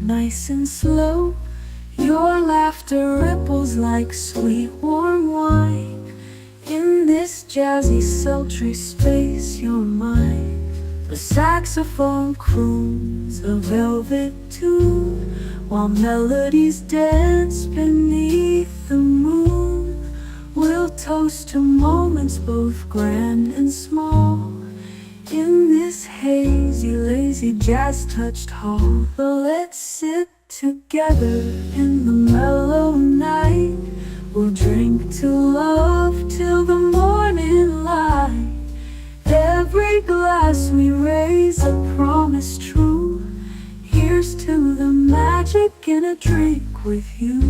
nice and slow. Your laughter ripples like sweet warm wine. In this jazzy sultry space you're mine. The saxophone croons a velvet tune, while melodies dance beneath the moon. We'll toast to moments both grand and small, in this hazy, lazy, jazz-touched hall. Let's sit together in the mellow night. We'll drink to love till the morning light. Every glass we raise a promise true. Here's to the magic in a drink with you.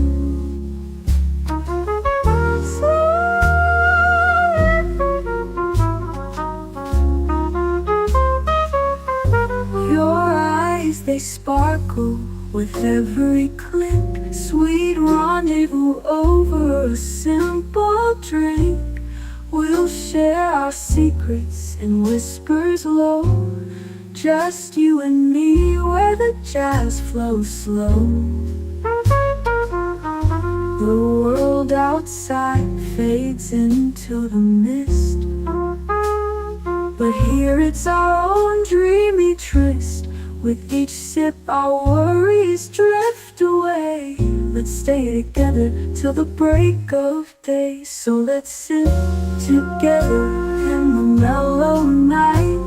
Your eyes, they sparkle with every click. Sweet rendezvous over a simple drink. We'll share our secrets in whispers low, just you and me where the jazz flows slow. The world outside fades into the mist, but here it's our own dreamy tryst. With each sip our worries drift away. Let's stay together till the break of day. So let's sit together in the mellow night.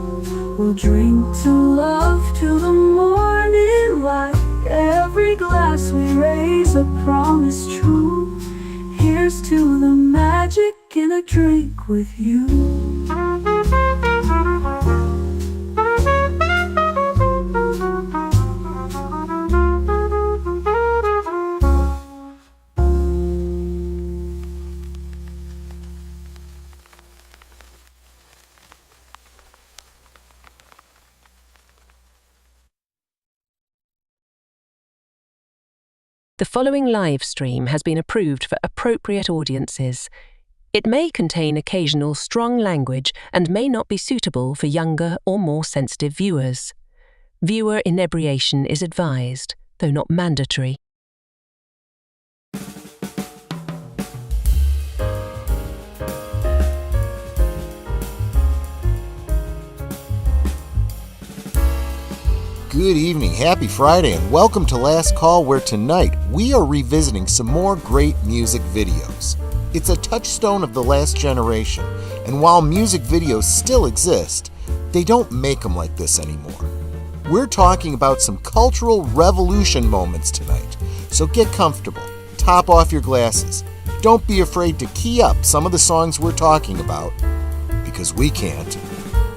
We'll drink to love till the morning light. Every glass we raise a promise true. Here's to the magic in a drink with you. The following live stream has been approved for appropriate audiences. It may contain occasional strong language and may not be suitable for younger or more sensitive viewers. Viewer inebriation is advised, though not mandatory. Good evening, happy Friday, and welcome to Last Call, where tonight we are revisiting some more great music videos. It's a touchstone of the last generation, and while music videos still exist, they don't make them like this anymore. We're talking about some cultural revolution moments tonight, so get comfortable, top off your glasses. Don't be afraid to key up some of the songs we're talking about, because we can't,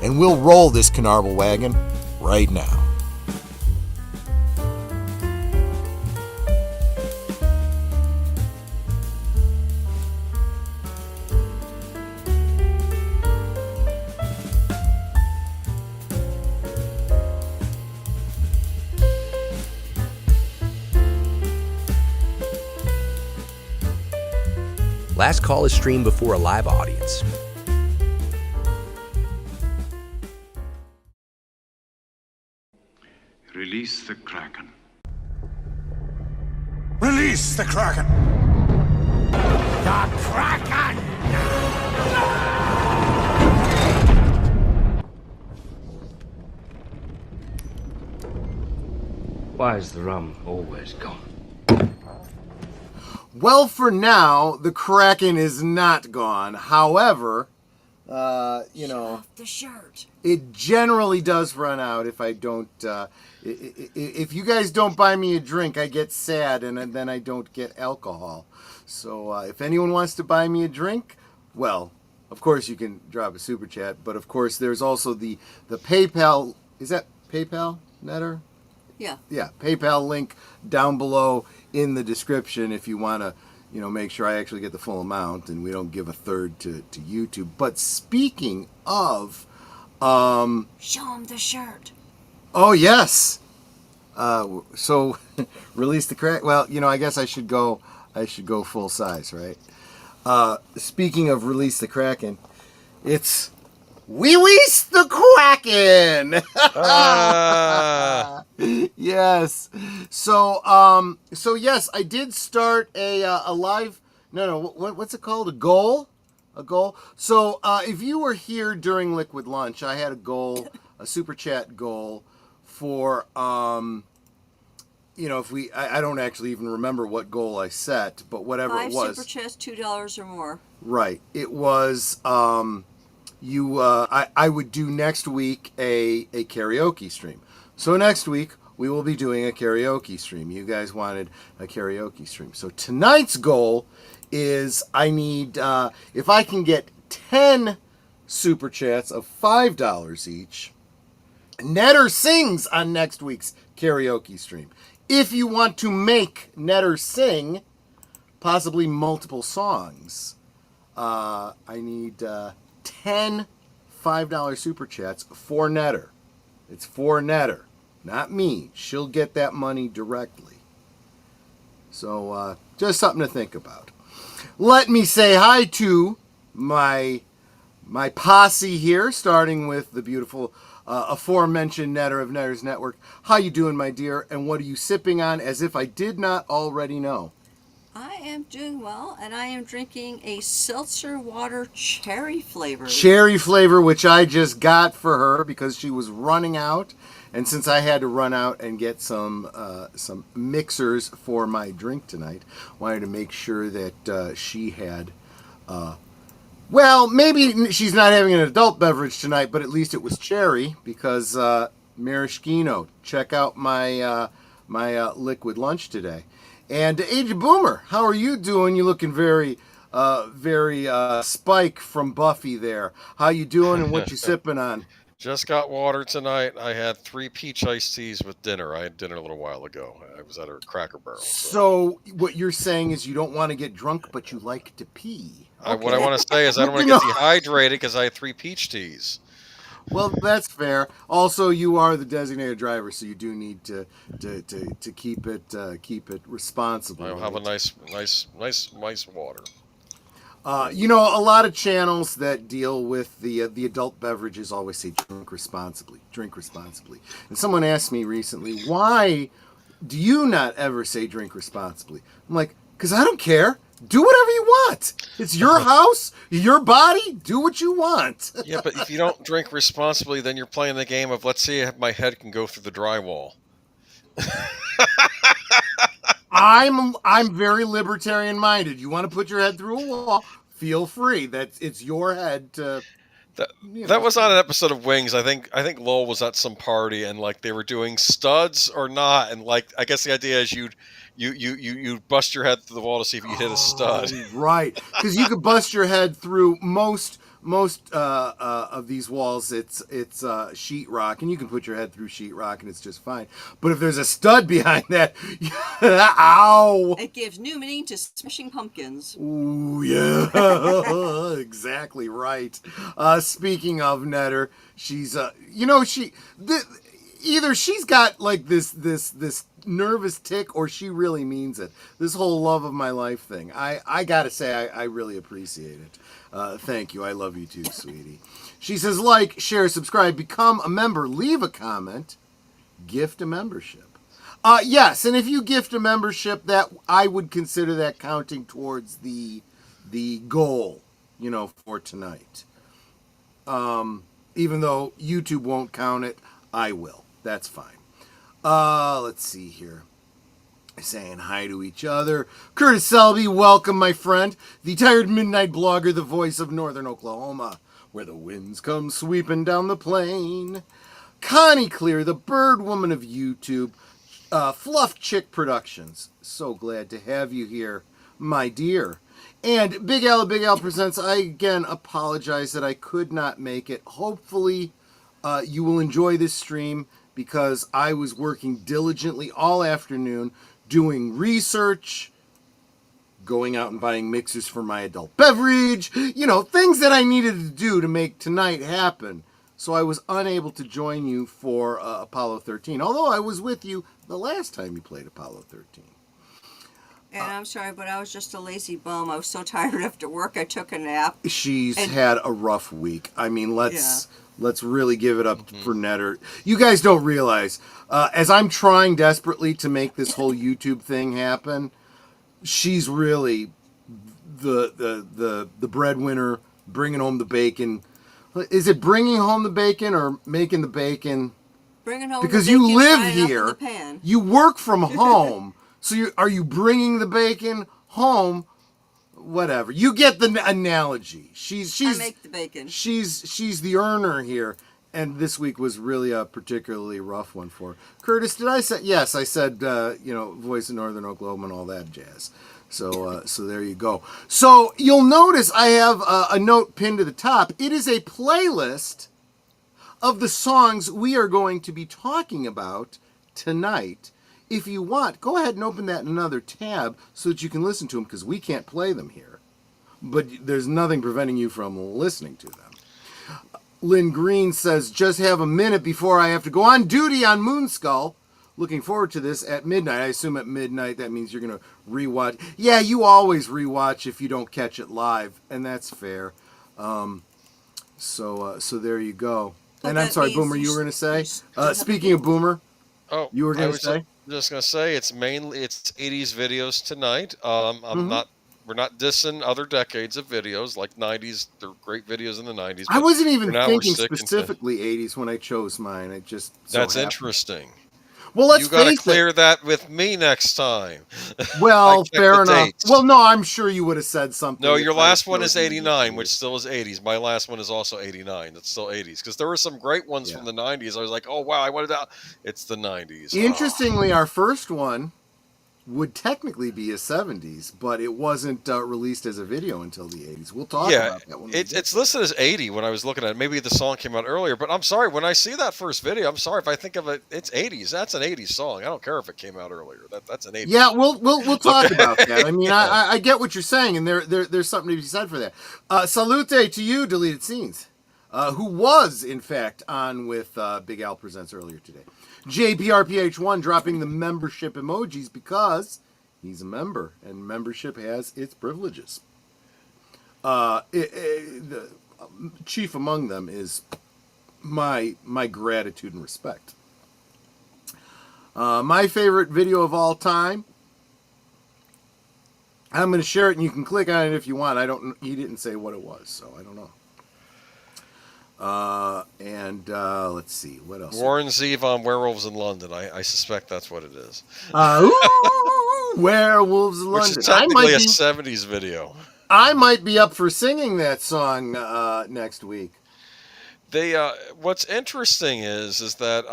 and we'll roll this Canarble Wagon right now. Last Call is streamed before a live audience. Release the Kraken. Release the Kraken! The Kraken! Why is the rum always gone? Well, for now, the Kraken is not gone. However, the shirt. It generally does run out if I don't. If you guys don't buy me a drink, I get sad, and then I don't get alcohol. So if anyone wants to buy me a drink, well, of course you can drop a super chat. But of course, there's also the PayPal. Is that PayPal, Netter? Yeah. Yeah, PayPal link down below in the description if you want to, make sure I actually get the full amount and we don't give a third to YouTube. But speaking of, show him the shirt. Oh yes. So release the crack. Well, I guess I should go full size, right? Speaking of Release the Kraken, it's Wees the Kraken. Yes. So yes, I did start a live. No. What's it called? A goal. So if you were here during Liquid Lunch, I had a goal, a super chat goal for if I don't actually even remember what goal I set, but whatever 5 it was. super chats, $2 or more. Right. It was I would do next week a karaoke stream. So next week we will be doing a karaoke stream. You guys wanted a karaoke stream. So tonight's goal is I need if I can get 10 super chats of $5 each, Netter sings on next week's karaoke stream. If you want to make Netter sing possibly multiple songs, I need 10 $5 super chats for Netter. It's for Netter, not me. She'll get that money directly. So just something to think about. Let me say hi to my posse here, starting with the beautiful aforementioned Netter of Netter's Network. How you doing, my dear? And what are you sipping on, as if I did not already know? I am doing well, and I am drinking a seltzer water cherry flavor. Cherry flavor, which I just got for her because she was running out. And since I had to run out and get some mixers for my drink tonight, wanted to make sure that she had, well, maybe she's not having an adult beverage tonight, but at least it was cherry because maraschino. Check out my liquid lunch today. And Age Boomer, how are you doing? You looking very Spike from Buffy there. How you doing and what you sipping on? Just got water tonight. I had 3 peach iced teas with dinner. I had dinner a little while ago. I was at a Cracker Barrel. So what you're saying is you don't want to get drunk, but you like to pee. Okay. What I want to say is I don't want to get dehydrated because I had 3 peach teas. Well, that's fair. Also, you are the designated driver, so you do need to keep it responsible. I'll have a nice water. A lot of channels that deal with the adult beverages always say drink responsibly. And someone asked me recently, why do you not ever say drink responsibly? I'm like, because I don't care. Do whatever you want. It's your house, your body. Do what you want. Yeah, but if you don't drink responsibly, then you're playing the game of, let's see if my head can go through the drywall. I'm very libertarian minded. You want to put your head through a wall, feel free. It's your head to. That was on an episode of Wings. I think Lowell was at some party and like they were doing studs or not, and like I guess the idea is you bust your head through the wall to see if you hit a stud. Right, because you could bust your head through most of these walls. It's sheetrock, and you can put your head through sheetrock, and it's just fine. But if there's a stud behind that, ow! It gives new meaning to smashing pumpkins. Ooh, yeah, exactly right. Speaking of Netter, she's either she's got like this nervous tick or she really means it. This whole love of my life thing. I gotta say I really appreciate it. Thank you. I love you too, sweetie. She says like, share, subscribe, become a member, leave a comment, gift a membership. Yes, and if you gift a membership, that I would consider that counting towards the goal, for tonight. Even though YouTube won't count it, I will. That's fine. Let's see here. Saying hi to each other. Curtis Selby, welcome, my friend. The tired midnight blogger, the voice of northern Oklahoma, where the winds come sweeping down the plain. Connie Cleary, the bird woman of YouTube. Fluff Chick Productions. So glad to have you here, my dear. And Big Al Presents. I again apologize that I could not make it. Hopefully you will enjoy this stream because I was working diligently all afternoon doing research, going out and buying mixers for my adult beverage, things that I needed to do to make tonight happen. So I was unable to join you for Apollo 13, although I was with you the last time you played Apollo 13. And I'm sorry, but I was just a lazy bum. I was so tired after work, I took a nap. She's had a rough week. I mean, let's really give it up for Netter. You guys don't realize, as I'm trying desperately to make this whole YouTube thing happen, she's really the breadwinner, bringing home the bacon. Is it bringing home the bacon or making the bacon? Bringing home because the bacon, you live frying up in here, the pan. you work from home. So are you bringing the bacon home? Whatever. You get the analogy. I make the bacon. She's the earner here, and this week was really a particularly rough one for her. Curtis, did I say? Yes, I said. Voice of Northern Oklahoma and all that jazz. So there you go. So you'll notice I have a note pinned to the top. It is a playlist of the songs we are going to be talking about tonight. If you want, go ahead and open that in another tab so that you can listen to them, because we can't play them here. But there's nothing preventing you from listening to them. Lynn Green says, just have a minute before I have to go on duty on Moonskull. Looking forward to this at midnight. I assume at midnight that means you're going to rewatch. Yeah, you always rewatch if you don't catch it live, and that's fair. So there you go. Well, and I'm sorry, Boomer, you were going to say? Speaking of Boomer, you were going to say? Just gonna say it's 80s videos tonight. We're not dissing other decades of videos like 90s. They're great videos in the 90s. I wasn't even thinking specifically 80s when I chose mine. It just that's interesting. Well, let's you gotta face clear it. that with me next time. Well, fair enough. Dates. Well, no, I'm sure you would have said something. No, your last one is 89, which still is 80s. My last one is also 89. It's still 80s because there were some great ones from the 90s. I was like, oh wow, I wanted that. It's the 90s. Interestingly, our first one would technically be a 70s, but it wasn't released as a video until the 80s. We'll talk about that one. It's listed as 80 when I was looking at it. Maybe the song came out earlier, but I'm sorry. When I see that first video, I'm sorry if I think of it, it's 80s. That's an 80s song. I don't care if it came out earlier. That's an 80s Yeah, we'll talk about that. I mean, I get what you're saying, and there's something to be said for that. Salute to you, Deleted Scenes, who was, in fact, on with Big Al Presents earlier today. JPRPH1 dropping the membership emojis because he's a member, and membership has its privileges. The chief among them is my gratitude and respect. My favorite video of all time. I'm going to share it, and you can click on it if you want. He didn't say what it was, so I don't know. Let's see what else. Warren Zevon on Werewolves in London. I suspect that's what it is. Werewolves in London. Which is technically a 70s video. I might be up for singing that song next week. What's interesting is that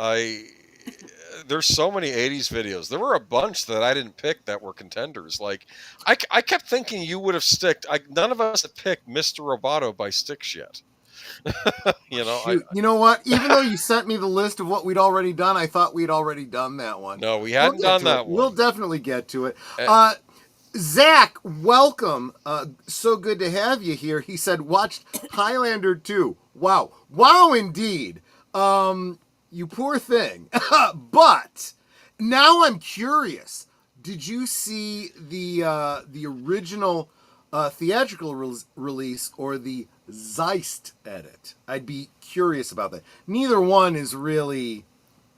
there's so many 80s videos. There were a bunch that I didn't pick that were contenders. Like I kept thinking you would have none of us have picked Mr. Roboto by Styx yet. You know what? Even though you sent me the list of what we'd already done, I thought we'd already done that one. No, we hadn't done that one. We'll definitely get to it. Zach, welcome. So good to have you here. He said, watched Highlander 2. Wow. Wow, indeed. You poor thing. But now I'm curious. Did you see the original theatrical release or the Zeist edit? I'd be curious about that. Neither one is really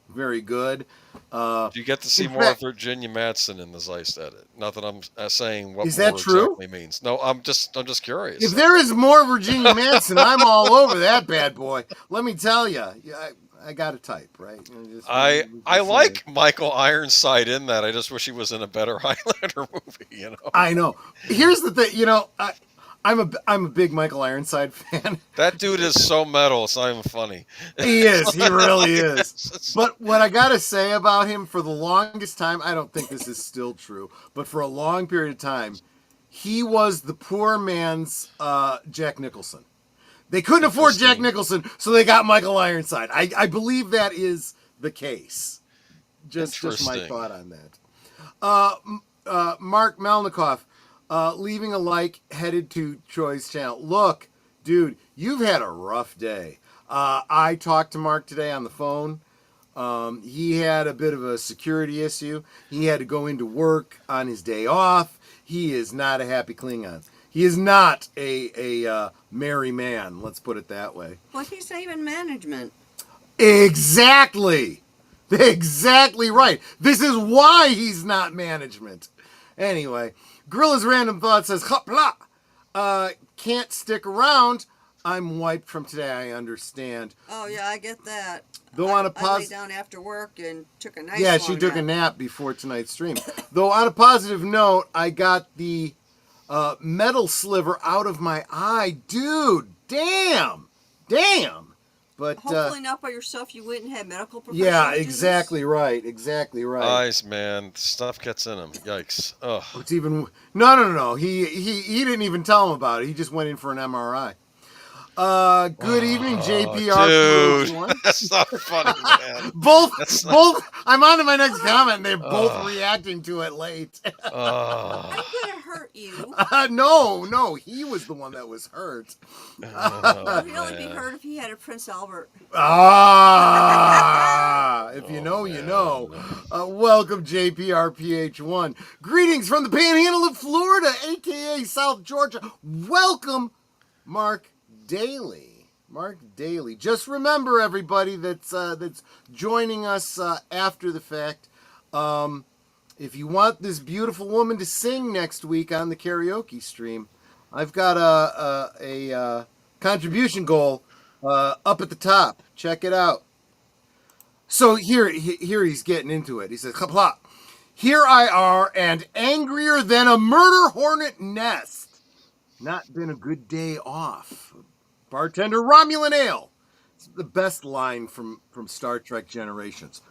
very good. You get to see more of Virginia Madsen in the Zeist edit. Not that I'm saying what is that more true? Exactly means. No, I'm just curious. If there is more Virginia Madsen, I'm all over that bad boy. Let me tell you. I got to type, right? I like Michael Ironside in that. I just wish he was in a better Highlander movie, I know. Here's the thing, I'm a big Michael Ironside fan. That dude is so metal, it's not even funny. He is. He really is. But what I got to say about him, for the longest time, I don't think this is still true, but for a long period of time, he was the poor man's Jack Nicholson. They couldn't afford Jack Nicholson, so they got Michael Ironside. I believe that is the case. Just my thought on that. Mark Melnikoff, leaving a like, headed to Troy's channel. Look, dude, you've had a rough day. I talked to Mark today on the phone. He had a bit of a security issue. He had to go into work on his day off. He is not a happy Klingon. He is not a merry man, let's put it that way. Well, he's not even management. Exactly. Exactly right. This is why he's not management. Anyway, Gorilla's Random Thought says, Hopla! Can't stick around. I'm wiped from today, I understand. Oh, yeah, I get that. Though on a I lay down after work and took a nice Yeah, long she took nap. a nap before tonight's stream. Though on a positive note, I got the metal sliver out of my eye. Dude, damn. But hopefully not by yourself. You went and had medical professionals yeah, do exactly right. Exactly right. Eyes, man. Stuff gets in them. Yikes. Ugh. It's even no. He didn't even tell him about it. He just went in for an MRI. Good evening, JPR. Dude, that's not funny, man. both. I'm on to my next comment, and they're both reacting to it late. I'm gonna hurt you. No, he was the one that was hurt. He'd only be hurt if he had a Prince Albert. If you know, you know. Welcome, JPRPH1. Greetings from the Panhandle of Florida, aka South Georgia. Welcome, Mark Daly. Just remember, everybody that's joining us after the fact. If you want this beautiful woman to sing next week on the karaoke stream, I've got a contribution goal up at the top. Check it out. So here he's getting into it. He says, Kapla, here I are and angrier than a murder hornet nest. Not been a good day off. Bartender Romulan Ale. It's the best line from Star Trek Generations.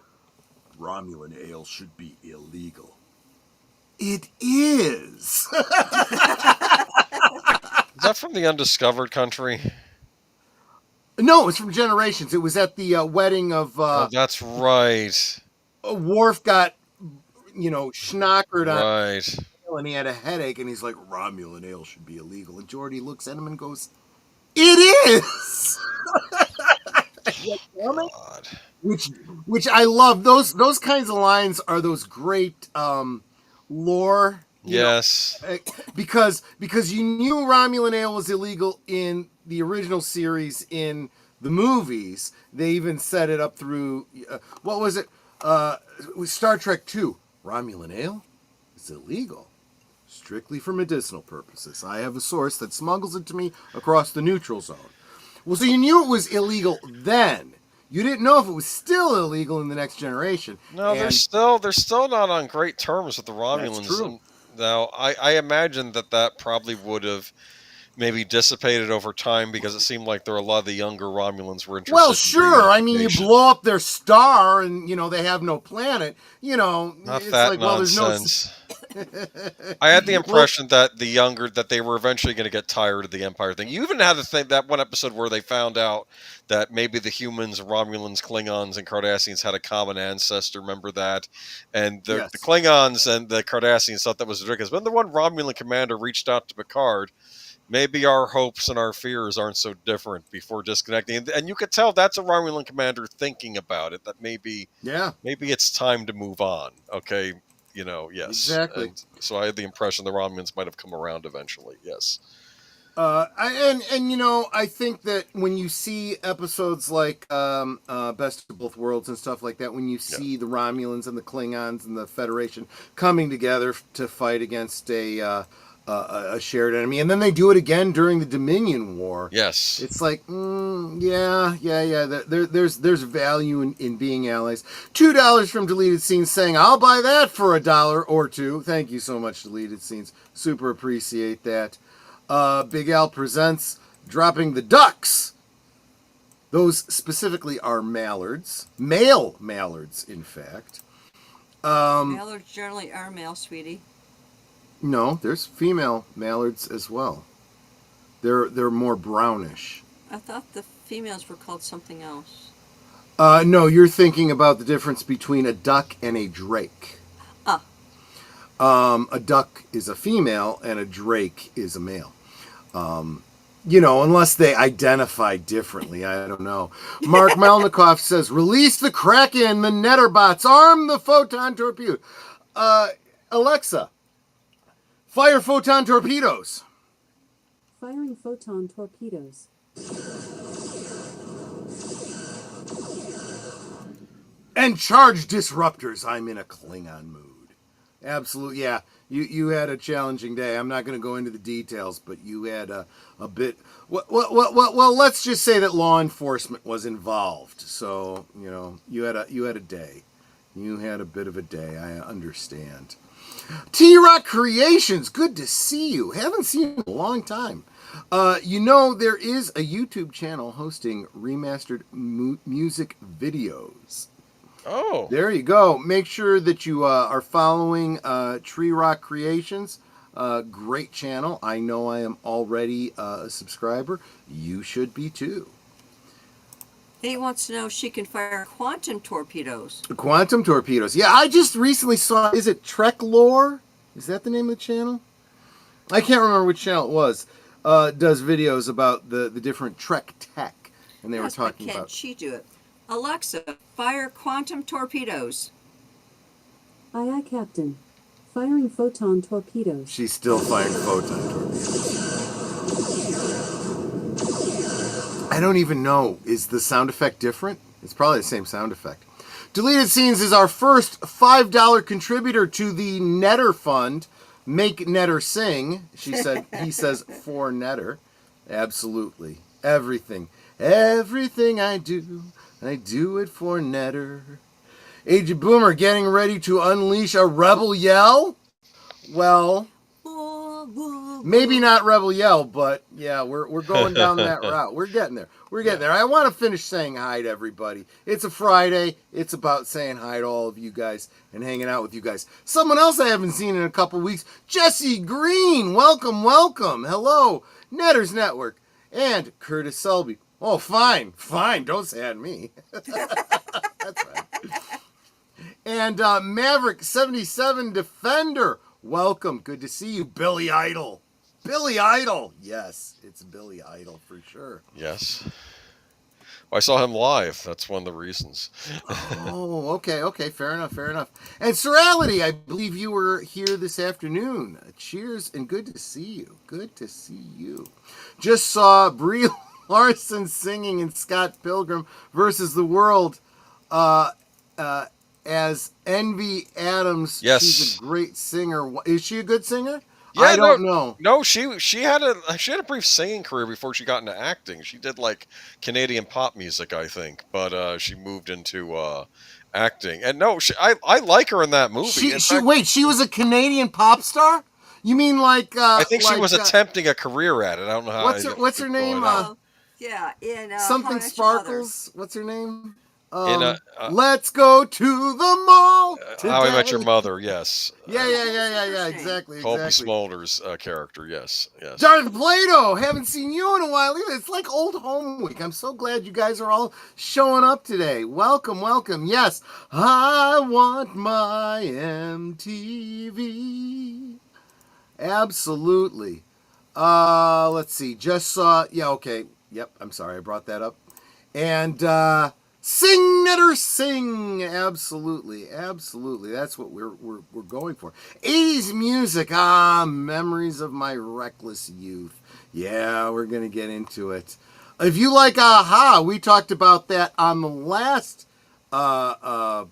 Romulan ale should be illegal. It is. Is that from the Undiscovered Country? No, it's from Generations. It was at the wedding of... oh, that's right. Worf got, schnockered on... Right. And he had a headache, and he's like, Romulan ale should be illegal. And Geordi looks at him and goes, it is! God. Which I love. Those kinds of lines are those great lore. Yes. Because you knew Romulan ale was illegal in the original series in the movies. They even set it up through, what was it? It was Star Trek 2. Romulan ale is illegal. Strictly for medicinal purposes. I have a source that smuggles it to me across the neutral zone. Well, so you knew it was illegal then. You didn't know if it was still illegal in the Next Generation. No, they're still not on great terms with the Romulans. That's true. Now, I imagine that probably would have maybe dissipated over time because it seemed like there were a lot of the younger Romulans were interested. Well, sure. I mean, you blow up their star and, they have no planet. Not it's that like, nonsense. Well, there's I had the impression that they were eventually going to get tired of the Empire thing. You even had to think that one episode where they found out that maybe the humans, Romulans, Klingons, and Cardassians had a common ancestor. Remember that? And the Klingons and the Cardassians thought that was ridiculous. When the one Romulan commander reached out to Picard, maybe our hopes and our fears aren't so different before disconnecting. And you could tell that's a Romulan commander thinking about it, that maybe it's time to move on. Okay. Yes. Exactly. And so I had the impression the Romulans might have come around eventually. Yes. I think that when you see episodes like Best of Both Worlds and stuff like that, when you see the Romulans and the Klingons and the Federation coming together to fight against a shared enemy, and then they do it again during the Dominion War. Yes. It's like, yeah. There's value in being allies. $2 from Deleted Scenes saying, I'll buy that for $1 or $2. Thank you so much, Deleted Scenes. Super appreciate that. Big Al presents dropping the ducks. Those specifically are mallards. Male mallards, in fact. Mallards generally are male, sweetie. No, there's female mallards as well. They're more brownish. I thought the females were called something else. No, you're thinking about the difference between a duck and a drake. A duck is a female and a drake is a male. unless they identify differently. I don't know. Mark Melnikoff says, release the Kraken, the Netterbots, arm the photon torpedo. Alexa, fire photon torpedoes. Firing photon torpedoes. And charge disruptors. I'm in a Klingon mood. Absolutely, yeah. You had a challenging day. I'm not going to go into the details, but you had a bit. Well, let's just say that law enforcement was involved. So you had a day. You had a bit of a day. I understand. T-Rock Creations, good to see you. Haven't seen you in a long time. There is a YouTube channel hosting remastered music videos. Oh. There you go. Make sure that you are following Tree Rock Creations. Great channel. I know I am already a subscriber. You should be too. He wants to know if she can fire quantum torpedoes. Quantum torpedoes. Yeah, I just recently saw, is it Trek Lore? Is that the name of the channel? I can't remember which channel it was. Does videos about the different Trek tech. And they were talking about... Can she do it? Alexa, fire quantum torpedoes. Aye, aye, Captain. Firing photon torpedoes. She's still firing photon torpedoes. I don't even know. Is the sound effect different? It's probably the same sound effect. Deleted Scenes is our first $5 contributor to the Netter Fund. Make Netter sing. He says for Netter. Absolutely. Everything I do it for Netter. Aged Boomer getting ready to unleash a rebel yell? Well, maybe not rebel yell, but yeah, we're going down that route. We're getting there. There. I want to finish saying hi to everybody. It's a Friday. It's about saying hi to all of you guys and hanging out with you guys. Someone else I haven't seen in a couple weeks, Jesse Green. Welcome. Hello, Netters Network. And Curtis Selby. Oh, fine. Don't say hi to me. That's fine. And Maverick77 Defender. Welcome. Good to see you, Billy Idol. Yes, it's Billy Idol for sure. Yes. I saw him live. That's one of the reasons. Oh, okay. Fair enough. And Serality, I believe you were here this afternoon. Cheers and good to see you. Just saw Brie Larson singing in Scott Pilgrim versus the World as Envy Adams. Yes. She's a great singer. Is she a good singer? Yeah, I don't know. No, she had a brief singing career before she got into acting. She did like Canadian pop music, I think, but she moved into acting. And no, I like her in that movie. She was a Canadian pop star? You mean like I think she was attempting a career at it. I don't know how. What's her name? In something Sparkles. What's her name? In Let's go to the mall today. How I Met Your Mother, yes. Yeah, exactly. Colby Smulders' character, yes. Darth Plato, haven't seen you in a while either. It's like old home week. I'm so glad you guys are all showing up today. Welcome. Yes, I want my MTV. Absolutely. Let's see. Just saw. Yeah, okay. Yep. I'm sorry I brought that up. And sing, Netter, sing. Absolutely. That's what we're going for. 80s music. Memories of my reckless youth. Yeah, we're gonna get into it. If you like Aha, we talked about that on the last on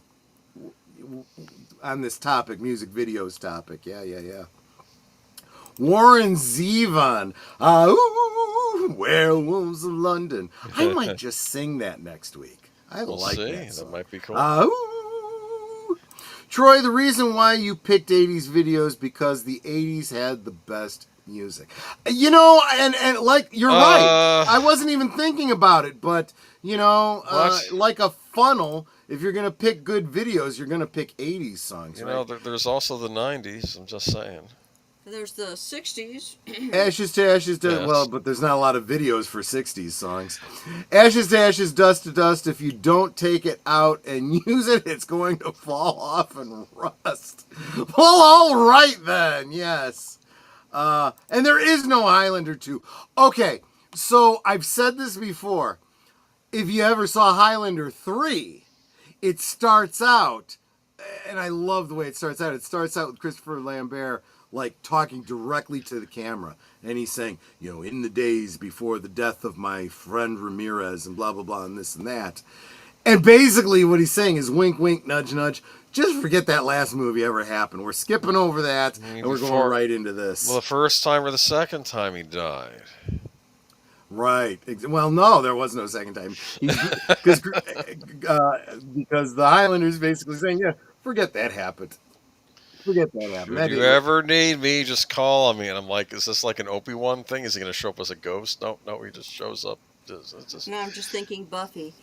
this topic, music videos topic. Yeah. Warren Zevon. Werewolves of London. I might just sing that next week. We'll like see. that Might be cool. Troy, the reason why you picked 80s videos because the 80s had the best music. And like, you're right. I wasn't even thinking about it, but, like a funnel, if you're going to pick good videos, you're going to pick 80s songs, right? There's also the 90s, I'm just saying. There's the 60s. Ashes to Ashes, yes. Well, but there's not a lot of videos for 60s songs. Ashes to Ashes, Dust to Dust. If you don't take it out and use it, it's going to fall off and rust. Well, all right then, yes. And there is no Highlander 2. Okay, So I've said this before. If you ever saw Highlander 3, it starts out, and I love the way it starts out. It starts out with Christopher Lambert like talking directly to the camera, and he's saying, in the days before the death of my friend Ramirez, and blah blah blah, and this and that. And basically what he's saying is wink wink, nudge nudge. Just forget that last movie ever happened. We're skipping over that, and we're going right into this. Well, the first time or the second time he died. Right. Well, no, there was no second time. Because the Highlanders basically saying, forget that happened. Forget that happened. If you ever need me, just call on me. And I'm like, is this like an Obi-Wan thing? Is he going to show up as a ghost? No, he just shows up. No, I'm just thinking Buffy.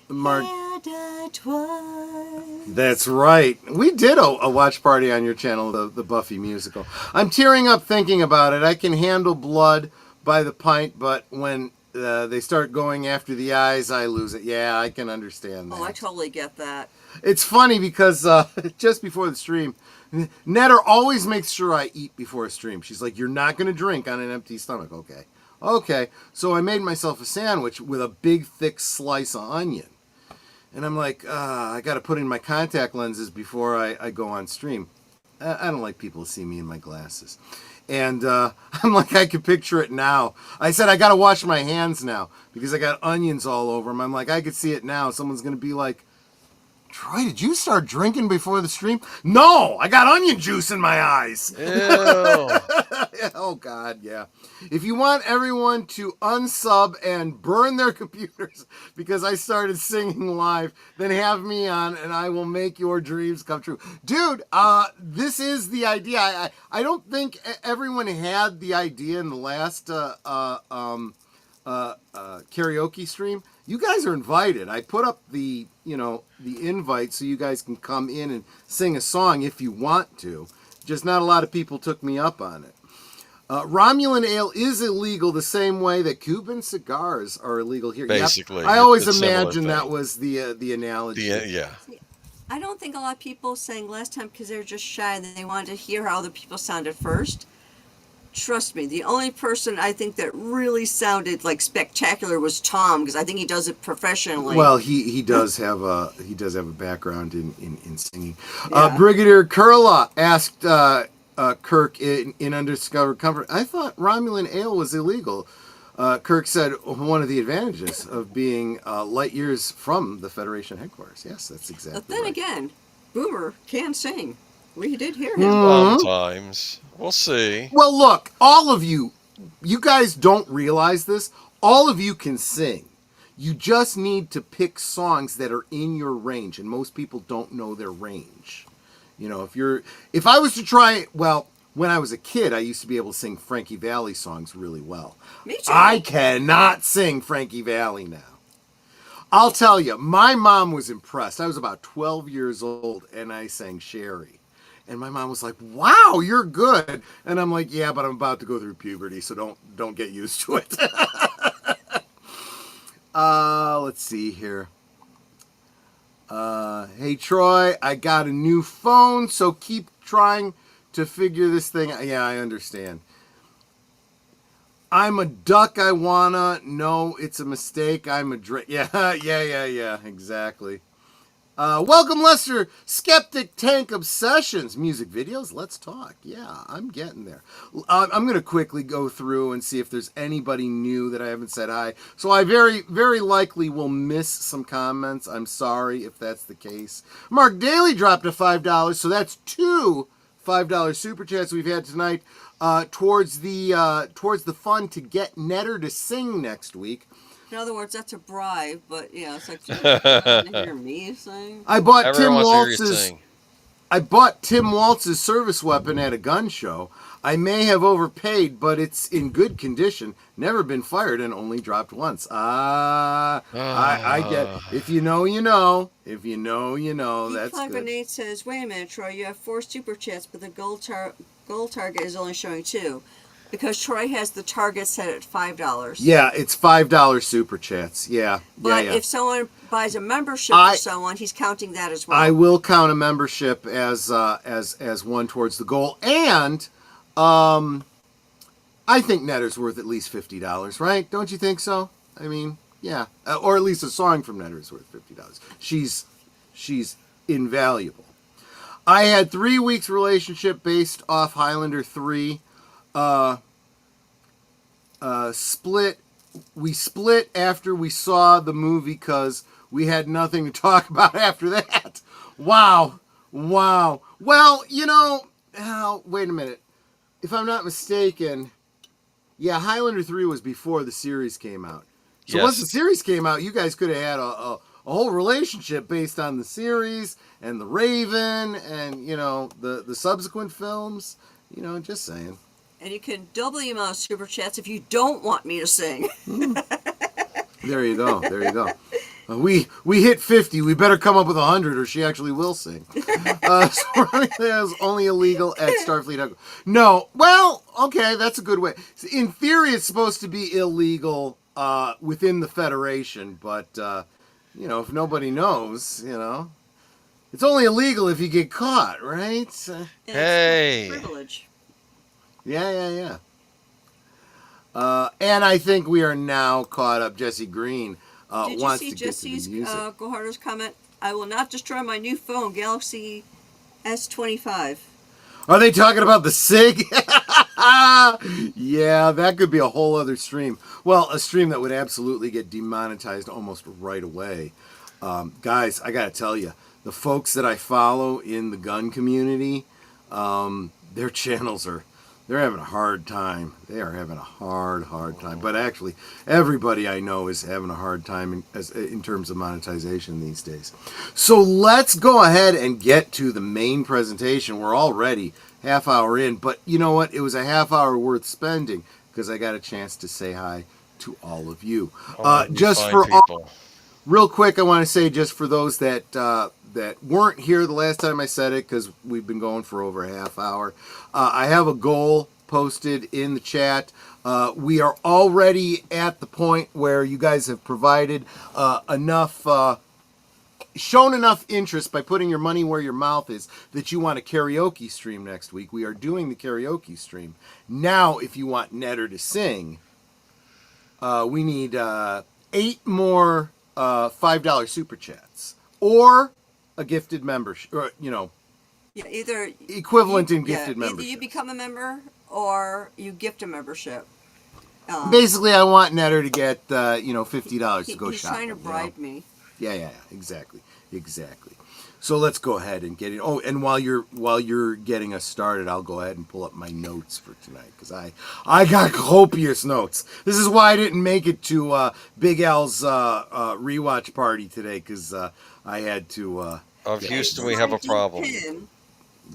That's right. We did a watch party on your channel, the Buffy musical. I'm tearing up thinking about it. I can handle blood by the pint, but when they start going after the eyes, I lose it. Yeah, I can understand that. Oh, I totally get that. It's funny because just before the stream, Netter always makes sure I eat before a stream. She's like, you're not going to drink on an empty stomach. Okay. So I made myself a sandwich with a big, thick slice of onion. And I'm like, I got to put in my contact lenses before I go on stream. I don't like people to see me in my glasses. And I'm like, I can picture it now. I said, I got to wash my hands now because I got onions all over them. I'm like, I could see it now. Someone's going to be like, Troy, did you start drinking before the stream? No, I got onion juice in my eyes. Ew. Oh, God, yeah. If you want everyone to unsub and burn their computers because I started singing live, then have me on and I will make your dreams come true. Dude, this is the idea. I don't think everyone had the idea in the last karaoke stream. You guys are invited. I put up the invite so you guys can come in and sing a song if you want to. Just not a lot of people took me up on it. Romulan ale is illegal the same way that Cuban cigars are illegal here. Basically. Yep. I always imagined that was the analogy. Yeah. I don't think a lot of people sang last time because they were just shy and they wanted to hear how other people sounded first. Trust me, the only person I think that really sounded like spectacular was Tom, because I think he does it professionally. Well, he does have a background in singing. Yeah. Brigadier Kurla asked Kirk in Undiscovered Comfort, I thought Romulan ale was illegal. Kirk said one of the advantages of being light years from the Federation headquarters. Yes, that's exactly But then right. again, Boomer can sing. We did hear him. Sometimes. We'll see. Well, look, all of you guys don't realize this. All of you can sing. You just need to pick songs that are in your range, and most people don't know their range. If I was to try, well, when I was a kid, I used to be able to sing Frankie Valli songs really well. Me too. I cannot sing Frankie Valli now. I'll tell you, my mom was impressed. I was about 12 years old, and I sang Sherry. And my mom was like, wow, you're good. And I'm like, yeah, but I'm about to go through puberty, so don't get used to it. Let's see here. Hey, Troy, I got a new phone, so keep trying to figure this thing out. Yeah, I understand. I'm a duck, I wanna. No, it's a mistake. I'm a drink. Yeah, exactly. Welcome, Lester. Skeptic Tank Obsessions. Music videos. Let's talk. Yeah, I'm getting there. I'm going to quickly go through and see if there's anybody new that I haven't said hi. So I very, very likely will miss some comments. I'm sorry if that's the case. Mark Daly dropped a $5, so that's two $5 super chats we've had tonight towards the fun to get Netter to sing next week. In other words, that's a bribe, but it's like, you want to hear me sing? I bought Tim Waltz's service weapon at a gun show. I may have overpaid, but it's in good condition. Never been fired and only dropped once. I get it. If you know, you know. If you know, you know. That's good. Grenade says, wait a minute, Troy, you have 4 super chats, but the gold target is only showing 2. Because Troy has the target set at $5. Yeah, it's $5 super chats. Yeah. But if someone buys a membership for someone, he's counting that as well. I will count a membership as one towards the goal. And I I think Netter's worth at least $50, right? Don't you think so? I mean, yeah. Or at least a song from Netter's worth $50. She's invaluable. I had 3 weeks relationship based off Highlander 3. Split. We split after we saw the movie because we had nothing to talk about after that. Wow. Well, wait a minute. If I'm not mistaken, yeah, Highlander 3 was before the series came out. So Yes. once the series came out, you guys could have had a whole relationship based on the series and the Raven and, the subsequent films. Just saying. And you can double the amount of super chats if you don't want me to sing. There you go. We hit 50. We better come up with 100 or she actually will sing. So Ronnie is only illegal at Starfleet Headquarters. No. Well, okay, that's a good way. In theory, it's supposed to be illegal within the Federation, but, if nobody knows, it's only illegal if you get caught, right? Hey. Privilege. Yeah. And I think we are now caught up. Jesse Green Did you wants see to get to the Jesse's music. Go Harder's comment? I will not destroy my new phone, Galaxy S25. Are they talking about the SIG? Yeah, that could be a whole other stream. Well, a stream that would absolutely get demonetized almost right away. Guys, I got to tell you, the folks that I follow in the gun community, their channels they're having a hard time. They are having a hard time. But actually, everybody I know is having a hard time in terms of monetization these days. So let's go ahead and get to the main presentation. We're already half hour in, but you know what? It was a half hour worth spending because I got a chance to say hi to all of you. Just for all, real quick, I want to say just for those that weren't here the last time I said it, because we've been going for over a half hour, I have a goal posted in the chat. We are already at the point where you guys have provided shown enough interest by putting your money where your mouth is that you want a karaoke stream next week. We are doing the karaoke stream. Now, if you want Netter to sing, we need 8 more $5 super chats or a gifted membership, or, Yeah, either equivalent in gifted Either membership. you become a member or you gift a membership. Basically, I want Netter to get $50 to go he's shopping. trying to bribe me. Yeah, exactly. So let's go ahead and get it. Oh, and while you're getting us started, I'll go ahead and pull up my notes for tonight because I got copious notes. This is why I didn't make it to Big Al's rewatch party today because I had to. Of Houston, we have a problem.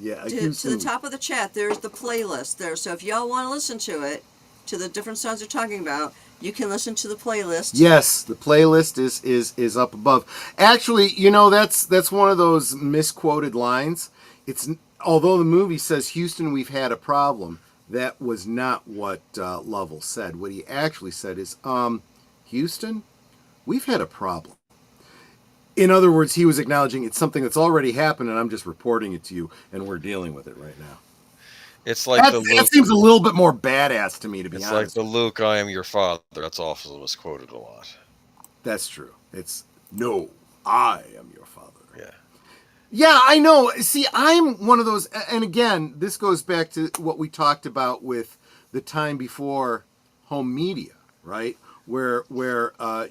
Yeah, To the top of the chat, there's the playlist there. So if y'all want to listen to it, to the different songs they're talking about, you can listen to the playlist. Yes, the playlist is up above. Actually, that's one of those misquoted lines. It's although the movie says Houston, we've had a problem. That was not what Lovell said. What he actually said is, Houston, we've had a problem. In other words, he was acknowledging it's something that's already happened, and I'm just reporting it to you, and we're dealing with it right now. It's like that seems a little bit more badass to me, to be honest. It's like the Luke, I am your father. That's also was quoted a lot. That's true. It's, no, I am your father. Yeah. Yeah, I know. See, I'm one of those, and again, this goes back to what we talked about with the time before home media, right? Where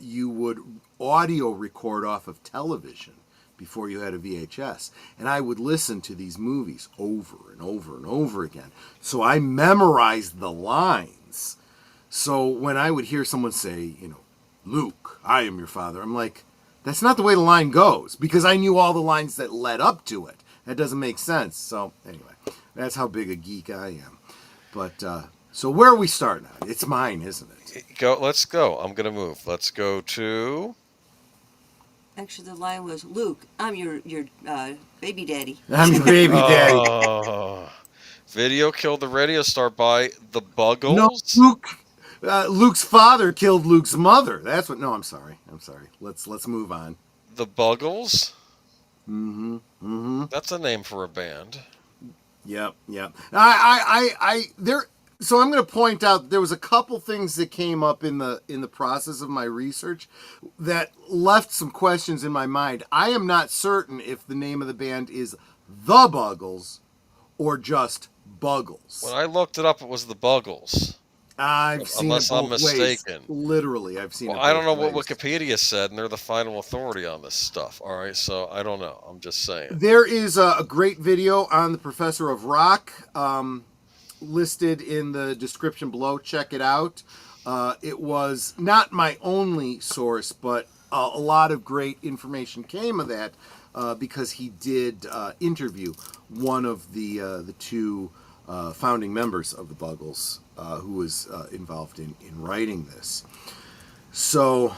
you would audio record off of television before you had a VHS. And I would listen to these movies over and over and over again. So I memorized the lines. So when I would hear someone say, Luke, I am your father, I'm like, that's not the way the line goes, because I knew all the lines that led up to it. That doesn't make sense. So anyway, that's how big a geek I am. But so where are we starting at? It's mine, isn't it? Let's go. I'm going to move. Let's go to... Actually, the line was, Luke, I'm your baby daddy. I'm your baby daddy. Video killed the radio star by the Buggles? No, Luke's father killed Luke's mother. That's what... No, I'm sorry. Let's move on. The Buggles? Mm-hmm. That's a name for a band. Yep. So I'm going to point out there was a couple things that came up in the process of my research that left some questions in my mind. I am not certain if the name of the band is The Buggles or just Buggles. When I looked it up, it was the Buggles. I've seen Unless it both I'm mistaken. ways. Literally, I've seen it Well, both I don't know ways. what Wikipedia said, and they're the final authority on this stuff. All right, so I don't know. I'm just saying. There is a great video on the Professor of Rock, listed in the description below. Check it out. It was not my only source, but a lot of great information came of that because he did interview one of the two founding members of the Buggles, who was involved in writing this. So,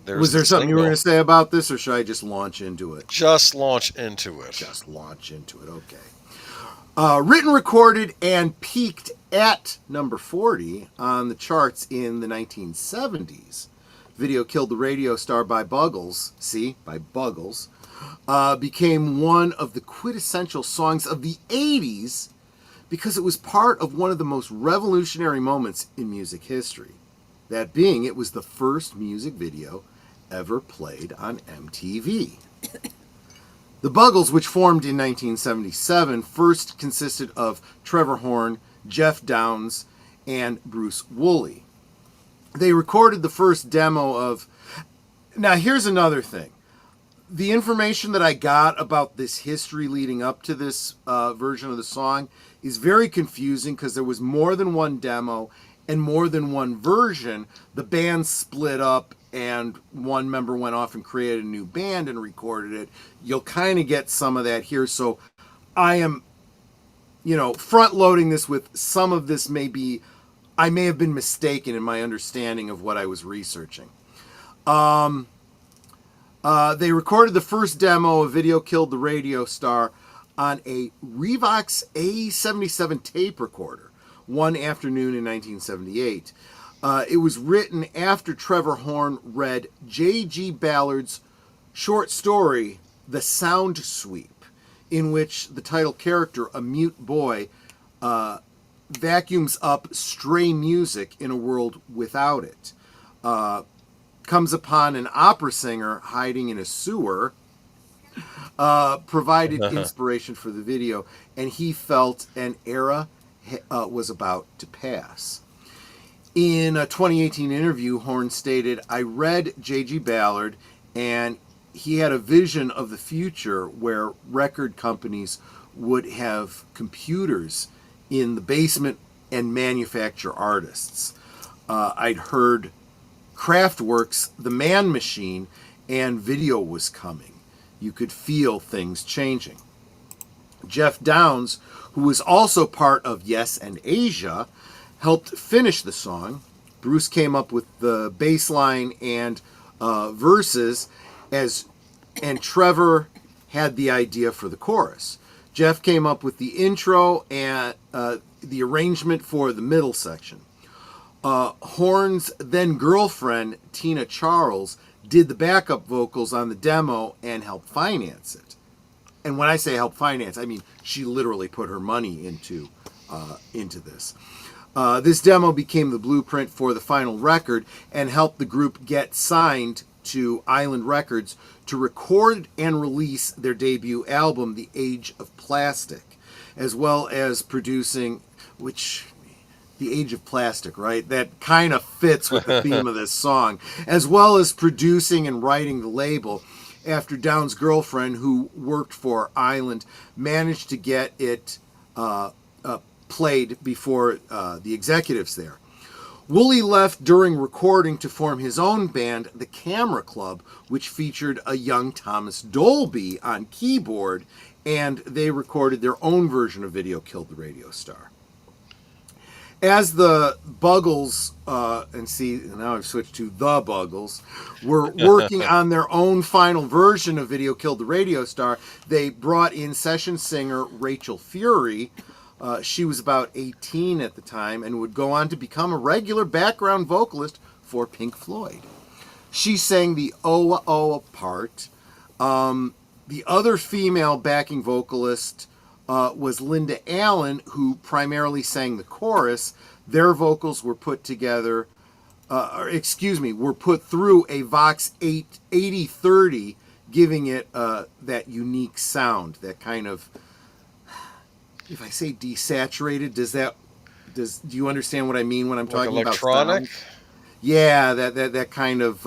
was there something you were going to say about this, or should I just launch into it? Just launch into it. Just launch into it, okay. Written, recorded, and peaked at number 40 on the charts in the 1970s. Video Killed the Radio Star by Buggles, by Buggles, became one of the quintessential songs of the 80s because it was part of one of the most revolutionary moments in music history. That being, it was the first music video ever played on MTV. The Buggles, which formed in 1977, first consisted of Trevor Horn, Jeff Downes, and Bruce Woolley. They recorded the first demo of... Now, here's another thing. The information that I got about this history leading up to this version of the song is very confusing because there was more than one demo and more than one version. The band split up and one member went off and created a new band and recorded it. You'll kind of get some of that here. So I am, front loading this with some of this I may have been mistaken in my understanding of what I was researching. They recorded the first demo of Video Killed the Radio Star on a Revox A77 tape recorder one afternoon in 1978. It was written after Trevor Horn read J.G. Ballard's short story, The Sound Sweep, in which the title character, a mute boy, vacuums up stray music in a world without it. Comes upon an opera singer hiding in a sewer, provided inspiration for the video, and he felt an era was about to pass. In a 2018 interview, Horn stated, "I read J.G. Ballard, and he had a vision of the future where record companies would have computers in the basement and manufacture artists. I'd heard Kraftwerk's The Man Machine, and video was coming. You could feel things changing." Jeff Downes, who was also part of Yes and Asia, helped finish the song. Bruce came up with the bass line and verses, and Trevor had the idea for the chorus. Jeff came up with the intro and the arrangement for the middle section. Horn's then girlfriend, Tina Charles, did the backup vocals on the demo and helped finance it. And when I say help finance, I mean she literally put her money into this. This demo became the blueprint for the final record and helped the group get signed to Island Records to record and release their debut album, The Age of Plastic, as well as producing, The Age of Plastic, right? That kind of fits with the theme of this song, as well as producing and writing the label after Downes' girlfriend, who worked for Island, managed to get it played before the executives there. Woolley left during recording to form his own band, the Camera Club, which featured a young Thomas Dolby on keyboard, and they recorded their own version of Video Killed the Radio Star. As the Buggles, now I've switched to the Buggles, were working on their own final version of Video Killed the Radio Star, they brought in session singer Rachel Fury. She was about 18 at the time and would go on to become a regular background vocalist for Pink Floyd. She sang the Oa Oa part. The other female backing vocalist was Linda Allen, who primarily sang the chorus. Their vocals were put together, were put through a Vox 8030, giving it that unique sound, that kind of, if I say desaturated, do you understand what I mean when I'm talking about electronic? sound? Yeah, that kind of,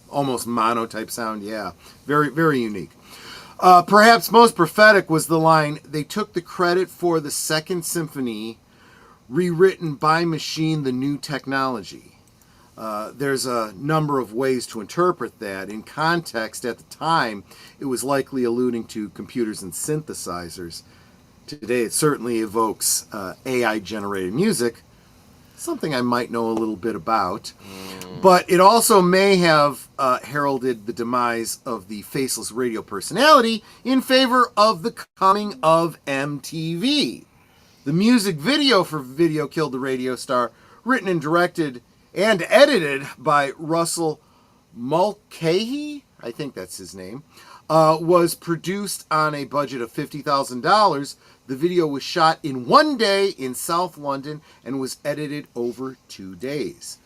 almost mono type sound. Yeah, very, very unique. Perhaps most prophetic was the line, "They took the credit for the Second Symphony, rewritten by machine, the new technology." There's a number of ways to interpret that. In context, at the time, it was likely alluding to computers and synthesizers. Today, it certainly evokes AI-generated music, something I might know a little bit about. But it also may have heralded the demise of the faceless radio personality in favor of the coming of MTV. The music video for Video Killed the Radio Star, written and directed and edited by Russell Mulcahy, I think that's his name, was produced on a budget of $50,000. The video was shot in one day in South London and was edited over 2 days.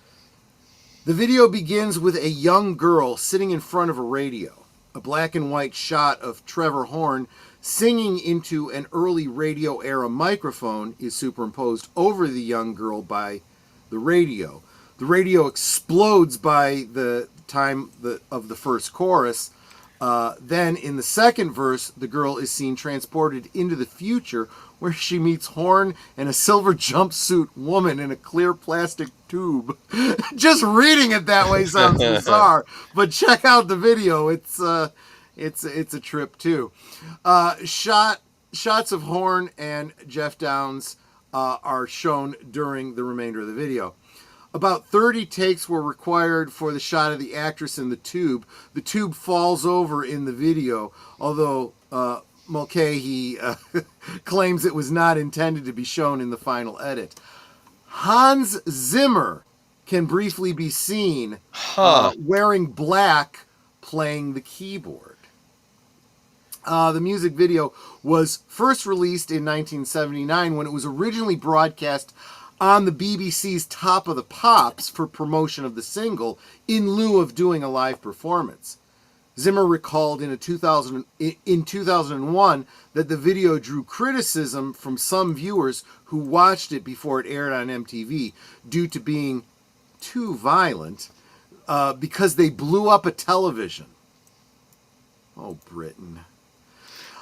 The video begins with a young girl sitting in front of a radio. A black and white shot of Trevor Horn singing into an early radio era microphone is superimposed over the young girl by the radio. The radio explodes by the time of the first chorus. Then in the second verse, the girl is seen transported into the future, where she meets Horn and a silver jumpsuit woman in a clear plastic tube. Just reading it that way sounds bizarre, but check out the video. It's a trip too. Shots of Horn and Jeff Downes are shown during the remainder of the video. About 30 takes were required for the shot of the actress in the tube. The tube falls over in the video, although Mulcahy claims it was not intended to be shown in the final edit. Hans Zimmer can briefly be seen wearing black, playing the keyboard. The music video was first released in 1979 when it was originally broadcast on the BBC's Top of the Pops for promotion of the single in lieu of doing a live performance. Zimmer recalled in 2001 that the video drew criticism from some viewers who watched it before it aired on MTV due to being too violent because they blew up a television. Oh, Britain.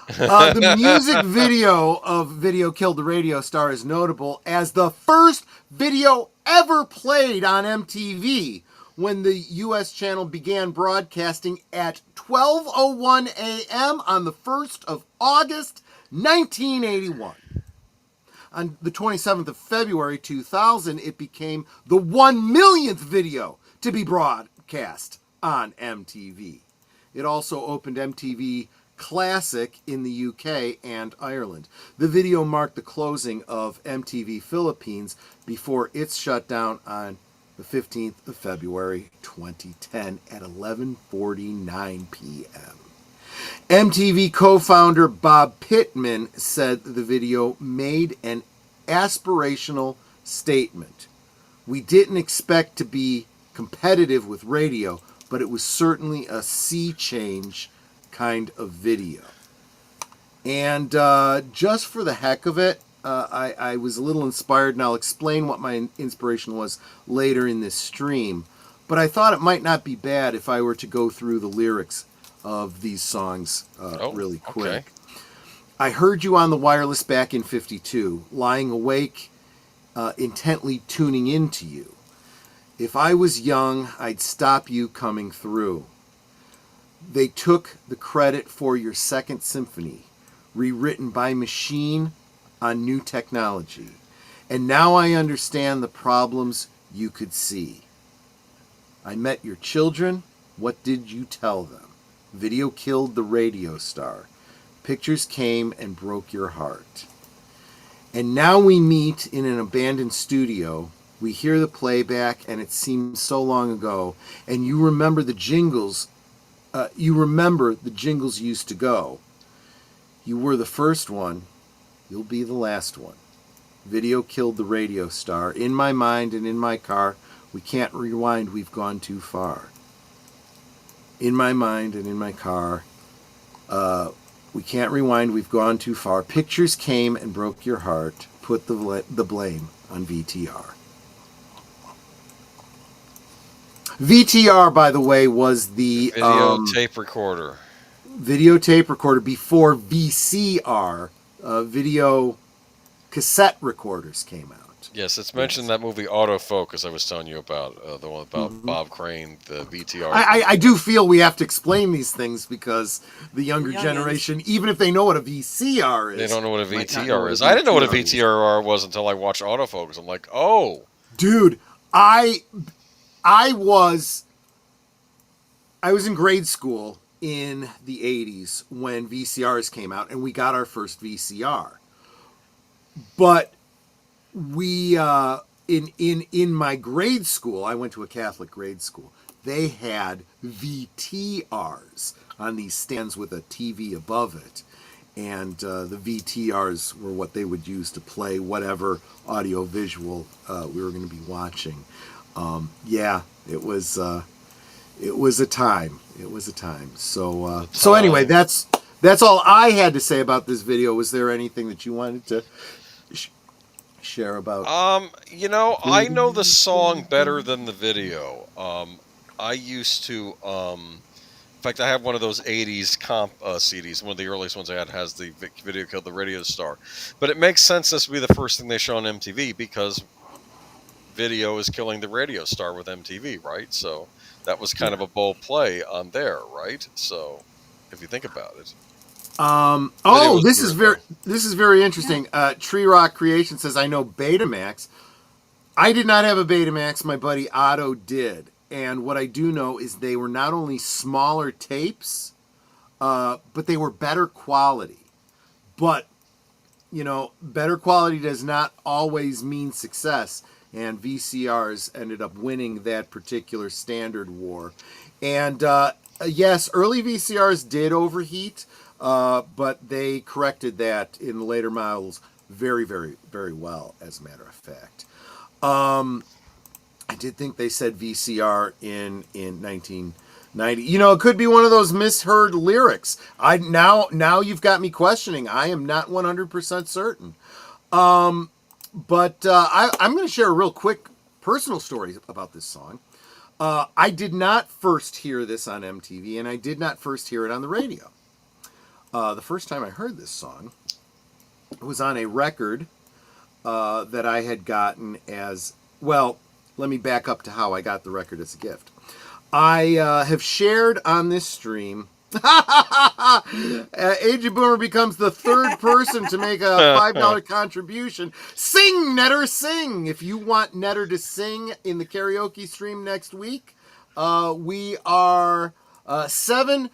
The music video of Video Killed the Radio Star is notable as the first video ever played on MTV when the U.S. channel began broadcasting at 12:01 a.m. on the 1st of August, 1981. On the 27th of February 2000, it became the 1 millionth video to be broadcast on MTV. It also opened MTV Classic in the UK and Ireland. The video marked the closing of MTV Philippines before its shut down on the 15th of February 2010 at 11:49 p.m. MTV co-founder Bob Pittman said the video made an aspirational statement. "We didn't expect to be competitive with radio, but it was certainly a sea change kind of video." And just for the heck of it, I was a little inspired, and I'll explain what my inspiration was later in this stream. But I thought it might not be bad if I were to go through the lyrics of these songs really quick. Okay. I heard you on the wireless back in '52, lying awake, intently tuning into you. If I was young, I'd stop you coming through. They took the credit for your Second Symphony, rewritten by machine on new technology. And now I understand the problems you could see. I met your children. What did you tell them? Video killed the radio star. Pictures came and broke your heart. And now we meet in an abandoned studio. We hear the playback, and it seems so long ago. And you remember the jingles. You remember the jingles used to go. You were the first one. You'll be the last one. Video killed the radio star. In my mind and in my car, we can't rewind, we've gone too far. In my mind and in my car, we can't rewind, we've gone too far. Pictures came and broke your heart. Put the blame on VTR. VTR, by the way, was the Videotape recorder. Videotape recorder before VCR, video cassette recorders came out. Yes, it's mentioned that movie Autofocus I was telling you about, the one about Bob Crane, the VTR. I do feel we have to explain these things because the younger generation, even if they know what a VCR is, they don't know what a VTR is. I didn't know what a VTR was until I watched Autofocus. I'm like, oh. Dude, I was in grade school in the 80s when VCRs came out, and we got our first VCR. But we in my grade school, I went to a Catholic grade school. They had VTRs on these stands with a TV above it, and the VTRs were what they would use to play whatever audio visual we were going to be watching. Yeah, it was a time. It was a time. So anyway, that's all I had to say about this video. Was there anything that you wanted to share about? I know the song better than the video. I used to, in fact, I have one of those 80s comp CDs. One of the earliest ones I had has the video killed the radio star. But it makes sense this would be the first thing they show on MTV because video is killing the radio star with MTV, right? So that was kind of a bold play on there, right? So if you think about it. This is very interesting. Tree Rock Creation says, I know Betamax. I did not have a Betamax. My buddy Otto did. And what I do know is they were not only smaller tapes, but they were better quality. But, better quality does not always mean success. And VCRs ended up winning that particular standard war. And, yes, early VCRs did overheat. But they corrected that in the later models very, very, very well, as a matter of fact. I did think they said VCR in 1990. It could be one of those misheard lyrics. Now you've got me questioning. I am not 100% certain. But I'm going to share a real quick personal story about this song. I did not first hear this on MTV, and I did not first hear it on the radio. The first time I heard this song was on a record that I had gotten as, well, let me back up to how I got the record as a gift. I have shared on this stream, Agent Boomer becomes the third person to make a $5 contribution. Sing, Netter, sing! If you want Netter to sing in the karaoke stream next week, we are seven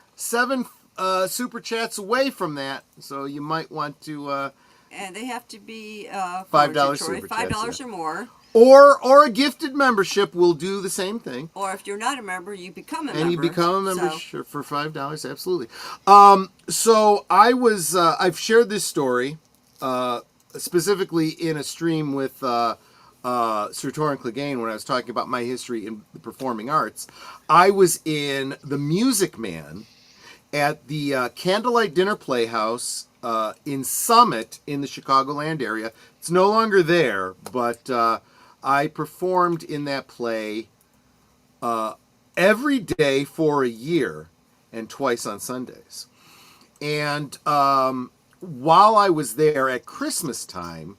super chats away from that, so you might want to and they have to be $5 super chats, $5 or more, or a gifted membership will do the same thing. Or if you're not a member, you become a member. And you become a member for $5, absolutely. So I've shared this story specifically in a stream with Sir Torrin Clegane when I was talking about my history in the performing arts. I was in The Music Man at the Candlelight Dinner Playhouse in Summit in the Chicagoland area. It's no longer there, but I performed in that play every day for a year and twice on Sundays. And while I was there at Christmas time,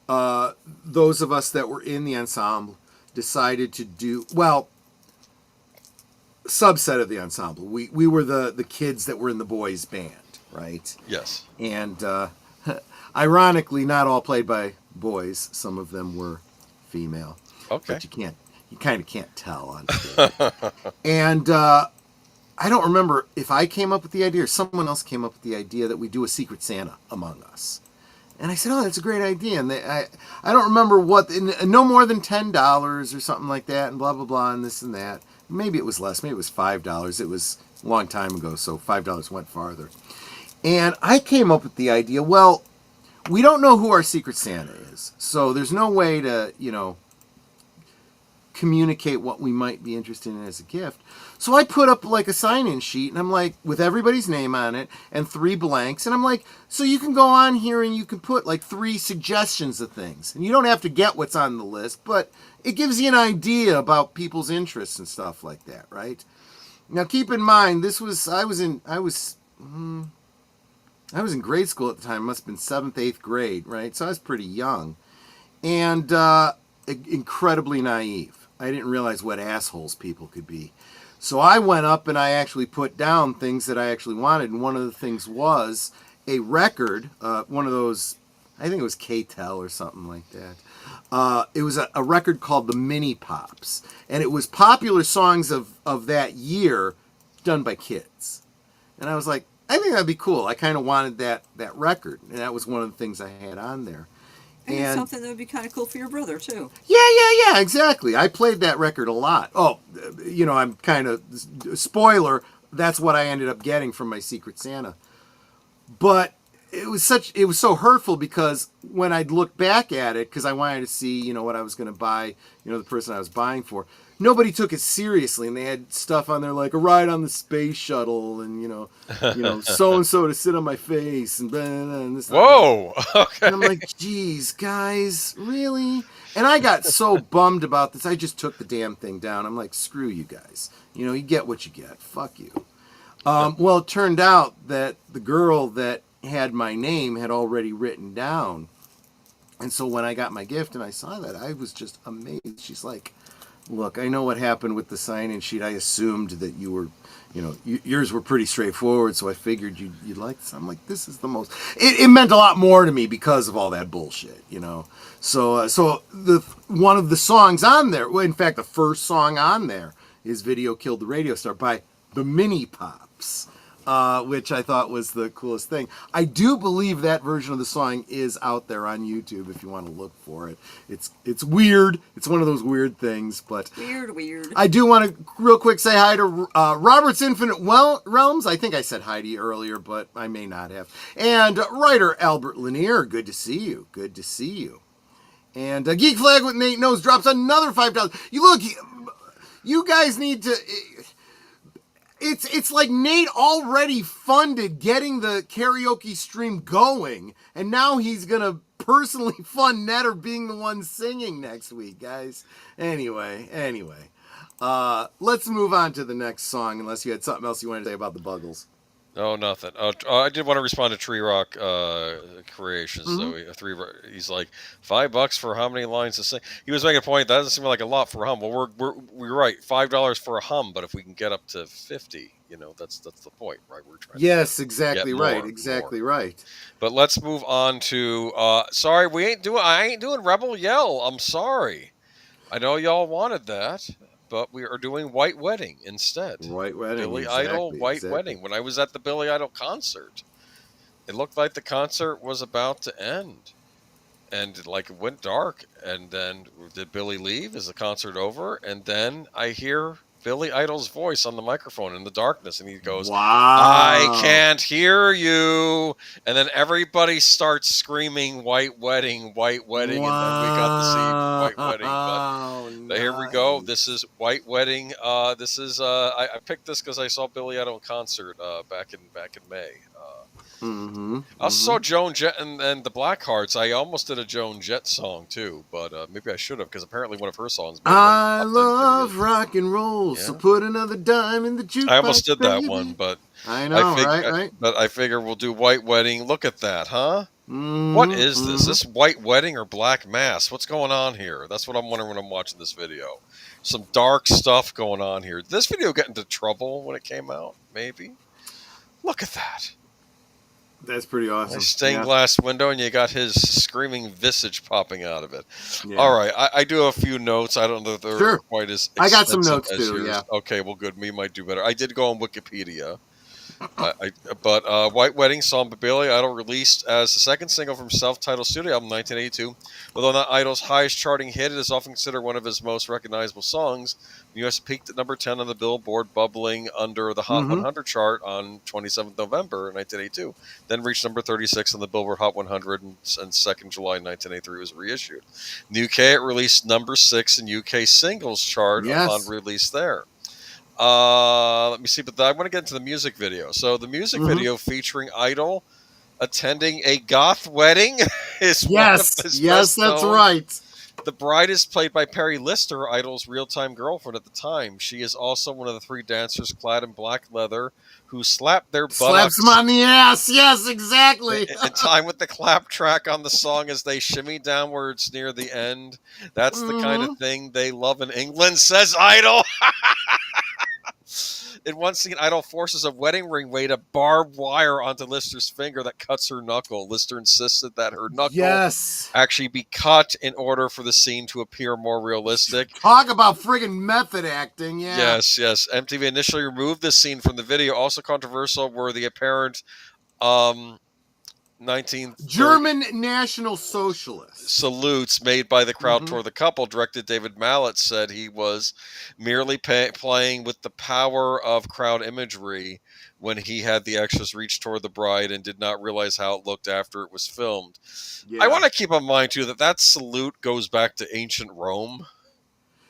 those of us that were in the ensemble decided to do, well, subset of the ensemble. We were the kids that were in the boys' band, right? Yes. And ironically, not all played by boys. Some of them were female. Okay. But you kind of can't tell on stage. And I don't remember if I came up with the idea or someone else came up with the idea that we do a Secret Santa among us. And I said, oh, that's a great idea. And I don't remember what, no more than $10 or something like that, and blah, blah, blah, and this and that. Maybe it was less. Maybe it was $5. It was a long time ago, so $5 went farther. And I came up with the idea, well, we don't know who our Secret Santa is. So there's no way to, communicate what we might be interested in as a gift. So I put up like a sign-in sheet, and I'm like, with everybody's name on it and 3 blanks, and I'm like, so you can go on here and you can put like 3 suggestions of things, and you don't have to get what's on the list, but it gives you an idea about people's interests and stuff like that, right? Now keep in mind, I was in grade school at the time. It must have been 7th, 8th grade, right? So I was pretty young and incredibly naive. I didn't realize what assholes people could be. So I went up and I actually put down things that I actually wanted. And one of the things was a record, one of those, I think it was K-Tel or something like that. It was a record called the Mini Pops. And it was popular songs of that year done by kids. And I was like, I think that'd be cool. I kind of wanted that record. And that was one of the things I had on there. And it's something that would be kind of cool for your brother, too. Yeah, exactly. I played that record a lot. Oh, I'm kind of, spoiler, that's what I ended up getting from my Secret Santa. But it was so hurtful because when I'd look back at it, because I wanted to see, what I was going to buy, the person I was buying for, nobody took it seriously, and they had stuff on there like a ride on the space shuttle, and so and so to sit on my face, and blah, blah, blah, and this. Whoa! Okay. And I'm like, geez, guys, really? And I got so bummed about this, I just took the damn thing down. I'm like, screw you guys. You get what you get. Fuck you. Well, it turned out that the girl that had my name had already written down, and so when I got my gift and I saw that, I was just amazed. She's like, look, I know what happened with the sign-in sheet. I assumed that you were, yours were pretty straightforward, so I figured you'd like this. I'm like, this is the most... It meant a lot more to me because of all that bullshit, So one of the songs on there, well, in fact, the first song on there is Video Killed the Radio Star by the Mini Pops, which I thought was the coolest thing. I do believe that version of the song is out there on YouTube if you want to look for it. It's weird. It's one of those weird things, but weird. I do want to real quick say hi to Robert's Infinite Realms. I think I said hi to you earlier, but I may not have. And writer Albert Lanier. Good to see you. Good to see you. And Geek Flag with Nate Knows drops another $5. You guys need to... It's like Nate already funded getting the karaoke stream going, and now he's going to personally fund Netter being the one singing next week, guys. Anyway. Let's move on to the next song, unless you had something else you wanted to say about the Buggles. No, nothing. I did want to respond to Tree Rock Creations. Mm-hmm. So he's like, $5 for how many lines to sing? He was making a point that doesn't seem like a lot for a hum. Well, we're right, $5 for a hum, but if we can get up to 50, that's the point, right? We're trying. Yes, exactly right, exactly right. But let's move on to. Sorry, I ain't doing Rebel Yell. I'm sorry. I know y'all wanted that. But we are doing White Wedding instead. White Wedding. Billy Idol, White Wedding. When I was at the Billy Idol concert, it looked like the concert was about to end. And it went dark. And then did Billy leave? Is the concert over? And then I hear Billy Idol's voice on the microphone in the darkness. And he goes, wow. I can't hear you. And then everybody starts screaming White Wedding, White Wedding. Wow. And then we got to see White Wedding. But here we go. This is White Wedding. This is I picked this because I saw Billy Idol concert back in May. I also saw Joan Jett and the Blackhearts. I almost did a Joan Jett song too, but maybe I should have because apparently one of her songs. I love rock and roll, so put another dime in the jukebox. I almost did that one, but I know, right? But I figure we'll do White Wedding. Look at that, huh? What is this? This White Wedding or Black Mass? What's going on here? That's what I'm wondering when I'm watching this video. Some dark stuff going on here. Did this video get into trouble when it came out? Maybe. Look at that. That's pretty awesome. A stained glass window, and you got his screaming visage popping out of it. Yeah. All right, I do have a few notes. I don't know if they're quite as extensive. I got some notes as too, yours. yeah. Okay, well, good. We might do better. I did go on Wikipedia. White Wedding, song by Billy Idol, released as the second single from self-titled studio album 1982. Although not Idol's highest charting hit, it is often considered one of his most recognizable songs. The U.S. peaked at number 10 on the Billboard, bubbling under the Hot 100 chart on 27th November 1982. Then reached number 36 on the Billboard Hot 100, and 2nd July 1983 was reissued. In the UK, it released number 6 in UK singles chart upon release there. Let me see, but I want to get into the music video. So the music video featuring Idol attending a goth wedding is one of his best that's known. right. The bride is played by Perry Lister, Idol's real-time girlfriend at the time. She is also one of the 3 dancers clad in black leather who slapped their buttocks. Slaps him on the ass. Yes, exactly. In time with the clap track on the song as they shimmy downwards near the end. That's the kind of thing they love in England, says Idol. In one scene, Idol forces a wedding ring weight of barbed wire onto Lister's finger that cuts her knuckle. Lister insisted that her knuckle actually be cut in order for the scene to appear more realistic. Talk about friggin' method acting, Yes. MTV initially removed this scene from the video. Also controversial were the apparent German National Socialists salutes made by the crowd toward the couple. Director David Mallet said he was merely playing with the power of crowd imagery when he had the extras reach toward the bride and did not realize how it looked after it was filmed. I want to keep in mind too that salute goes back to ancient Rome.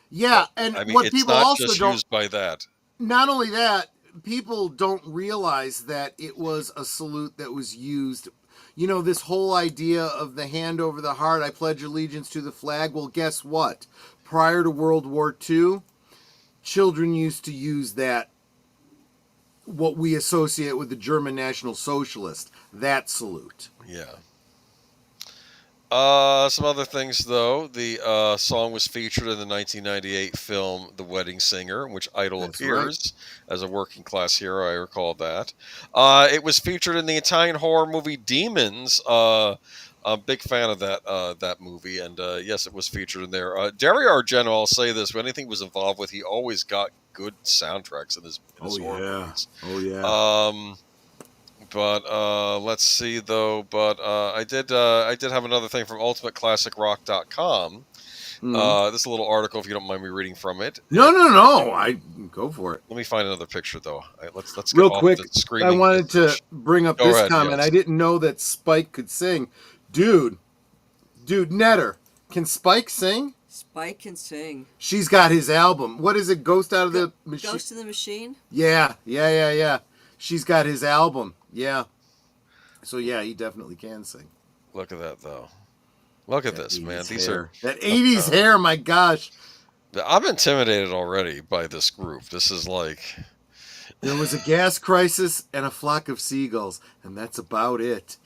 Yeah, and I mean, what it's people not also just don't used by that. Not only that, people don't realize that it was a salute that was used. You know, this whole idea of the hand over the heart, I pledge allegiance to the flag. Well, guess what? Prior to World War II, children used to use that, what we associate with the German National Socialist, that salute. Yeah. Some other things, though. The song was featured in the 1998 film The Wedding Singer, in which Idol appears as a working-class hero. I recall that. It was featured in the Italian horror movie Demons. I'm a big fan of that movie, and yes, it was featured in there. Dario Argento, I'll say this, when anything was involved with, he always got good soundtracks in his horror movies. Oh, yeah. But let's see though. But I did have another thing from UltimateClassicRock.com. This is a little article, if you don't mind me reading from it. No. I go for it. Let me find another picture though. Let's get real off quick. the screaming I wanted pitch. to bring up Go this ahead, comment. yes. I didn't know that Spike could sing. Dude, Netter, can Spike sing? Spike can sing. She's got his album. What is it? Ghost Out of the Machine? Ghost in the Machine? Yeah. She's got his album. Yeah. So, yeah, he definitely can sing. Look at that, though. Look at this, man. These hair. are... That 80s hair, my gosh. I'm intimidated already by this group. This is like... There was a gas crisis and a flock of seagulls, and that's about it.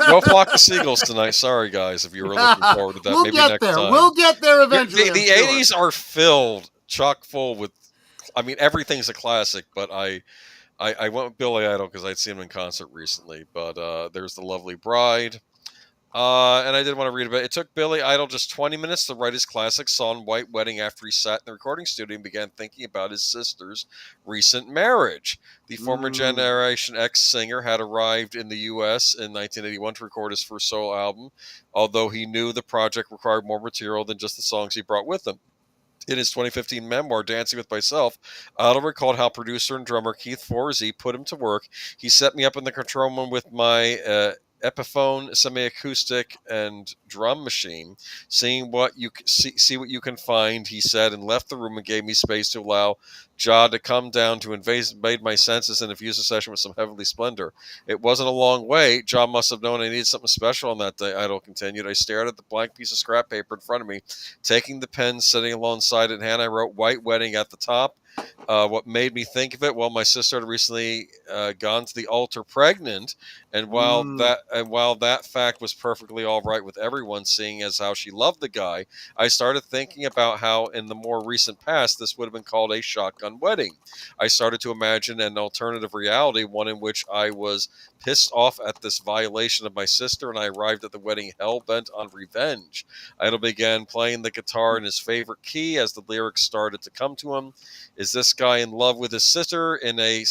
No flock of seagulls tonight. Sorry, guys, if you were looking forward to that. We'll Maybe get next there. time. We'll get there eventually. The 80s are filled, chock full with... I mean, everything's a classic, but I went with Billy Idol because I'd seen him in concert recently. But there's The Lovely Bride. And I did want to read about it. It took Billy Idol just 20 minutes to write his classic song, White Wedding, after he sat in the recording studio and began thinking about his sister's recent marriage. The former Generation X singer had arrived in the U.S. in 1981 to record his first solo album, although he knew the project required more material than just the songs he brought with him. In his 2015 memoir, Dancing with Myself, Idol recalled how producer and drummer Keith Forsey put him to work. He set me up in the control room with my Epiphone, semi-acoustic, and drum machine. Seeing what you see what you can find, he said, and left the room and gave me space to allow Ja to come down to invade my senses and infuse the session with some heavenly splendor. It wasn't a long wait. Ja must have known I needed something special on that day, Idol continued. I stared at the blank piece of scrap paper in front of me, taking the pen, sitting alongside it in hand. I wrote White Wedding at the top. What made me think of it? Well, my sister had recently gone to the altar pregnant, and while that fact was perfectly all right with everyone, seeing as how she loved the guy, I started thinking about how in the more recent past this would have been called a shotgun wedding. I started to imagine an alternative reality, one in which I was pissed off at this violation of my sister, and I arrived at the wedding hell-bent on revenge. Idol began playing the guitar in his favorite key as the lyrics started to come to him. Is this guy in love with his sister? In a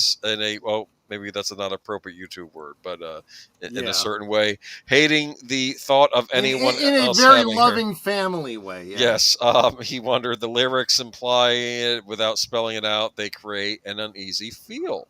maybe that's a not appropriate YouTube word, but in Yeah. a certain way, hating the thought of anyone in a else very having her. loving family way. Yeah. Yes, he wondered the lyrics imply it without spelling it out. They create an uneasy feel.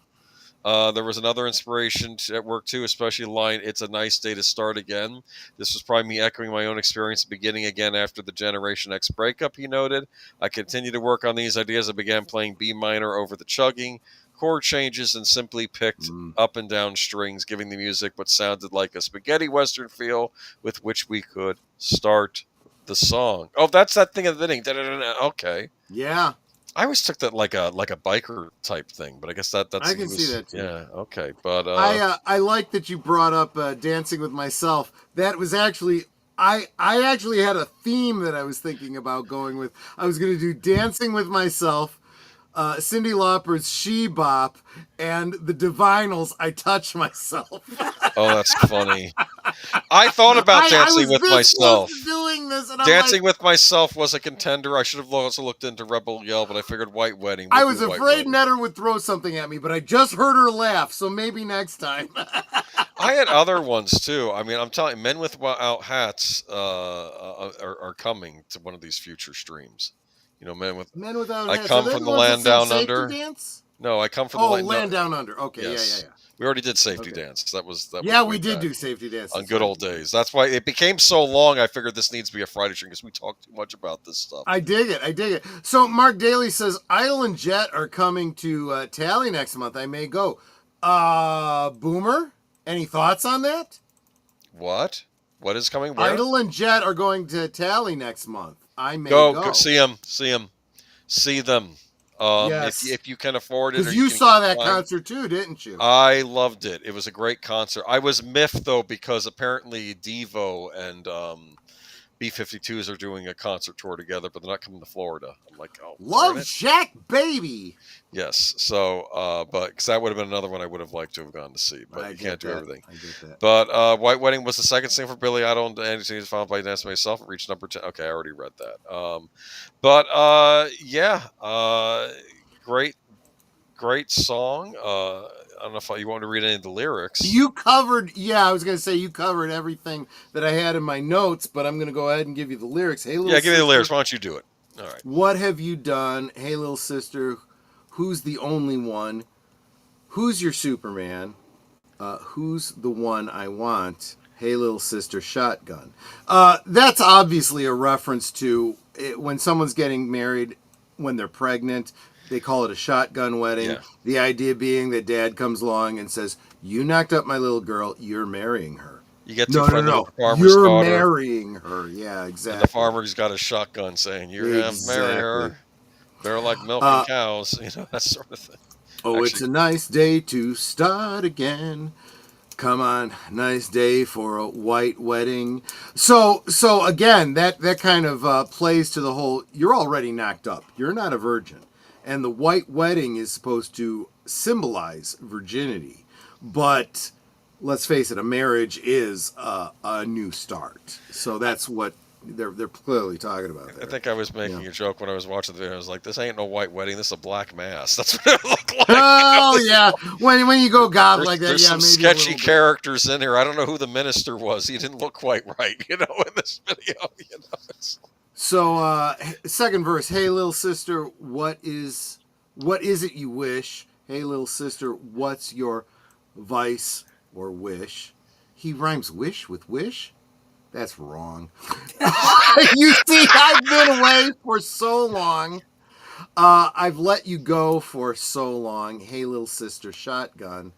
There was another inspiration at work too, especially the line, "It's a nice day to start again." This was probably me echoing my own experience beginning again after the Generation X breakup, he noted. I continued to work on these ideas. I began playing B minor over the chugging, chord changes, and simply picked up and down strings, giving the music what sounded like a spaghetti western feel with which we could start the song. Oh, that's that thing at the beginning. Okay. Yeah. I always took that like a biker type thing, but I guess that's I can see that too. Yeah, okay, but I like that you brought up Dancing with Myself. That was actually I actually had a theme that I was thinking about going with. I was going to do Dancing with Myself, Cyndi Lauper's She Bop, and the Divinals, I Touch Myself. Oh, that's funny. I thought about Dancing with Myself. Doing this, and Dancing with Myself was a contender. I should have also looked into Rebel Yell, but I figured White Wedding. I was afraid Netter would throw something at me, but I just heard her laugh, so maybe next time. I had other ones too. I mean, I'm telling you, Men Without Hats are coming to one of these future streams. You know, Men Without Hats. I come from the land down under. Dance? No, I come from the land down under. Okay, yes. Yeah. We already did Safety Dance. That was we did do Safety Dance on good old days. That's why it became so long. I figured this needs to be a Friday stream because we talk too much about this stuff. I dig it. So Mark Daly says Idle and Jet are coming to Tally next month. I may go. Boomer, any thoughts on that? What? What is coming? Where? Idle and Jet are going to Tally next month. I may go see them. See them. Yes. If you can afford it. Because you saw that concert too, didn't you? I loved it. It was a great concert. I was miffed though because apparently Devo and B-52s are doing a concert tour together, but they're not coming to Florida. I'm like, oh, Love Shack, baby. Yes. So, but because that would have been another one I would have liked to have gone to see, but you can't do everything. I get that. But White Wedding was the second single for Billy Idol and anything is found by Dance Myself. It reached number 10. Okay, I already read that. Great song. I don't know if you want to read any of the lyrics. You covered, I was going to say you covered everything that I had in my notes, but I'm going to go ahead and give you the lyrics. Hey, little give me the lyrics. Why don't you do it? All right. What have you done? Hey, little sister, who's the only one? Who's your Superman? Who's the one I want? Hey, little sister, shotgun. That's obviously a reference to when someone's getting married when they're pregnant. They call it a shotgun wedding. Yeah. The idea being that dad comes along and says, you knocked up my little girl, you're marrying her. You get to the farmer's you're daughter. Marrying her. Yeah, exactly. And the farmer's got a shotgun saying, you're going to marry her. They're like milking cows, that sort of thing. Oh, it's a nice day to start again. Come on, nice day for a white wedding. So again, that kind of plays to the whole, you're already knocked up. You're not a virgin. And the white wedding is supposed to symbolize virginity. But let's face it, a marriage is a new start. So that's what they're clearly talking about there. I think I was making a joke when I was watching the video. I was like, this ain't no white wedding. This is a black mass. That's what it looked like. Oh, yeah. When you go God like that, there's maybe some sketchy characters in here. I don't know who the minister was. He didn't look quite right, in this video. So, second verse. Hey, little sister, what is it you wish? Hey, little sister, what's your vice or wish? He rhymes wish with wish? That's wrong. You see, I've been away for so long. I've let you go for so long. Hey, little sister, shotgun.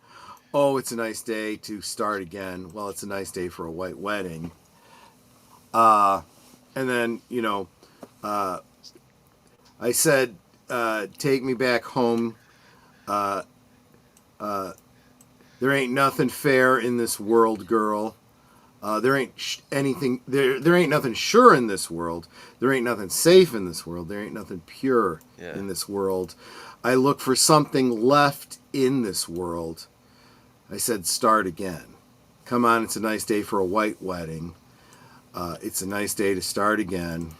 Oh, it's a nice day to start again. Well, it's a nice day for a white wedding. And then, I said, take me back home. There ain't nothing fair in this world, girl. There ain't anything. There ain't nothing sure in this world. There ain't nothing safe in this world. There ain't nothing pure in this world. I look for something left in this world. I said, start again. Come on, it's a nice day for a white wedding. It's a nice day to start again.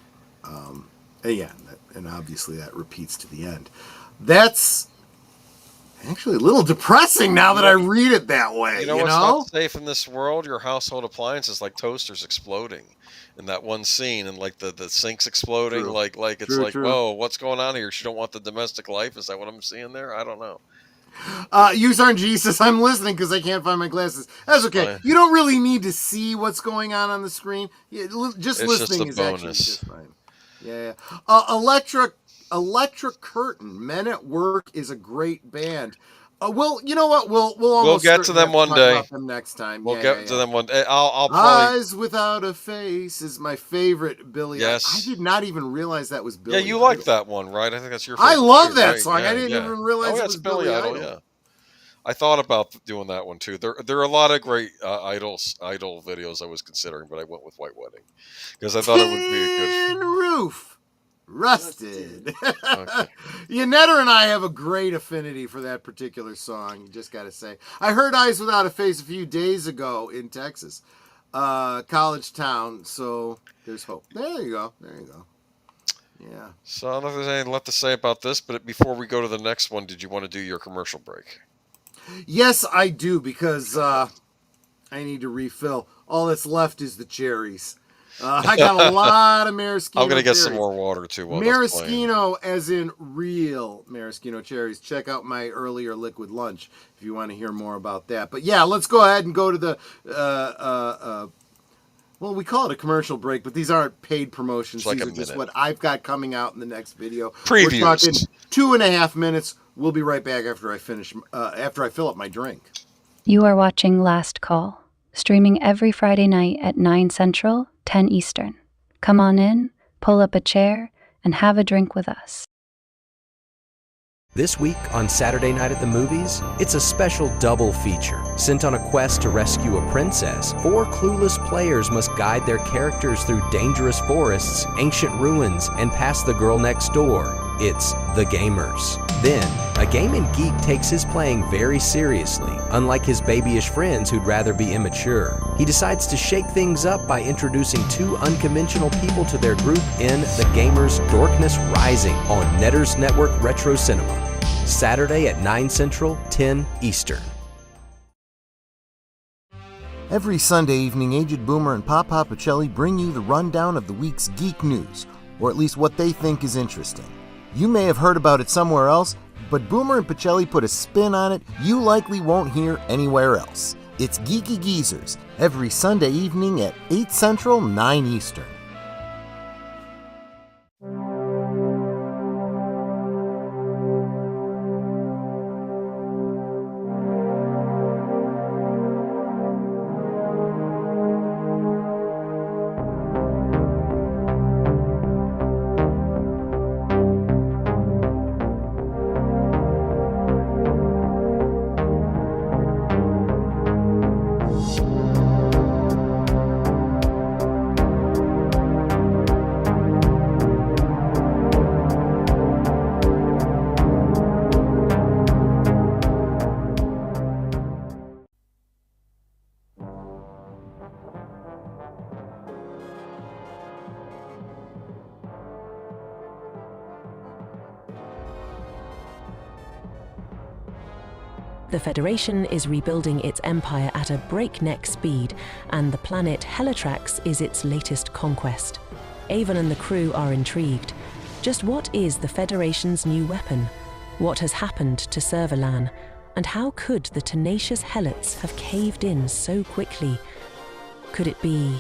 And obviously that repeats to the end. That's Actually, a little depressing now that I read it that way. You know what's not safe in this world? Your household appliances like toasters exploding in that one scene, and like the sinks exploding. True. Like it's True, like, true. whoa, what's going on here? She don't want the domestic life. Is that what I'm seeing there? I don't know. Use aren't Jesus. I'm listening because I can't find my glasses. That's okay. Fine. You don't really need to see what's going on the screen. Just It's listening just a is actually bonus. just fine. Yeah. Electric Curtain. Men at Work is a great band. Well, you know what? We'll almost get to them one day. About them next time. We'll get to them one day. I'll probably. Eyes Without a Face is my favorite Billy. Yes. I did not even realize that was Billy. Yeah, you like that one, right? I think that's your I favorite. love too, that right? song. Yeah, I didn't even realize it was Billy Idol. Yeah. I thought about doing that one too. There are a lot of great idol videos I was considering, but I went with White Wedding because I thought it would be a good. Tin Roof. Rusted. Okay. Yanetta and I have a great affinity for that particular song. You just got to say. I heard Eyes Without a Face a few days ago in Texas, college town. So there's hope. There you go. Yeah. So I don't know if there's anything left to say about this, but before we go to the next one, did you want to do your commercial break? Yes, I do, because I need to refill. All that's left is the cherries. I got a lot of maraschino. I'm gonna get cherries. some more water too. While that's playing. Maraschino, as in real maraschino cherries. Check out my earlier liquid lunch if you want to hear more about that. But yeah, let's go ahead and go to the. Well, we call it a commercial break, but these aren't paid promotions. Like these are just what I've got coming out in the next video. Previews. We're talking 2.5 minutes. We'll be right back after I finish. After I fill up my drink. You are watching Last Call, streaming every Friday night at 9 Central, 10 Eastern. Come on in, pull up a chair, and have a drink with us. This week on Saturday Night at the Movies, it's a special double feature. Sent on a quest to rescue a princess, 4 clueless players must guide their characters through dangerous forests, ancient ruins, and past the girl next door. It's The Gamers. Then, a gaming geek takes his playing very seriously. Unlike his babyish friends who'd rather be immature, he decides to shake things up by introducing 2 unconventional people to their group in The Gamers Dorkness Rising on Netters Network Retro Cinema. Saturday at 9 Central, 10 Eastern. Every Sunday evening, Aged Boomer and Papa Pacelli bring you the rundown of the week's geek news, or at least what they think is interesting. You may have heard about it somewhere else, but Boomer and Pacelli put a spin on it you likely won't hear anywhere else. It's Geeky Geezers, every Sunday evening at 8 Central, 9 Eastern. The Federation is rebuilding its empire at a breakneck speed, and the planet Helitrax is its latest conquest. Avon and the crew are intrigued. Just what is the Federation's new weapon? What has happened to Servalan? And how could the tenacious Helots have caved in so quickly? Could it be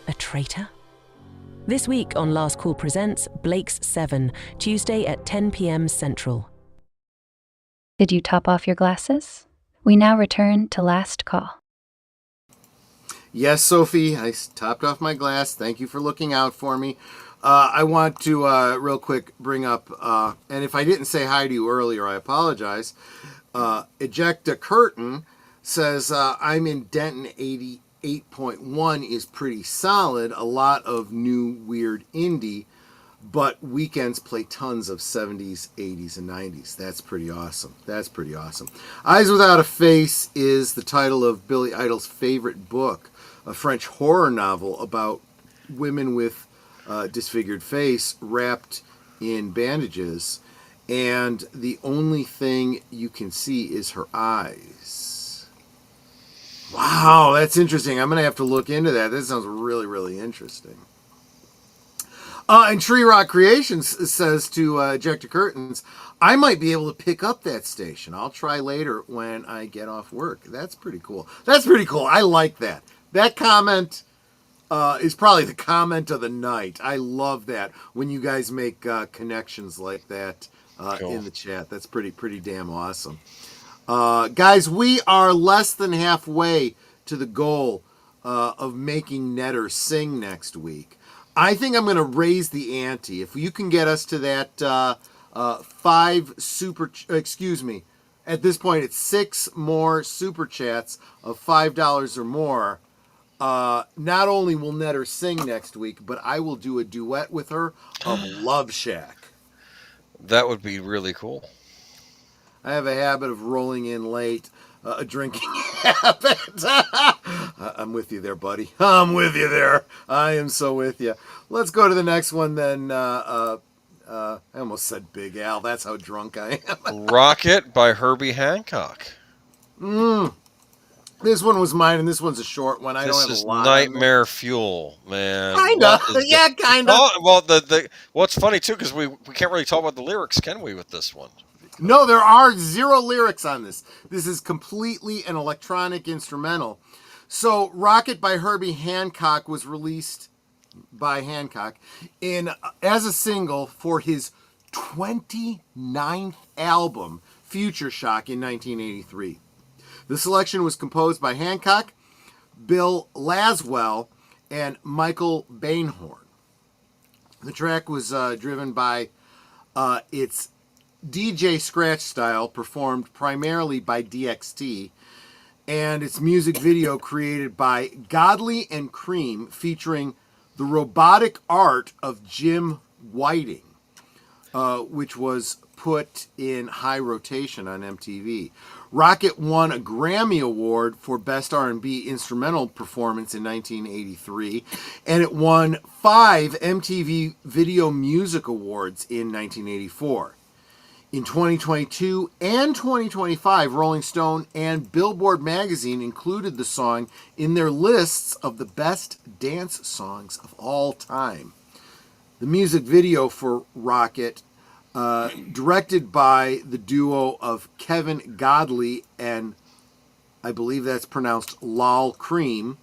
a traitor? This week on Last Call Presents Blake's 7, Tuesday at 10 p.m. Central. Did you top off your glasses? We now return to Last Call. Yes, Sophie, I topped off my glass. Thank you for looking out for me. I want to real quick bring up, and if I didn't say hi to you earlier, I apologize. Ejecta Curtain says, I'm in Denton 88.1 is pretty solid. A lot of new weird indie, but weekends play tons of 70s, 80s, and 90s. That's pretty awesome. Eyes Without a Face is the title of Billy Idol's favorite book, a French horror novel about women with disfigured face wrapped in bandages. and the only thing you can see is her eyes. Wow, that's interesting. I'm going to have to look into that. That sounds really, really interesting. And Tree Rock Creations says to Ejector Curtains, I might be able to pick up that station. I'll try later when I get off work. That's pretty cool. That's pretty cool. I like that. That comment is probably the comment of the night. I love that when you guys make connections like that Cool. in the chat. That's pretty damn awesome. Guys, we are less than halfway to the goal of making Netter sing next week. I think I'm going to raise the ante. If you can get us to that 5 super, excuse me, at this point it's 6 more super chats of $5 or more. Not only will Netter sing next week, but I will do a duet with her of Love Shack. That would be really cool. I have a habit of rolling in late, a drinking habit. I'm with you there, buddy. I'm with you there. I am so with you. Let's go to the next one then. I almost said Big Al. That's how drunk I am. Rockit by Herbie Hancock. This one was mine, and this one's a short one. I don't have This is a lot. Nightmare Fuel, man. Kinda. Yeah, kinda. Oh, well, what's funny, too, because we can't really talk about the lyrics, can we, with this one? No, there are 0 lyrics on this. This is completely an electronic instrumental. So, Rockit by Herbie Hancock was released by Hancock as a single for his 29th album, Future Shock, in 1983. The selection was composed by Hancock, Bill Laswell, and Michael Bainhorn. The track was driven by its DJ scratch style, performed primarily by DXT, and its music video created by Godley and Cream, featuring the robotic art of Jim Whiting, which was put in high rotation on MTV. Rockit won a Grammy Award for Best R&B Instrumental Performance in 1983, and it won 5 MTV Video Music Awards in 1984. In 2022 and 2025, Rolling Stone and Billboard magazine included the song in their lists of the best dance songs of all time. The music video for Rockit, directed by the duo of Kevin Godley and I believe that's pronounced Lal Cream,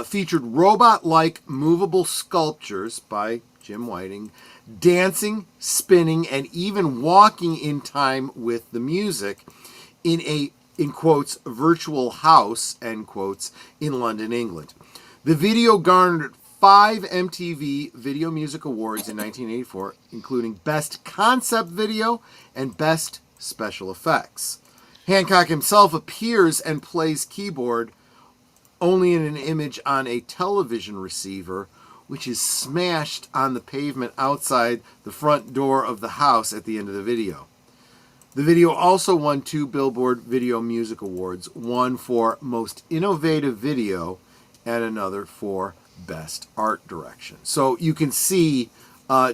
featured robot-like movable sculptures by Jim Whiting, dancing, spinning, and even walking in time with the music in a, in quotes, virtual house, end quotes, in London, England. The video garnered 5 MTV Video Music Awards in 1984, including Best Concept Video and Best Special Effects. Hancock himself appears and plays keyboard only in an image on a television receiver, which is smashed on the pavement outside the front door of the house at the end of the video. The video also won 2 Billboard Video Music Awards, one for Most Innovative Video and another for Best Art Direction. So you can see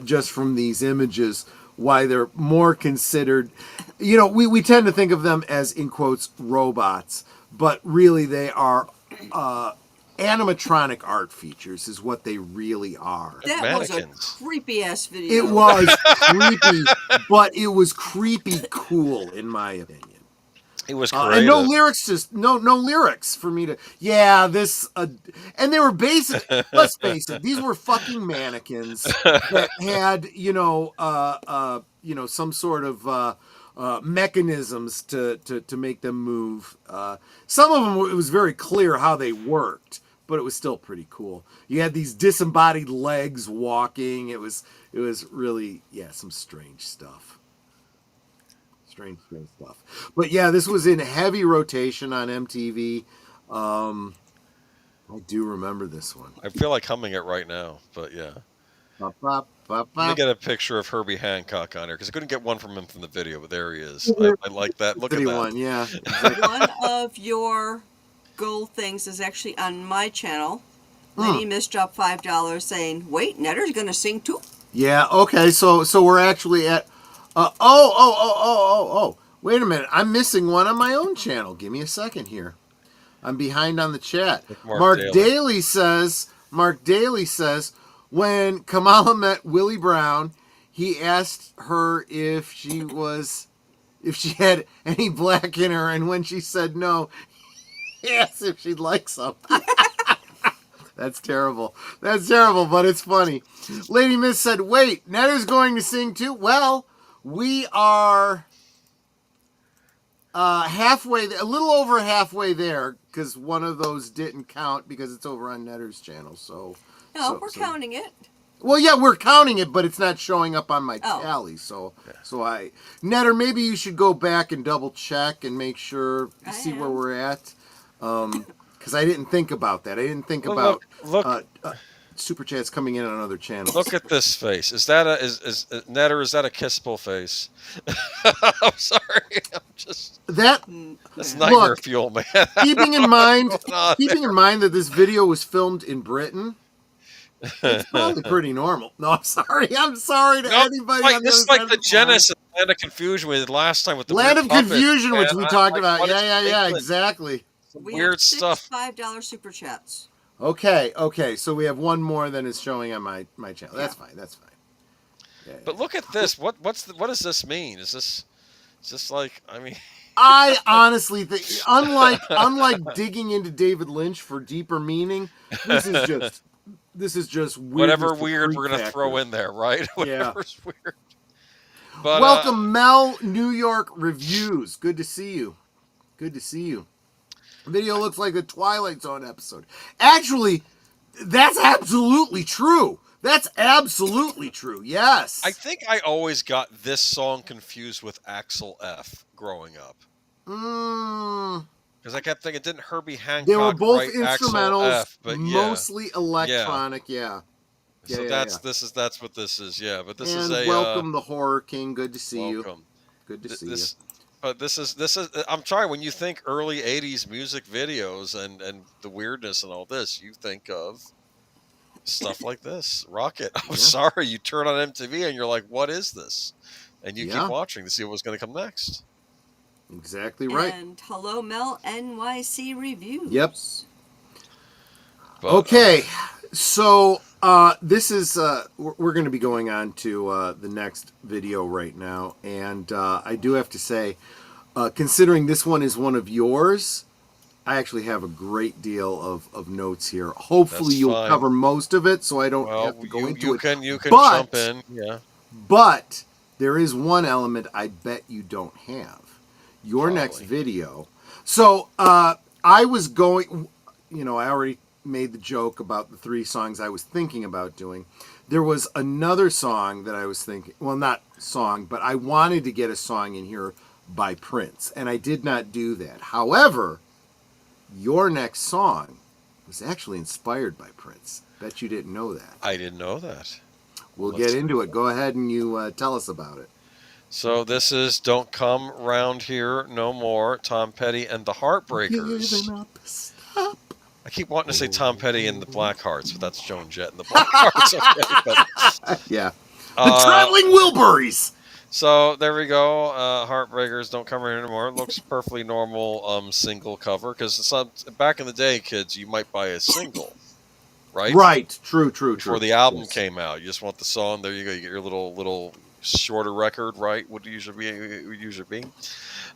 just from these images why they're more considered, you know, we tend to think of them as, in quotes, robots, but really they are animatronic art features is what they really are. That was a creepy ass video. It was creepy, but it was creepy cool in my opinion. It was creative. And no lyrics, just no lyrics for me to. Yeah, this and they were basic. Let's face it, these were fucking mannequins that had some sort of mechanisms to make them move. Some of them it was very clear how they worked, but it was still pretty cool. You had these disembodied legs walking. It was really some strange stuff. Strange stuff. But yeah, this was in heavy rotation on MTV. I do remember this one. I feel like humming it right now, but yeah. Let me get a picture of Herbie Hancock on here, because I couldn't get one from him from the video, but there he is. I like that. Look at that. One, yeah. One of your gold things is actually on my channel. Lady Miss dropped $5 saying, wait, Netter's going to sing too? Yeah, okay, so we're actually at Wait a minute. I'm missing one on my own channel. Give me a second here. I'm behind on the chat. Mark Daly says, when Kamala met Willie Brown, he asked her if she had any black in her, and when she said no, he asked if she'd like some. That's terrible. That's terrible, but it's funny. Lady Miss said, wait, Netter's going to sing too? Well, we are halfway, a little over halfway there, because one of those didn't count because it's over on Netter's channel. So we're counting it. Well, yeah, we're counting it, but it's not showing up on my tally. So Netter, maybe you should go back and double check and make sure, see where we're at. Because I didn't think about that. I didn't think about super chats coming in on other channels. Look at this face. Is that Netter? Is that a kissable face? I'm sorry. That's nightmare fuel, man. keeping in mind that this video was filmed in Britain, it's probably pretty normal. No, I'm sorry. I'm sorry to anybody. Like, this is like the Genesis Land of Confusion we did last time with the Land of puppet, Confusion, man. which we talked about. Yeah, exactly. We weird have 6 stuff. $5 super chats. Okay. So we have one more than is showing on my channel. That's fine. Yeah, but look at this. What does this mean? Is this like, I mean, I honestly think, unlike digging into David Lynch for deeper meaning, this is just weird. Whatever weird we're gonna throw in there, right? Whatever's weird. But, welcome, Mel New York Reviews. Good to see you. Video looks like a Twilight Zone episode. Actually, that's absolutely true. Yes. I think I always got this song confused with Axel F growing up. Because I kept thinking, didn't Herbie Hancock They were both write instrumentals, Axel F, but mostly electronic. Yeah. So that's what this is. Yeah, but this is a welcome the Horror King. Good to see you. Good to see you. But this is. I'm sorry. When you think early '80s music videos and the weirdness and all this, you think of stuff like this. Rockit. I'm sorry. You turn on MTV and you're like, "What is this?" And you keep watching to see what's going to come next. Exactly right. And hello, Mel NYC Reviews. Yep. But, okay, so this is we're going to be going on to the next video right now, and I do have to say, considering this one is one of yours, I actually have a great deal of notes here. Hopefully, you'll cover most of it, so I don't have to go into it. You can jump in, But there is one element I bet you don't have. Your next video. So I was going, I already made the joke about the 3 songs I was thinking about doing. There was another song that I was thinking, well, not song, but I wanted to get a song in here by Prince, and I did not do that. However, your next song was actually inspired by Prince. Bet you didn't know that. I didn't know that. We'll get into it. Go ahead and you tell us about it. So this is Don't Come Round Here No More, Tom Petty and the Heartbreakers. I keep wanting to say Tom Petty and the Blackhearts, but that's Joan Jett and the Blackhearts. Yeah. The Traveling Wilburys! So there we go. Heartbreakers, Don't Come Around Anymore. It looks perfectly normal single cover, because back in the day, kids, you might buy a single, right? Right. True. Before the album came out. You just want the song. There you go. You get your little shorter record, right? Would usually be.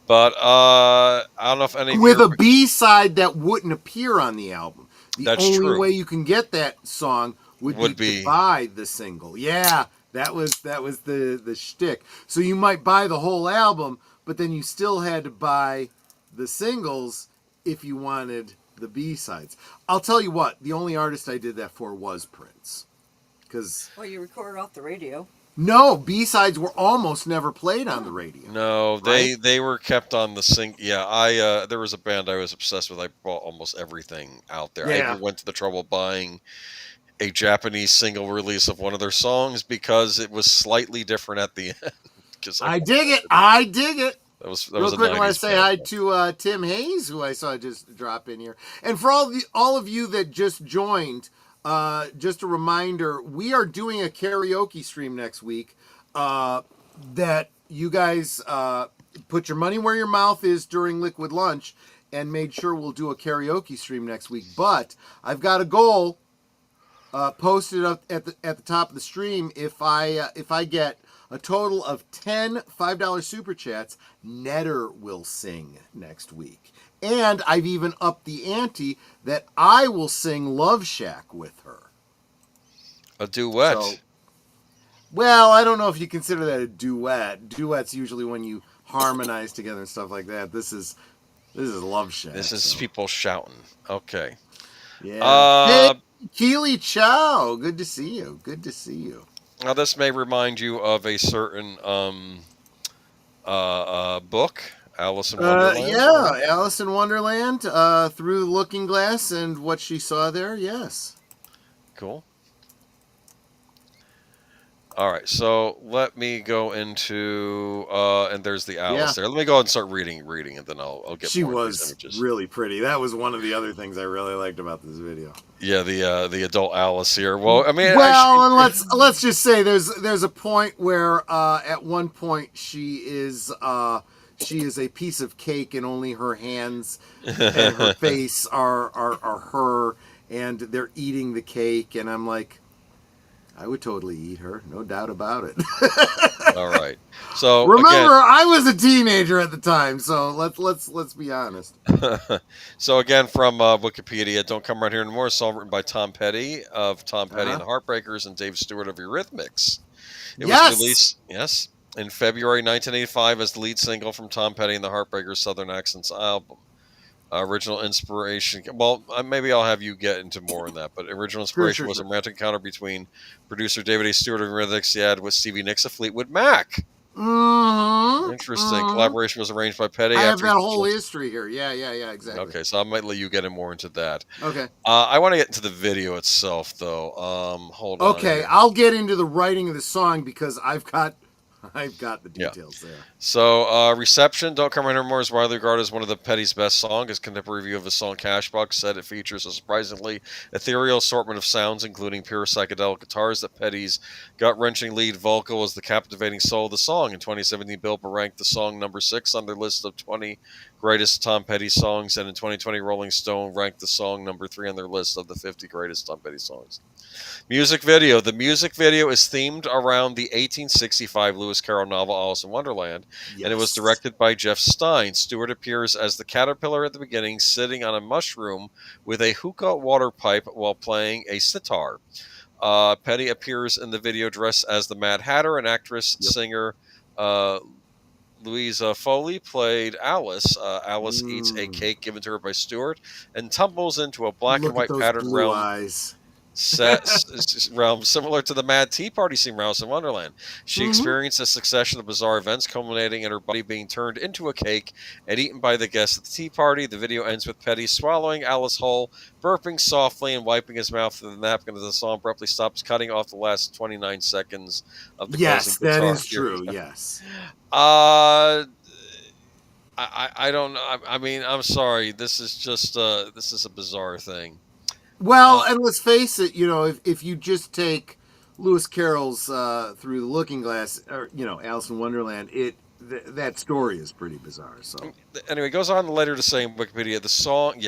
But I don't know if any with a B-side that wouldn't appear on the album. That's only true. way you can get that song would be to buy the single. Yeah, that was the shtick. So you might buy the whole album, but then you still had to buy the singles if you wanted the B-sides. I'll tell you what, the only artist I did that for was Prince. Well, you recorded off the radio. No, B-sides were almost never played on the radio. No, they were kept on the sing. Yeah, there was a band I was obsessed with. I bought almost everything out there. Yeah. I even went to the trouble of buying a Japanese single release of one of their songs because it was slightly different at the end. I dig it. I dig it. That was Real a quick, I want to band. say hi to Tim Hayes, who I saw just drop in here. And for all of you that just joined, just a reminder, we are doing a karaoke stream next week that you guys put your money where your mouth is during Liquid Lunch, and made sure we'll do a karaoke stream next week. But I've got a goal posted up at the top of the stream. If I get a total of 10 $5 super chats, Netter will sing next week. And I've even upped the ante that I will sing Love Shack with her. A duet. So, well, I don't know if you consider that a duet. Duet's usually when you harmonize together and stuff like that. This is Love Shack. This is people shouting. Okay. Yeah. Hey, Keely Chow. Good to see you. Good to see you. Now, this may remind you of a certain book, Alice in Wonderland. Yeah, Alice in Wonderland, Through the Looking Glass, and what she saw there. Yes. Cool. All right, so let me go into and there's the Alice there. Let me go ahead and start reading, and then I'll get. She more was images. Really pretty. That was one of the other things I really liked about this video. Yeah, the adult Alice here. Well, I mean, and let's just say there's a point where at one point she is a piece of cake, and only her hands and her face are her, and they're eating the cake, and I'm like, I would totally eat her, no doubt about it. All right. So remember, again, I was a teenager at the time, so let's be honest. So again, from Wikipedia, "Don't Come Right Here Anymore" is a song written by Tom Petty of Tom Petty and the Heartbreakers and Dave Stewart of Eurythmics. It was released, in February 1985 as the lead single from Tom Petty and the Heartbreakers' Southern Accents album. Original inspiration. Well, maybe I'll have you get into more on that. But original inspiration was a romantic encounter between producer David A. Stewart of Eurythmics. He had with Stevie Nicks of Fleetwood Mac. Interesting. Collaboration was arranged by Petty. I have that whole history here. Yeah, exactly. Okay, so I might let you get in more into that. Okay. I want to get into the video itself, though. Hold on. Okay, I'll get into the writing of the song because I've got the details there. So, reception, "Don't Come Right Here Anymore" is widely regarded as one of the Petty's best songs. His contemporary review of his song Cashbox said it features a surprisingly ethereal assortment of sounds, including pure psychedelic guitars, that Petty's gut-wrenching lead vocal was the captivating soul of the song. In 2017, Billboard ranked the song number 6 on their list of 20 greatest Tom Petty songs, and in 2020, Rolling Stone ranked the song number 3 on their list of the 50 greatest Tom Petty songs. Music video. The music video is themed around the 1865 Lewis Carroll novel Alice in Wonderland, and it was directed by Jeff Stein. Stewart appears as the caterpillar at the beginning, sitting on a mushroom with a hookah water pipe while playing a sitar. Petty appears in the video dressed as the Mad Hatter, and actress, singer Louisa Foley played Alice. Alice eats a cake given to her by Stewart and tumbles into a black and white patterned realm. Realm similar to the Mad Tea Party scene from Alice in Wonderland. She experienced a succession of bizarre events, culminating in her body being turned into a cake and eaten by the guests at the tea party. The video ends with Petty swallowing Alice whole, burping softly and wiping his mouth with a napkin as the song abruptly stops, cutting off the last 29 seconds of the closing guitar. That is true. Yes. I don't know. I mean, I'm sorry. This is just this is a bizarre thing. Well, and let's face it, if you just take Lewis Carroll's Through the Looking Glass, or, Alice in Wonderland, that story is pretty bizarre. So anyway, it goes on later to say in Wikipedia, the song,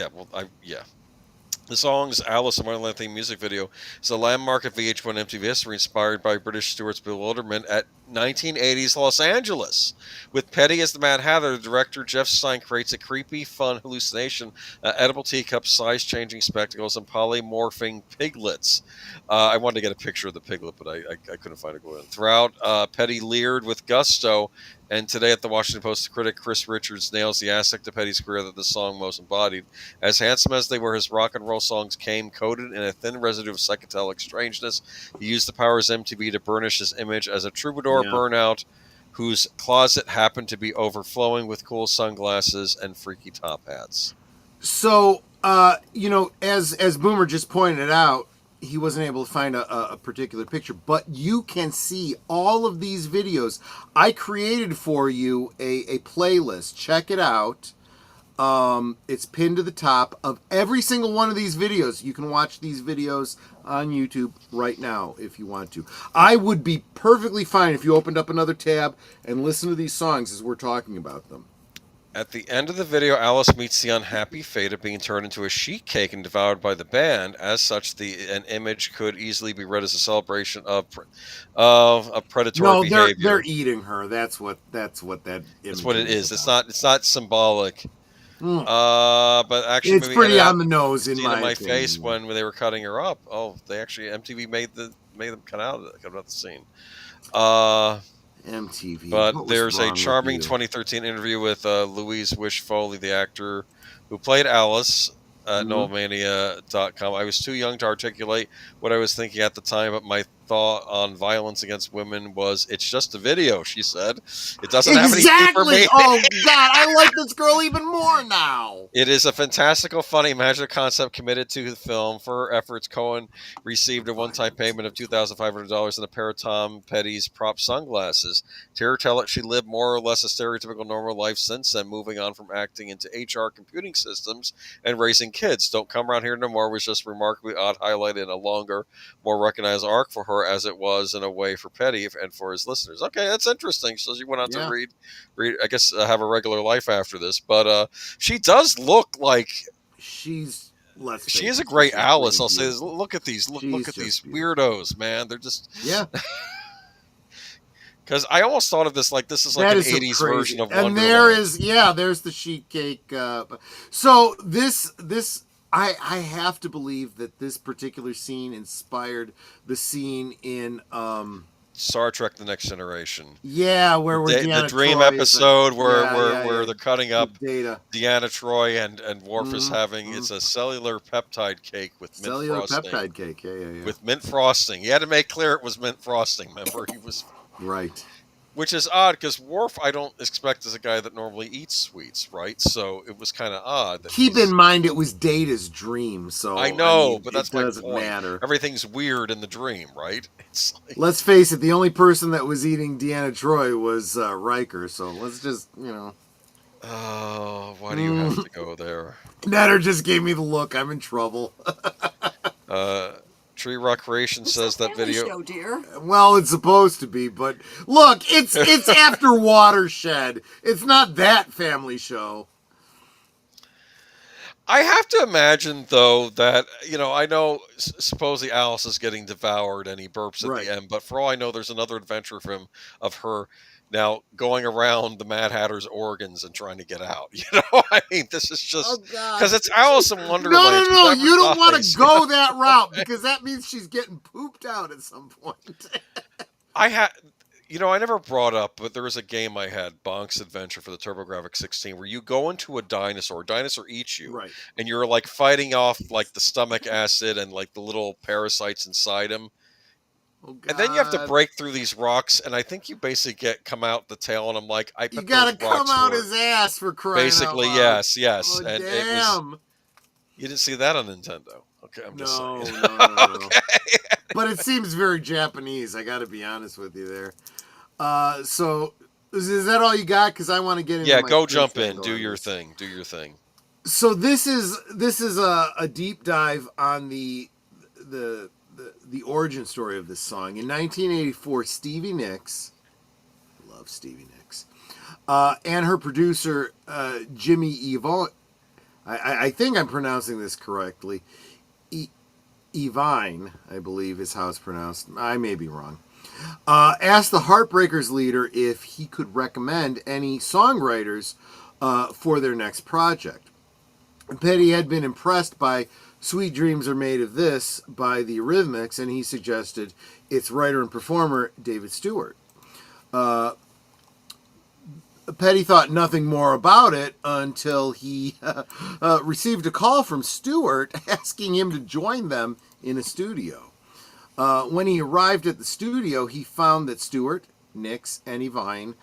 the song's Alice in Wonderland theme music video is a landmark of VH1 MTV history, inspired by British Stewart's bewilderment at 1980s Los Angeles. With Petty as the Mad Hatter, the director Jeff Stein creates a creepy, fun hallucination, edible teacups, size-changing spectacles, and polymorphing piglets. I wanted to get a picture of the piglet, but I couldn't find a good one. Throughout, Petty leered with gusto, and today at the Washington Post, critic Chris Richards nails the aspect of Petty's career that the song most embodied. As handsome as they were, his rock and roll songs came coated in a thin residue of psychedelic strangeness. He used the powers of MTV to burnish his image as a troubadour burnout whose closet happened to be overflowing with cool sunglasses and freaky top hats. So, as Boomer just pointed out, he wasn't able to find a particular picture, but you can see all of these videos. I created for you a playlist. Check it out. It's pinned to the top of every single one of these videos. You can watch these videos on YouTube right now if you want to. I would be perfectly fine if you opened up another tab and listened to these songs as we're talking about them. At the end of the video, Alice meets the unhappy fate of being turned into a sheet cake and devoured by the band. As such, an image could easily be read as a celebration of predatory behavior. No, they're eating her. That's what that image That's what it is. about. It's not symbolic. But actually, it's pretty on the nose in my my opinion. face when they were cutting her up. Oh, they actually MTV made them cut out the scene. MTV. But there's a charming 2013 interview with Louise Wish Foley, the actor who played Alice at Noelmania.com. I was too young to articulate what I was thinking at the time, but my thought on violence against women was, it's just a video, she said. It doesn't have any information. Oh, God, I like this girl even more now. It is a fantastical, funny, imaginative concept committed to the film. For her efforts, Cohen received a one-time payment of $2,500 and a pair of Tom Petty's prop sunglasses. To her tell it, she lived more or less a stereotypical normal life since then, moving on from acting into HR computing systems and raising kids. Don't Come Around Here No More was just remarkably odd, highlighted in a longer, more recognized arc for her, as it was in a way for Petty and for his listeners. Okay, that's interesting. So she went on to read, I guess, have a regular life after this. But she does look like she is a great Alice. I'll say this. Look at these. Look at these weirdos, man. They're just because I almost thought of this like this is like an 80s version of Wonderland. And there's the sheet cake. So this I have to believe that this particular scene inspired the scene in Star Trek: The Next Generation. Yeah, where the dream episode where they're cutting up Deanna Troi and Worf is having it's a cellular peptide cake with mint frosting. Peptide cake, with mint frosting. He had to make clear it was mint frosting. Remember, he was right. Which is odd because Worf, I don't expect is a guy that normally eats sweets, right? So it was kind of odd. Keep in mind it was Data's dream, so I know, but that's my doesn't point. Matter. Everything's weird in the dream, right? It's like, let's face it, the only person that was eating Deanna Troi was Riker, so let's just, Oh, why do you have to go there? Netter just gave me the look. I'm in trouble. Tree Rock Creation says that video. Show, dear. Well, it's supposed to be, but look, it's after Watershed. It's not that family show. I have to imagine, though, that, I know supposedly Alice is getting devoured and he burps at the end, but for all I know, there's another adventure of her now going around the Mad Hatter's organs and trying to get out. I mean, this is just because it's Alice in Wonderland. No, you don't want to go that route because that means she's getting pooped out at some point. I never brought up, but there was a game I had, Bonk's Adventure for the TurboGrafx 16, where you go into a dinosaur eats you, and you're like fighting off like the stomach acid and like the little parasites inside him. And then you have to break through these rocks, and I think you basically come out the tail, and I'm like, you gotta come out his ass for crying basically, out loud. yes. Oh, and damn. You didn't see that on Nintendo. Okay, I'm just saying. No. Okay. But it seems very Japanese, I gotta be honest with you there. So, is that all you got? Because I want to get into go jump in. Do your thing. So this is a deep dive on the origin story of this song. In 1984, Stevie Nicks, love Stevie Nicks, and her producer, Jimmy Evine, I think I'm pronouncing this correctly, Evine, I believe is how it's pronounced. I may be wrong. Asked the Heartbreakers leader if he could recommend any songwriters for their next project. Petty had been impressed by Sweet Dreams Are Made of This by the Eurythmics, and he suggested its writer and performer, David Stewart. Petty thought nothing more about it until he received a call from Stewart asking him to join them in a studio. When he arrived at the studio, he found that Stewart, Nicks, and Evine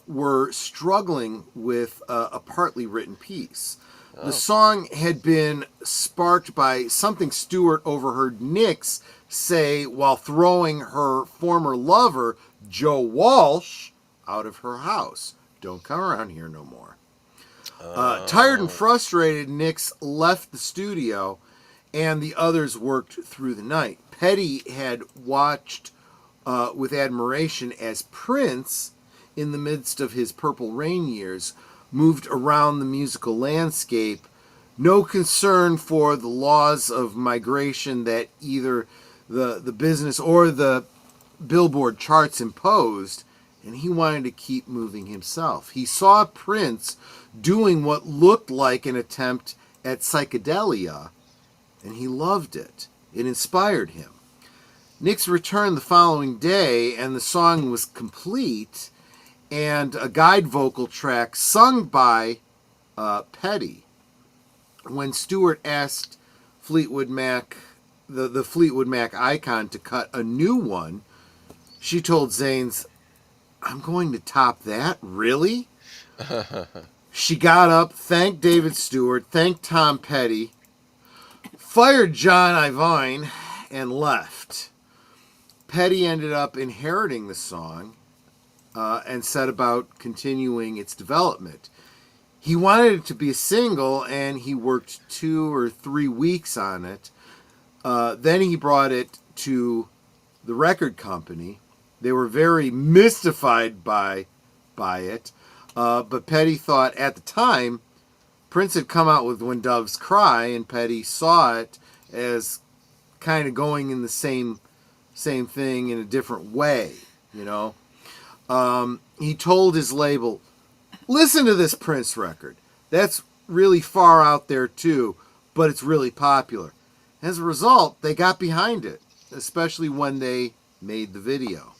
were struggling with a partly written piece. The song had been sparked by something Stewart overheard Nicks say while throwing her former lover, Joe Walsh, out of her house. Don't come around here no more. Tired and frustrated, Nix left the studio, and the others worked through the night. Petty had watched with admiration as Prince, in the midst of his Purple Rain years, moved around the musical landscape, no concern for the laws of migration that either the business or the Billboard charts imposed, and he wanted to keep moving himself. He saw Prince doing what looked like an attempt at psychedelia, and he loved it. It inspired him. Nix returned the following day, and the song was complete, and a guide vocal track sung by Petty. When Stewart asked Fleetwood Mac, the Fleetwood Mac icon, to cut a new one, she told Zanes, "I'm going to top that? Really?" She got up, thanked David Stewart, thanked Tom Petty, fired John Ivine, and left. Petty ended up inheriting the song and set about continuing its development. He wanted it to be a single, and he worked 2 or 3 weeks on it. Then he brought it to the record company. They were very mystified by it, but Petty thought at the time Prince had come out with When Doves Cry, and Petty saw it as kind of going in the same thing in a different way, you know. He told his label, "Listen to this Prince record. That's really far out there too, but it's really popular." As a result, they got behind it, especially when they made the video.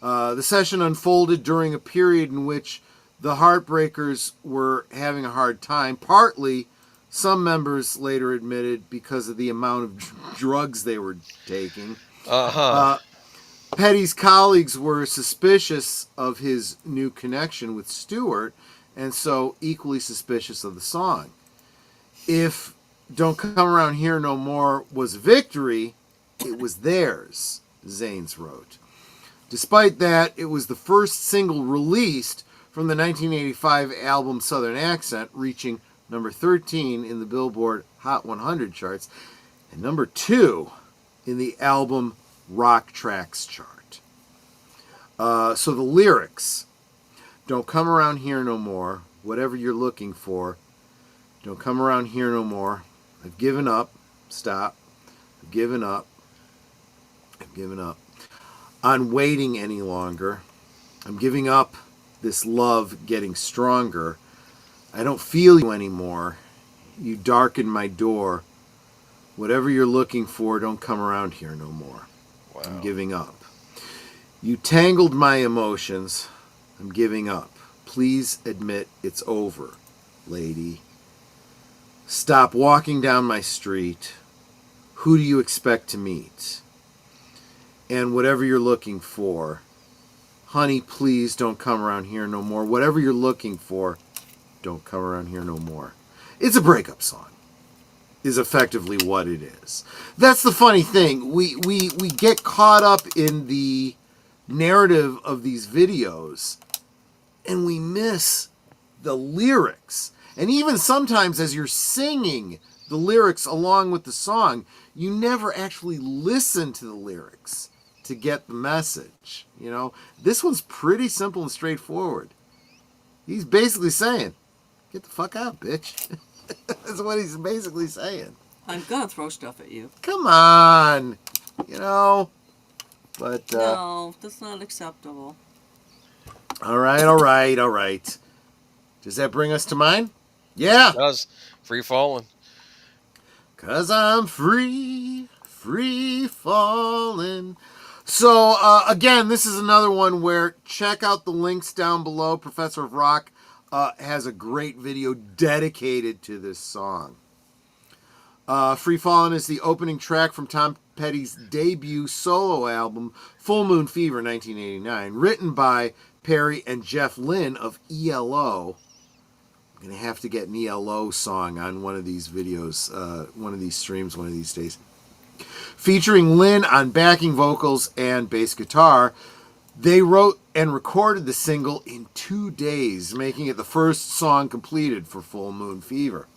The session unfolded during a period in which the Heartbreakers were having a hard time, partly, some members later admitted, because of the amount of drugs they were taking. Petty's colleagues were suspicious of his new connection with Stewart, and so equally suspicious of the song. If Don't Come Around Here No More was victory, it was theirs, Zanes wrote. Despite that, it was the first single released from the 1985 album Southern Accent, reaching number 13 in the Billboard Hot 100 charts, and number 2 in the album Rock Tracks chart. So the lyrics: "Don't come around here no more, whatever you're looking for. Don't come around here no more. I've given up. Stop. I've given up. I've given up on waiting any longer. I'm giving up this love getting stronger. I don't feel you anymore. You darken my door. Whatever you're looking for, don't come around here no more. Wow. I'm giving up. You tangled my emotions. I'm giving up. Please admit it's over, lady. Stop walking down my street. Who do you expect to meet? And whatever you're looking for, honey, please don't come around here no more. Whatever you're looking for, don't come around here no more." It's a breakup song, is effectively what it is. That's the funny thing. We get caught up in the narrative of these videos, and we miss the lyrics. And even sometimes as you're singing the lyrics along with the song, you never actually listen to the lyrics to get the message. You know, this one's pretty simple and straightforward. He's basically saying, "Get the fuck out, bitch." That's what he's basically saying. I'm gonna throw stuff at you. Come on, you know. But no, that's not acceptable. All right. Does that bring us to mine? Yeah. It does. Free falling. 'Cause I'm free falling. So, again, this is another one where check out the links down below. Professor of Rock has a great video dedicated to this song. Free Fallin' is the opening track from Tom Petty's debut solo album, Full Moon Fever, 1989, written by Perry and Jeff Lynne of ELO. I'm going to have to get an ELO song on one of these videos, one of these streams, one of these days. Featuring Lynn on backing vocals and bass guitar. They wrote and recorded the single in 2 days, making it the first song completed for Full Moon Fever.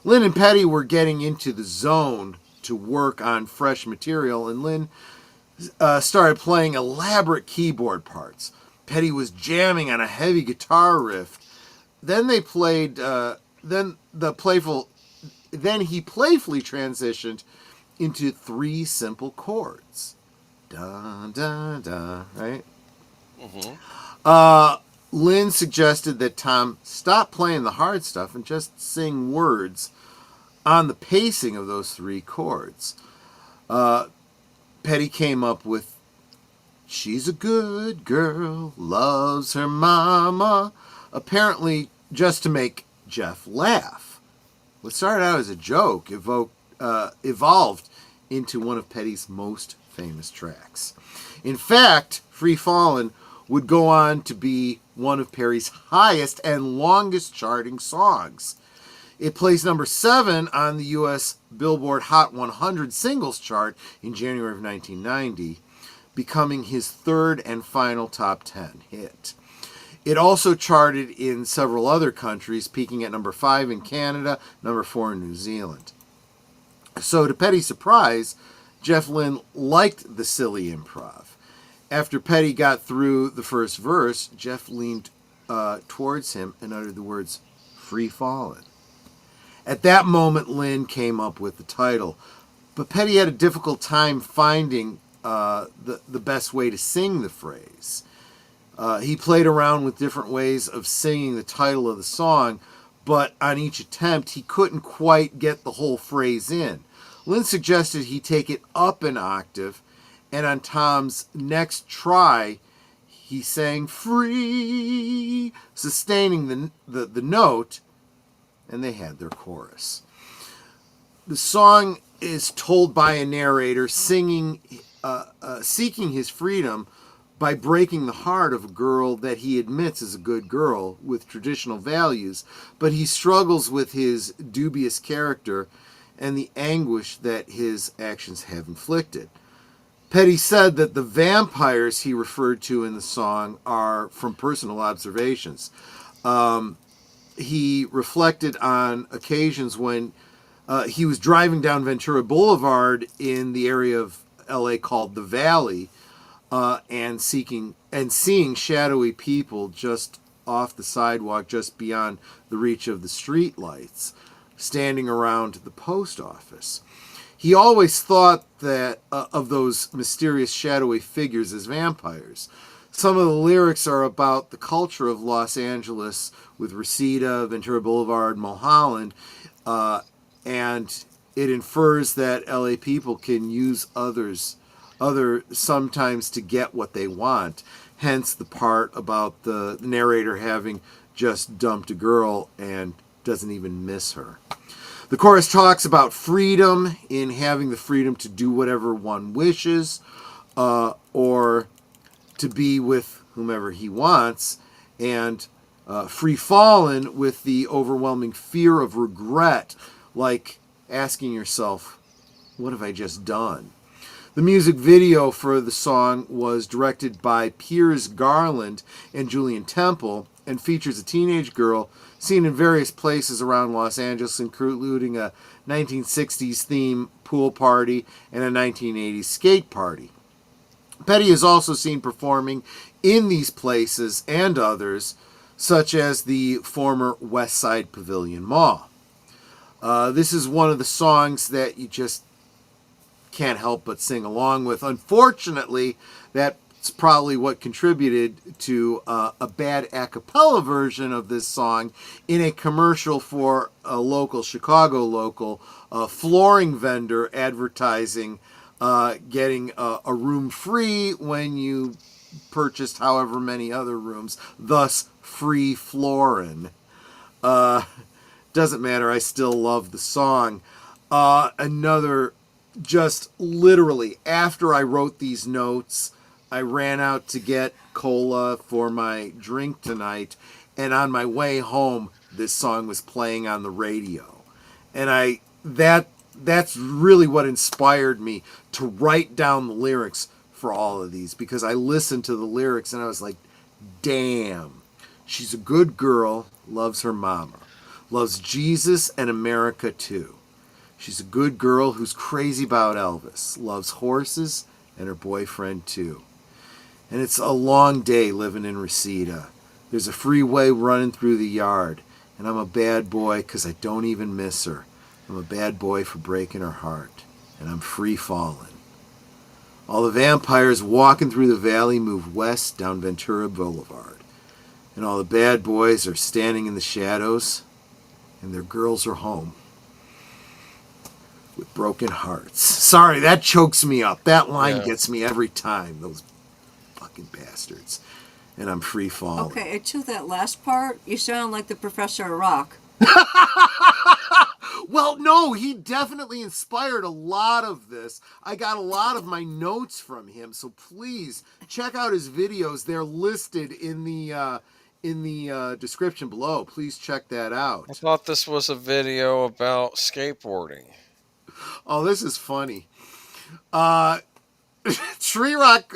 Lynn and Petty were getting into the zone to work on fresh material, and Lynn started playing elaborate keyboard parts. Petty was jamming on a heavy guitar riff. Then he playfully transitioned into 3 simple chords. Da da da, right? Mm-hmm. Lynn suggested that Tom stop playing the hard stuff and just sing words on the pacing of those 3 chords. Petty came up with, "She's a good girl, loves her mama," apparently just to make Jeff laugh. What started out as a joke evolved into one of Petty's most famous tracks. In fact, Free Fallin' would go on to be one of Perry's highest and longest charting songs. It placed number 7 on the U.S. Billboard Hot 100 singles chart in January of 1990, becoming his 3rd and final top 10 hit. It also charted in several other countries, peaking at number 5 in Canada, number 4 in New Zealand. So, to Petty's surprise, Jeff Lynne liked the silly improv. After Petty got through the first verse, Jeff leaned towards him and uttered the words, "Free Fallin'." At that moment, Lynn came up with the title, but Petty had a difficult time finding the best way to sing the phrase. He played around with different ways of singing the title of the song, but on each attempt, he couldn't quite get the whole phrase in. Lynn suggested he take it up an octave, and on Tom's next try, he sang "free," sustaining the note, and they had their chorus. The song is told by a narrator seeking his freedom by breaking the heart of a girl that he admits is a good girl with traditional values, but he struggles with his dubious character and the anguish that his actions have inflicted. Petty said that the vampires he referred to in the song are from personal observations. He reflected on occasions when he was driving down Ventura Boulevard in the area of LA called the Valley, and seeing shadowy people just off the sidewalk, just beyond the reach of the street lights, standing around the post office. He always thought that of those mysterious shadowy figures as vampires. Some of the lyrics are about the culture of Los Angeles with Reseda, Ventura Boulevard, Mulholland, and it infers that LA people can use other sometimes to get what they want. Hence the part about the narrator having just dumped a girl and doesn't even miss her. The chorus talks about freedom, in having the freedom to do whatever one wishes, or to be with whomever he wants, and free fallen with the overwhelming fear of regret, like asking yourself, what have I just done? The music video for the song was directed by Piers Garland and Julian Temple and features a teenage girl seen in various places around Los Angeles, including a 1960s theme pool party and a 1980s skate party. Petty is also seen performing in these places and others, such as the former West Side Pavilion Mall. This is one of the songs that you just can't help but sing along with. Unfortunately, that's probably what contributed to a bad a cappella version of this song in a commercial for a local Chicago flooring vendor advertising getting a room free when you purchased however many other rooms, thus free flooring. Doesn't matter, I still love the song. Another, just literally, after I wrote these notes, I ran out to get cola for my drink tonight, and on my way home, this song was playing on the radio. And that's really what inspired me to write down the lyrics for all of these, because I listened to the lyrics and I was like, Damn. She's a good girl, loves her mama, loves Jesus and America too. She's a good girl who's crazy about Elvis, loves horses and her boyfriend too. And it's a long day living in Reseda. There's a freeway running through the yard, and I'm a bad boy 'cause I don't even miss her. I'm a bad boy for breaking her heart, and I'm free falling. All the vampires walking through the valley move west down Ventura Boulevard, and all the bad boys are standing in the shadows, and their girls are home with broken hearts. Sorry, that chokes me up. That line gets me every time. Those fucking bastards. And I'm free falling. Okay, and to that last part, you sound like the Professor of Rock. Well, no, he definitely inspired a lot of this. I got a lot of my notes from him, so please check out his videos. They're listed in the description below. Please check that out. I thought this was a video about skateboarding. Oh, this is funny. Tree Rock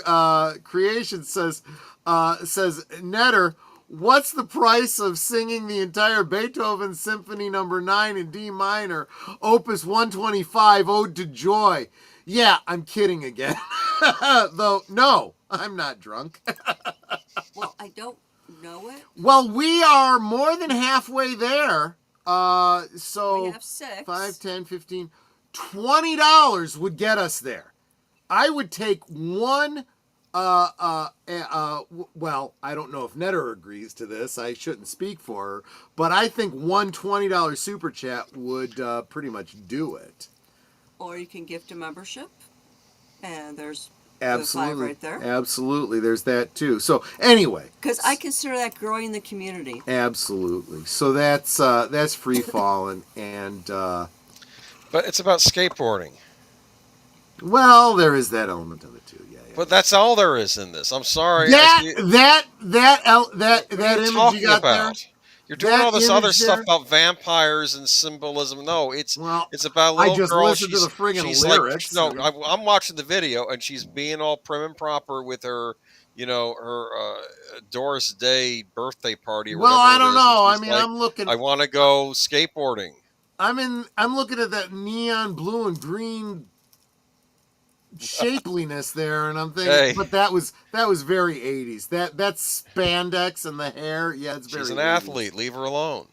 Creation says, Netter, what's the price of singing the entire Beethoven Symphony No. 9 in D minor, Opus 125, Ode to Joy? Yeah, I'm kidding again. Though, no, I'm not drunk. Well, I don't know it. Well, we are more than halfway there. So we have 6. 5, 10, 15, $20 would get us there. I would take one. Well, I don't know if Netter agrees to this. I shouldn't speak for her, but I think one $20 super chat would pretty much do it. Or you can gift a membership, and there's absolutely the 5 right there. Absolutely, there's that too. So anyway, because I consider that growing the community. Absolutely. So that's free falling, and but it's about skateboarding. Well, there is that element of it too. Yeah. But that's all there is in this. I'm sorry. That image you got about? there. You're doing all this other stuff about vampires and symbolism. No, it's about a little I just girl. listened to the friggin' lyrics. Like, no, I'm watching the video, and she's being all prim and proper with her, her Doris Day birthday party. Or well, I don't know. I mean, like, I'm looking. I want to go skateboarding. I'm looking at that neon blue and green shapeliness there, and I'm thinking, but that was very 80s. That spandex and the hair, yeah, it's very. She's an 80s. Athlete. Leave her alone.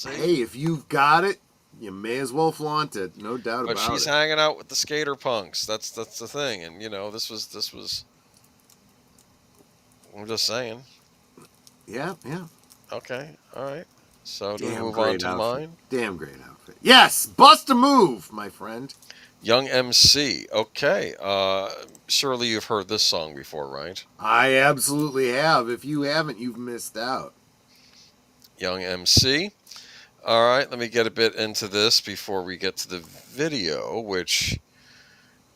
Hey, if you've got it, you may as well flaunt it. No doubt about it. But she's hanging out with the skater punks. That's the thing, and this was. I'm just saying. Yeah. Okay. All right. So do we move on to mine? Damn great outfit. Yes, bust a move, my friend. Young MC. Okay. Surely you've heard this song before, right? I absolutely have. If you haven't, you've missed out. Young MC. All right. Let me get a bit into this before we get to the video, which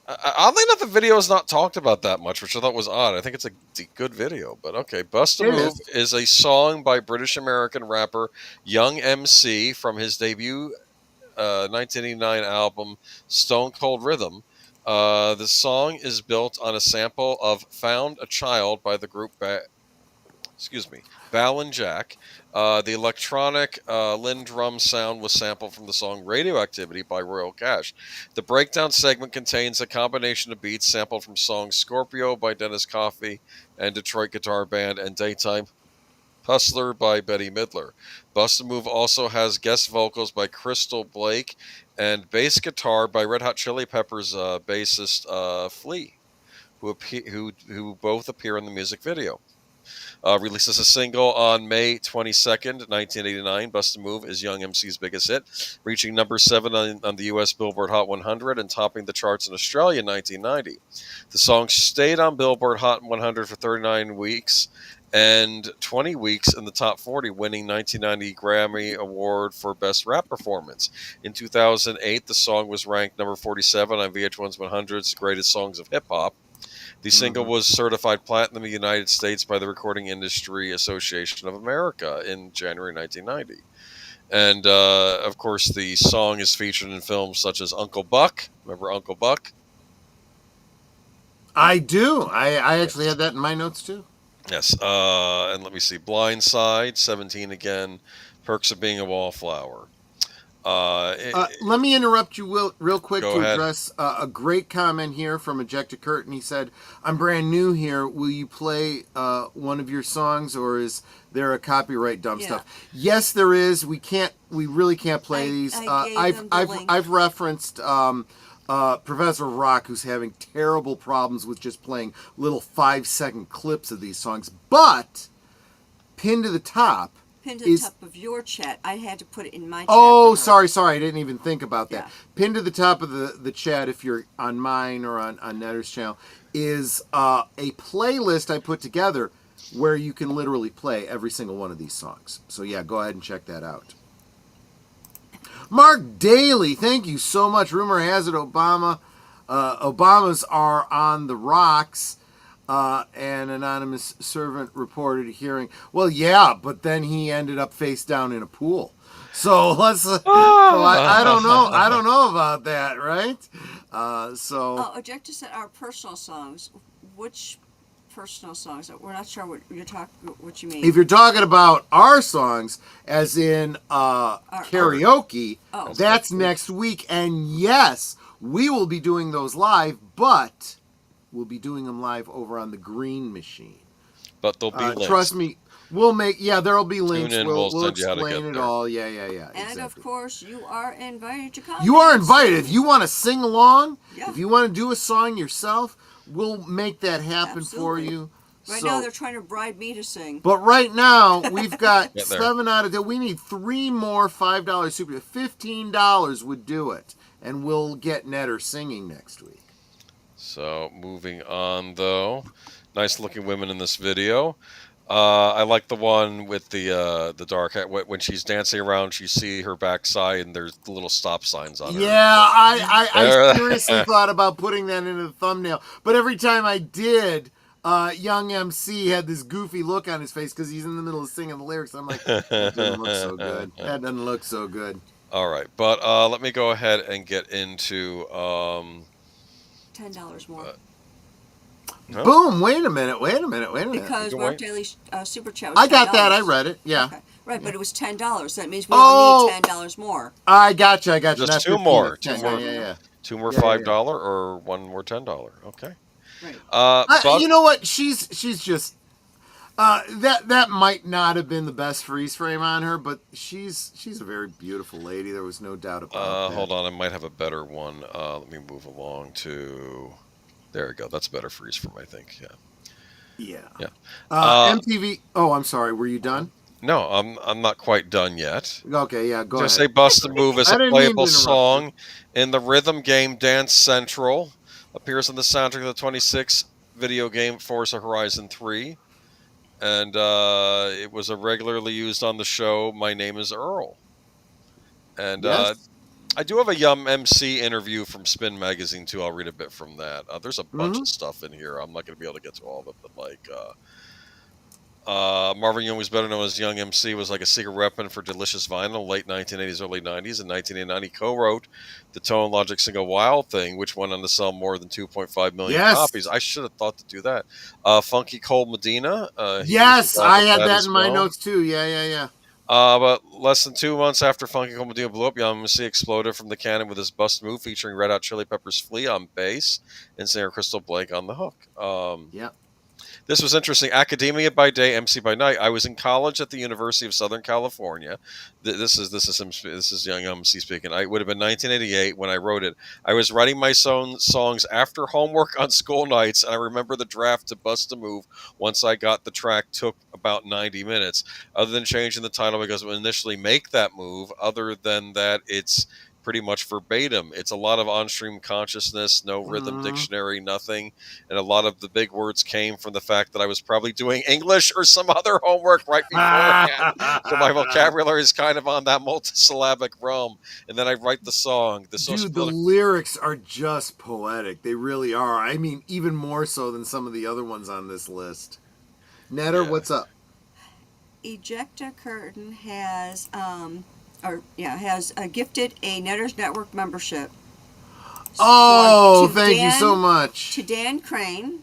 oddly enough, the video is not talked about that much, which I thought was odd. I think it's a good video, but okay. Bust a Move is a song by British-American rapper Young MC from his debut 1989 album Stone Cold Rhythm. The song is built on a sample of Found a Child by the group Bal and Jack. The electronic Lynn drum sound was sampled from the song Radioactivity by Royal Cash. The breakdown segment contains a combination of beats sampled from songs Scorpio by Dennis Coffey and Detroit Guitar Band and Daytime Hustler by Betty Midler. Bust a Move also has guest vocals by Crystal Blake and bass guitar by Red Hot Chili Peppers bassist Flea, who both appear in the music video. Released as a single on May 22nd, 1989, Bust a Move is Young MC's biggest hit, reaching number 7 on the U.S. Billboard Hot 100 and topping the charts in Australia in 1990. The song stayed on Billboard Hot 100 for 39 weeks and 20 weeks in the top 40, winning 1990 Grammy Award for Best Rap Performance. In 2008, the song was ranked number 47 on VH1's 100's Greatest Songs of Hip Hop. The single was certified platinum in the United States by the Recording Industry Association of America in January 1990. And, of course, the song is featured in films such as Uncle Buck. Remember Uncle Buck? I do. I actually had that in my notes too. Yes. And let me see. Blind Side, 17 again. Perks of Being a Wallflower. Let me interrupt you real quick Go to ahead. address a great comment here from Ejected Curtain. He said, I'm brand new here. Will you play one of your songs, or is there a copyright dumb stuff? Yes, there is. We really can't play these. I've referenced Professor Rock, who's having terrible problems with just playing little 5-second clips of these songs. But pinned to the top of your chat. I had to put it in my chat. Oh, sorry. I didn't even think about that. Yeah. Pinned to the top of the chat, if you're on mine or on Netter's channel, is a playlist I put together where you can literally play every single one of these songs. So yeah, go ahead and check that out. Mark Daly, thank you so much. Rumor has it Obamas are on the rocks. An anonymous servant reported hearing, well, yeah, but then he ended up face down in a pool. So let's. I don't know. I don't know about that, right? Ejector said our personal songs. Which personal songs? We're not sure what you mean. If you're talking about our songs, as in karaoke, that's next week. And yes, we will be doing those live, but we'll be doing them live over on the Green Machine. But there'll be links. Trust me, we'll make. Yeah, there'll be links. We'll explain it all. Yeah. And exactly. of course, you are invited to come. You are invited. If you want to sing along, yeah. If you want to do a song yourself, we'll make that happen for you. Right now, they're trying to bribe me to sing. But right now, we've got 7 out of 10. We need 3 more $5 super. $15 would do it, and we'll get Netter singing next week. So moving on, though, nice looking women in this video. I like the one with the dark hat. When she's dancing around, you see her backside, and there's little stop signs on her. Yeah, I seriously thought about putting that into the thumbnail, but every time I did, young MC had this goofy look on his face because he's in the middle of singing the lyrics. I'm like, that doesn't look so good. That doesn't look so good. All right, but let me go ahead and get into $10 more. No? Boom! Wait a minute. Because Mark Daly's super chat was I got $10. that. I read it. Yeah. Okay. Right, but it was $10. That means we only need $10 more. I got you. Just Not 2 more. 10. Yeah. 2 more $5 or 1 more $10. Okay. Right. You know what? She's just that might not have been the best freeze frame on her, but she's a very beautiful lady. There was no doubt about that. Hold on, I might have a better one. Let me move along to. There we go. That's a better freeze frame, I think. Yeah. MTV. Oh, I'm sorry. Were you done? No, I'm not quite done yet. Okay, yeah, go ahead. Just say "Bust a Move" is a playable song in the rhythm game Dance Central. Appears on the soundtrack of the 26th video game Forza Horizon 3. And it was regularly used on the show My Name is Earl. And yes. I do have a Yum MC interview from Spin Magazine, too. I'll read a bit from that. There's a bunch of stuff in here. I'm not going to be able to get to all of it, but like... Marvin Young was better known as Young MC, was like a secret weapon for Delicious Vinyl, late 1980s, early 90s. In 1989, he co-wrote the Tone Logic single Wild Thing, which went on to sell more than 2.5 million copies. I should have thought to do that. Funky Cold Medina. Yes, I had that in my notes too. Yeah. But less than 2 months after Funky Cold Medina blew up, Young MC exploded from the cannon with his Bust Move featuring Red Hot Chili Peppers' Flea on bass and singer Crystal Blake on the hook. This was interesting. Academia by day, MC by night. I was in college at the University of Southern California. This is Young MC speaking. I would have been 1988 when I wrote it. I was writing my songs after homework on school nights, and I remember the draft to Bust a Move. Once I got the track, took about 90 minutes. Other than changing the title because we initially make that move, other than that, it's pretty much verbatim. It's a lot of on-stream consciousness, no rhythm dictionary, nothing. And a lot of the big words came from the fact that I was probably doing English or some other homework right beforehand. So my vocabulary is kind of on that multisyllabic realm. And then I write the song. Dude, the lyrics are just poetic. They really are. I mean, even more so than some of the other ones on this list. Netter, what's up? Ejecta Curtain has... has gifted a Netters Network membership. Oh, to thank you so Dan- much. To Dan Crane.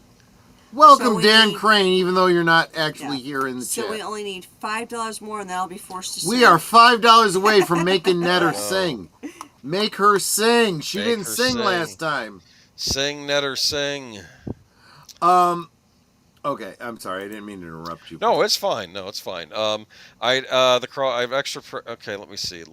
Welcome, So Dan need- Crane, even though you're not actually Yeah. here in the So chat. we only need $5 more, and then I'll be forced to sing. We are $5 away from making Netter sing. Make her sing. She Make didn't her sing sing. last time. Sing, Netter, sing. Okay, I'm sorry. I didn't mean to interrupt you. No, it's fine. No, it's fine. I have extra. Okay, let me see.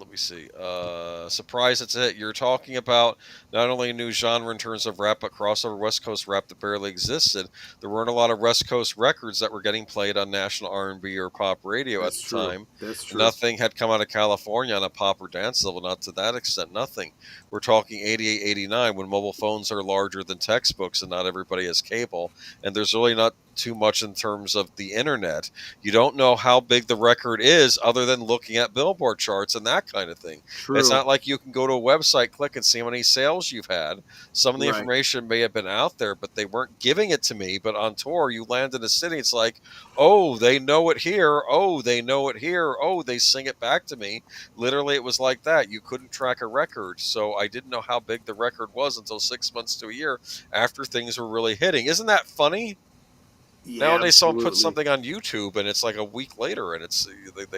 Surprise! It's a hit. You're talking about not only a new genre in terms of rap, but crossover West Coast rap that barely existed. There weren't a lot of West Coast records that were getting played on national R&B or pop radio at the time. That's true. Nothing had come out of California on a pop or dance level. Not to that extent. Nothing. We're talking 88, 89 when mobile phones are larger than textbooks and not everybody has cable. And there's really not too much in terms of the internet. You don't know how big the record is other than looking at Billboard charts and that kind of thing. True. It's not like you can go to a website, click and see how many sales you've had. Some of the Right. information may have been out there, but they weren't giving it to me. But on tour, you land in a city, it's like, oh, they know it here. Oh, they know it here. Oh, they sing it back to me. Literally, it was like that. You couldn't track a record. So I didn't know how big the record was until 6 months to a year after things were really hitting. Isn't that funny? Yeah, Nowadays, someone puts absolutely. something on YouTube, and it's like a week later, and it's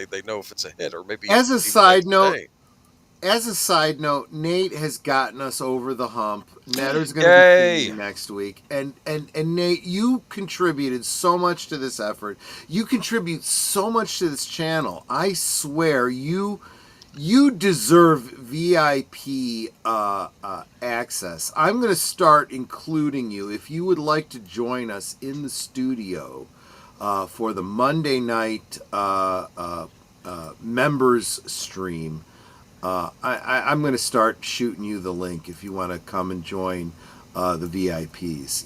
they know if it's a hit or maybe. As a even side the note, day. Nate has gotten us over the hump. Netter's going to Yay! be singing next week, and Nate, you contributed so much to this effort. You contribute so much to this channel. I swear, you deserve VIP access. I'm going to start including you if you would like to join us in the studio for the Monday night members stream. I'm going to start shooting you the link if you want to come and join the VIPs.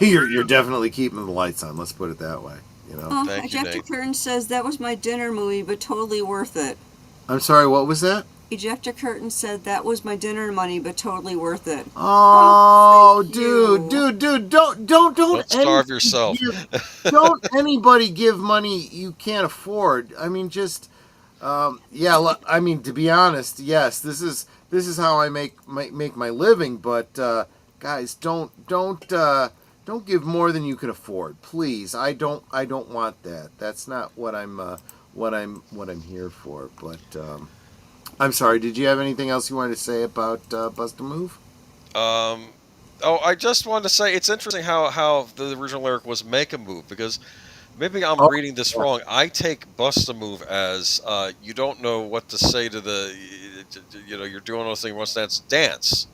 You're definitely keeping the lights on. Let's put it that way. You know. Thank you, Ejector Nate. Curtain says that was my dinner movie, but totally worth it. I'm sorry. What was that? Ejector Curtain said that was my dinner money, but totally worth it. Oh, thank you. dude, don't Starve yourself. Don't anybody give money you can't afford. I mean, just I mean, to be honest, yes, this is how I make my living. But guys, don't give more than you can afford, please. I don't want that. That's not what I'm here for. But I'm sorry. Did you have anything else you wanted to say about Bust a Move? I just wanted to say it's interesting how the original lyric was "make a move" because maybe I'm reading this wrong. I take "bust a move" as you don't know what to say to the, you're doing those things. Wants to dance.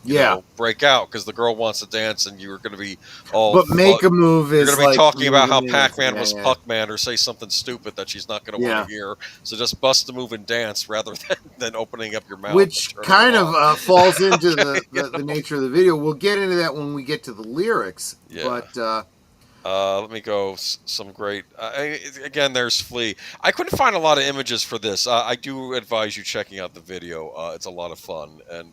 You know, break out because the girl wants to dance, and you're going to be all. But make a move is you're going to be like talking about how moving Pac-Man into- was yeah. Puck-Man, or say something stupid that she's not going to want to hear. So just bust a move and dance rather than opening up your mouth. Which and turning kind it of off. falls into the nature of the video. We'll get into that when we get to the lyrics. Yeah. But let me go. Some great. Again, there's Flea. I couldn't find a lot of images for this. I do advise you checking out the video. It's a lot of fun, and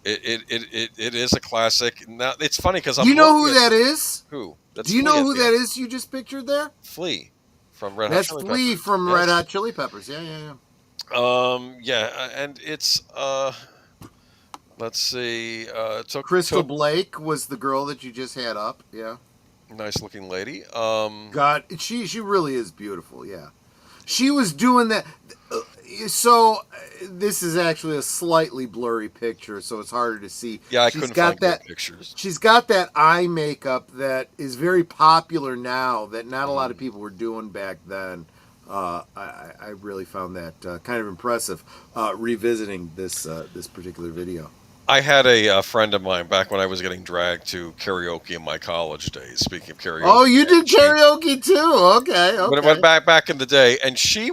it is a classic. Now it's funny because I'm. you know who that is? Who? That's Do you Flea know at who the that end. is? You just pictured there. Flea from Red Hot That's Chili Flea Peppers. from Yes. Red Hot Chili Peppers. Yeah. And it's let's see. Crystal Blake was the girl that you just had up. Yeah. Nice looking lady. God, she really is beautiful. Yeah, she was doing that. So this is actually a slightly blurry picture, so it's harder to see. Yeah, I She's couldn't got find good that pictures. She's got that eye makeup that is very popular now that not a lot of people were doing back then. I really found that kind of impressive revisiting this particular video. I had a friend of mine back when I was getting dragged to karaoke in my college days. Speaking of karaoke, Oh, you did karaoke too? Okay. When it went back in the day, and she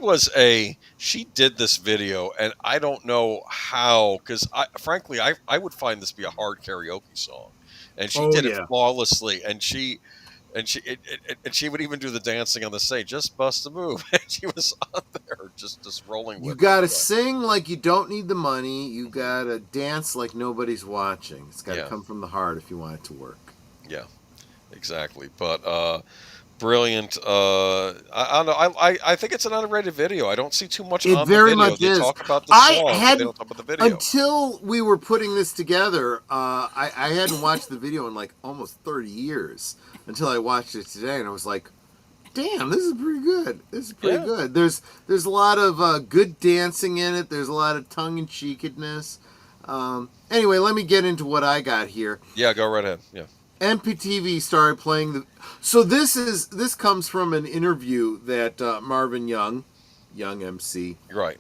did this video, and I don't know how, because frankly, I would find this be a hard karaoke song, and she did it flawlessly, and she would even do the dancing on the stage, just bust a move, and she was on there just rolling with You it. gotta sing like you don't need the money. You gotta dance like nobody's watching. It's gotta come from the heart if you want it to work. Yeah, exactly. But brilliant. I don't know. I think it's an underrated video. I don't see too much It on very the video. much They is. talk about the I song, but had they don't talk about the video. until we were putting this together. I hadn't watched the video in like almost 30 years until I watched it today, and I was like, "Damn, this is pretty good. This is pretty good." There's a lot of good dancing in it. There's a lot of tongue in cheekedness. Anyway, let me get into what I got here. Yeah, go right ahead. Yeah. MPTV started playing the. So this comes from an interview that Marvin Young MC, right,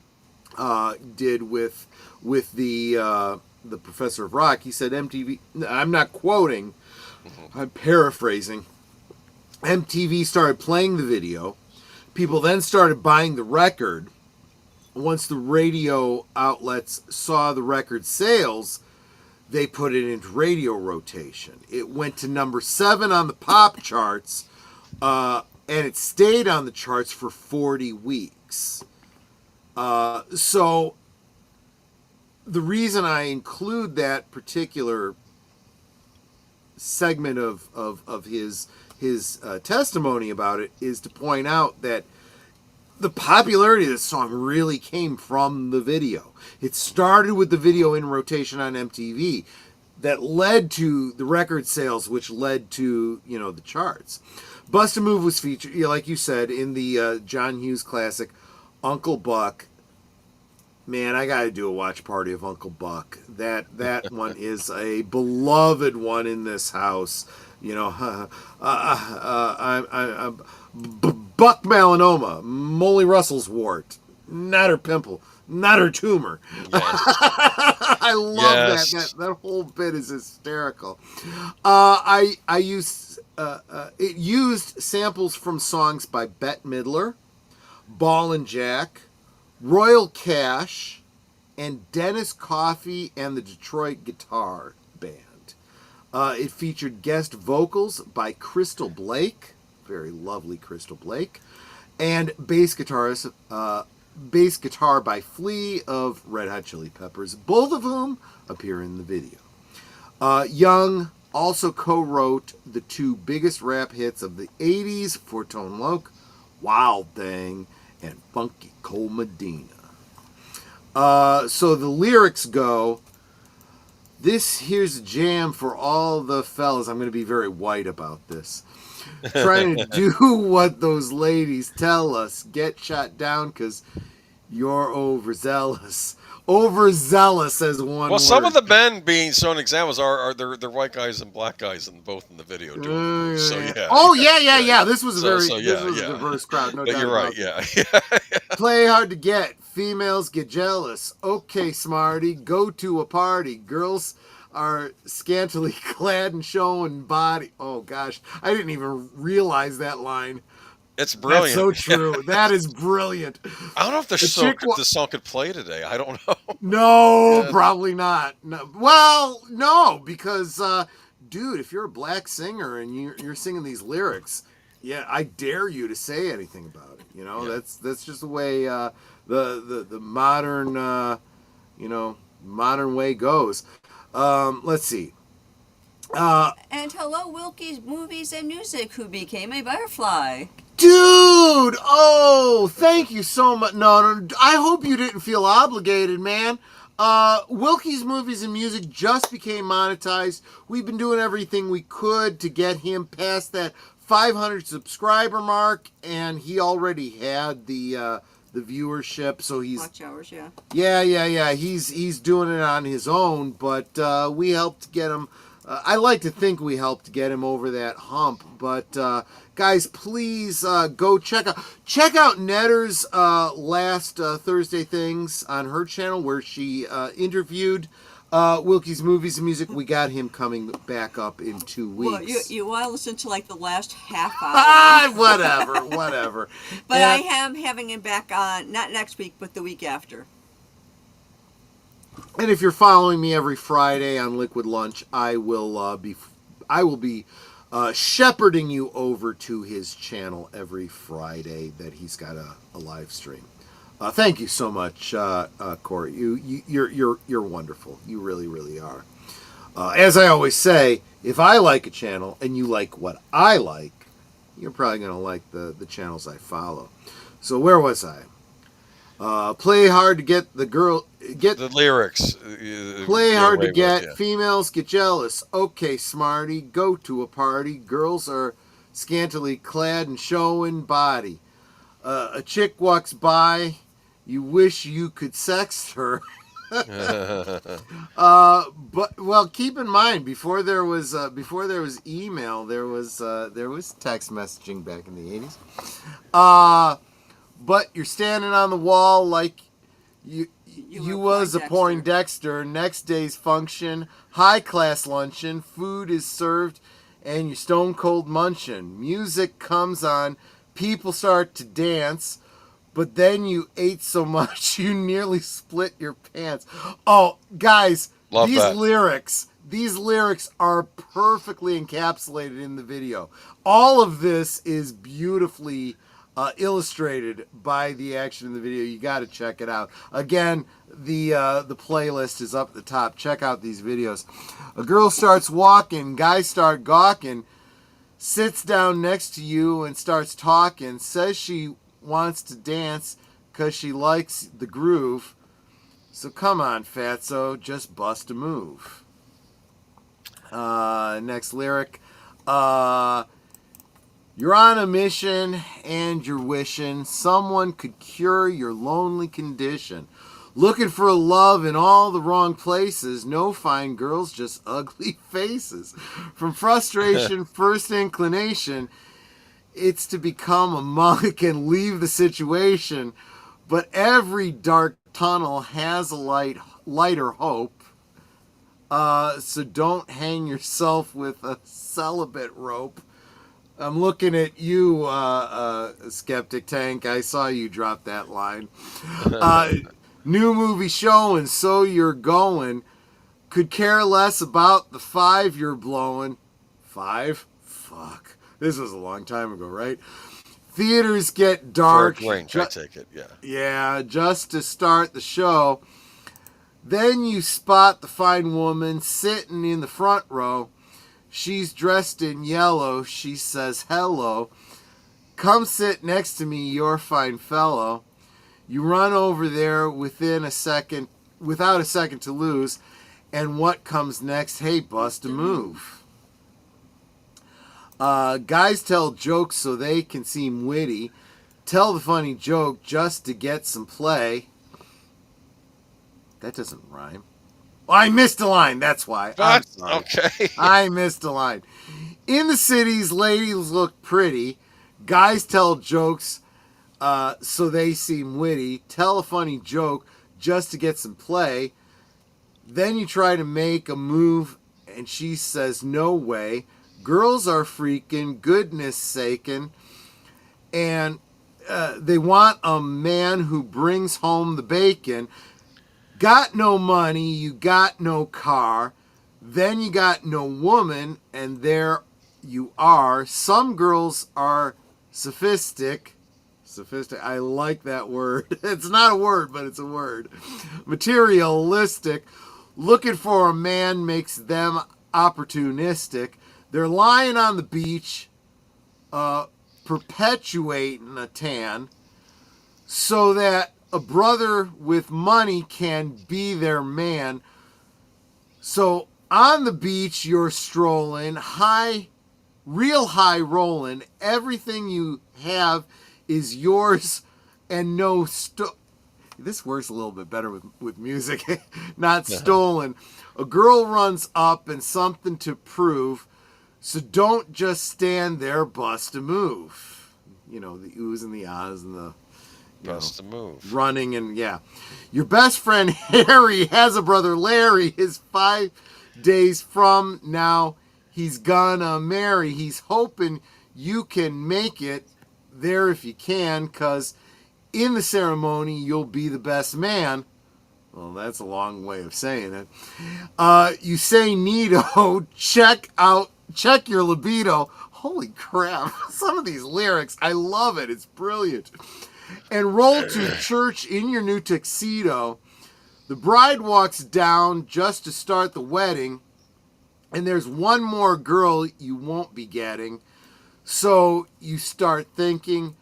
did with the professor of rock. He said MTV. I'm not quoting. I'm paraphrasing. MTV started playing the video. People then started buying the record. Once the radio outlets saw the record sales, they put it into radio rotation. It went to number 7 on the pop charts, and it stayed on the charts for 40 weeks. So the reason I include that particular segment of his testimony about it is to point out that the popularity of this song really came from the video. It started with the video in rotation on MTV that led to the record sales, which led to, the charts. Bust a Move was featured, like you said, in the John Hughes classic, Uncle Buck. Man, I got to do a watch party of Uncle Buck. That one is a beloved one in this house. Buck melanoma, Molly Russell's wart, not her pimple, not her tumor. Yes. I love that whole bit is hysterical. I used it used samples from songs by Bette Midler, Ball and Jack, Royal Cash, and Dennis Coffey and the Detroit Guitar Band. It featured guest vocals by Crystal Blake, very lovely Crystal Blake, and bass guitar by Flea of Red Hot Chili Peppers, both of whom appear in the video. Young also co-wrote the 2 biggest rap hits of the 80s for Tone Loc, Wild Thing and Funky Cole Medina. So the lyrics go, "This here's a jam for all the fellas." I'm going to be very white about this. "Trying to do what those ladies tell us. Get shot down because you're overzealous." Overzealous as one Well, some word. of the men being shown examples are they're white guys and black guys in both in the video doing the moves. So yeah. Oh yeah. This was a diverse crowd. No doubt. You're right. About Yeah. Play hard to get. Females get jealous. Okay, smarty, go to a party. Girls are scantily clad and showing body. Oh gosh, I didn't even realize that line. It's brilliant. That's so true. That is brilliant. I don't know if the song could play today. I don't know. No, probably not. No. Well, no, because dude, if you're a black singer and you're singing these lyrics, yeah, I dare you to say anything about it. That's just the way the modern modern way goes. Let's see. And hello, Wilkie's Movies and Music, who became a Barfly. Dude! Oh, thank you so much. No, I hope you didn't feel obligated, man. Wilkie's Movies and Music just became monetized. We've been doing everything we could to get him past that 500 subscriber mark, and he already had the viewership, so he's watch hours, yeah. He's doing it on his own, but we helped get him. I like to think we helped get him over that hump, but guys, please go check out Netter's last Thursday things on her channel where she interviewed Wilkie's Movies and Music. We got him coming back up in 2 weeks. Well, you want to listen to like the last half hour. Whatever. But I am having him back on, not next week, but the week after. And if you're following me every Friday on Liquid Lunch, I will be shepherding you over to his channel every Friday that he's got a live stream. Thank you so much, Corey. You're wonderful. You really, really are. As I always say, if I like a channel and you like what I like, you're probably going to like the channels I follow. So where was I? Play hard to get the girl... Get the lyrics. Play hard to get. Yeah. Females get jealous. Okay, smarty, go to a party. Girls are scantily clad and showing body. A chick walks by. You wish you could sex her. But well, keep in mind before there was email, there was text messaging back in the 80s. But you're standing on the wall like you was a Poindexter. Next day's function, high class luncheon, food is served, and you're stone cold munching. Music comes on, people start to dance. But then you ate so much you nearly split your pants. Oh, guys, Love that. These lyrics are perfectly encapsulated in the video. All of this is beautifully illustrated by the action in the video. You got to check it out. Again, the playlist is up at the top. Check out these videos. A girl starts walking, guys start gawking, sits down next to you and starts talking, says she wants to dance because she likes the groove. So come on, fatso, just bust a move. Next lyric. You're on a mission and you're wishing someone could cure your lonely condition. Looking for love in all the wrong places. No fine girls, just ugly faces. From frustration, first inclination, it's to become a monk and leave the situation. But every dark tunnel has a lighter hope. So don't hang yourself with a celibate rope. I'm looking at you, Skeptic Tank. I saw you drop that line. New movie showing, so you're going. Could care less about the 5 you're blowing. 5? Fuck. This was a long time ago, right? Theaters get dark. George Range, I take it, yeah. Yeah, just to start the show. Then you spot the fine woman sitting in the front row. She's dressed in yellow. She says, hello. Come sit next to me, you're fine fellow. You run over there without a second to lose. And what comes next? Hey, bust a move. Guys tell jokes so they can seem witty. Tell the funny joke just to get some play. That doesn't rhyme. Oh, I missed a line, that's why. I'm sorry. Okay. I missed a line. In the cities, ladies look pretty. Guys tell jokes so they seem witty. Tell a funny joke just to get some play. Then you try to make a move and she says, no way. Girls are freaking, goodness sakin', and they want a man who brings home the bacon. Got no money, you got no car, then you got no woman, and there you are. Some girls are sophistic. I like that word. It's not a word, but it's a word. Materialistic. Looking for a man makes them opportunistic. They're lying on the beach, perpetuating a tan, so that a brother with money can be their man. So on the beach, you're strolling, real high rolling. Everything you have is yours and no This works a little bit better with music, not stolen. A girl runs up and something to prove. So don't just stand there, bust a move. You know, the oohs and the ahs and the... Bust a move. Running and, yeah. Your best friend Harry has a brother Larry. His 5 days from now, he's gonna marry. He's hoping you can make it there if you can, because in the ceremony, you'll be the best man. Well, that's a long way of saying it. You say neato, check your libido. Holy crap. Some of these lyrics, I love it. It's brilliant. And roll to church in your new tuxedo. The bride walks down just to start the wedding. And there's one more girl you won't be getting. So you start thinking,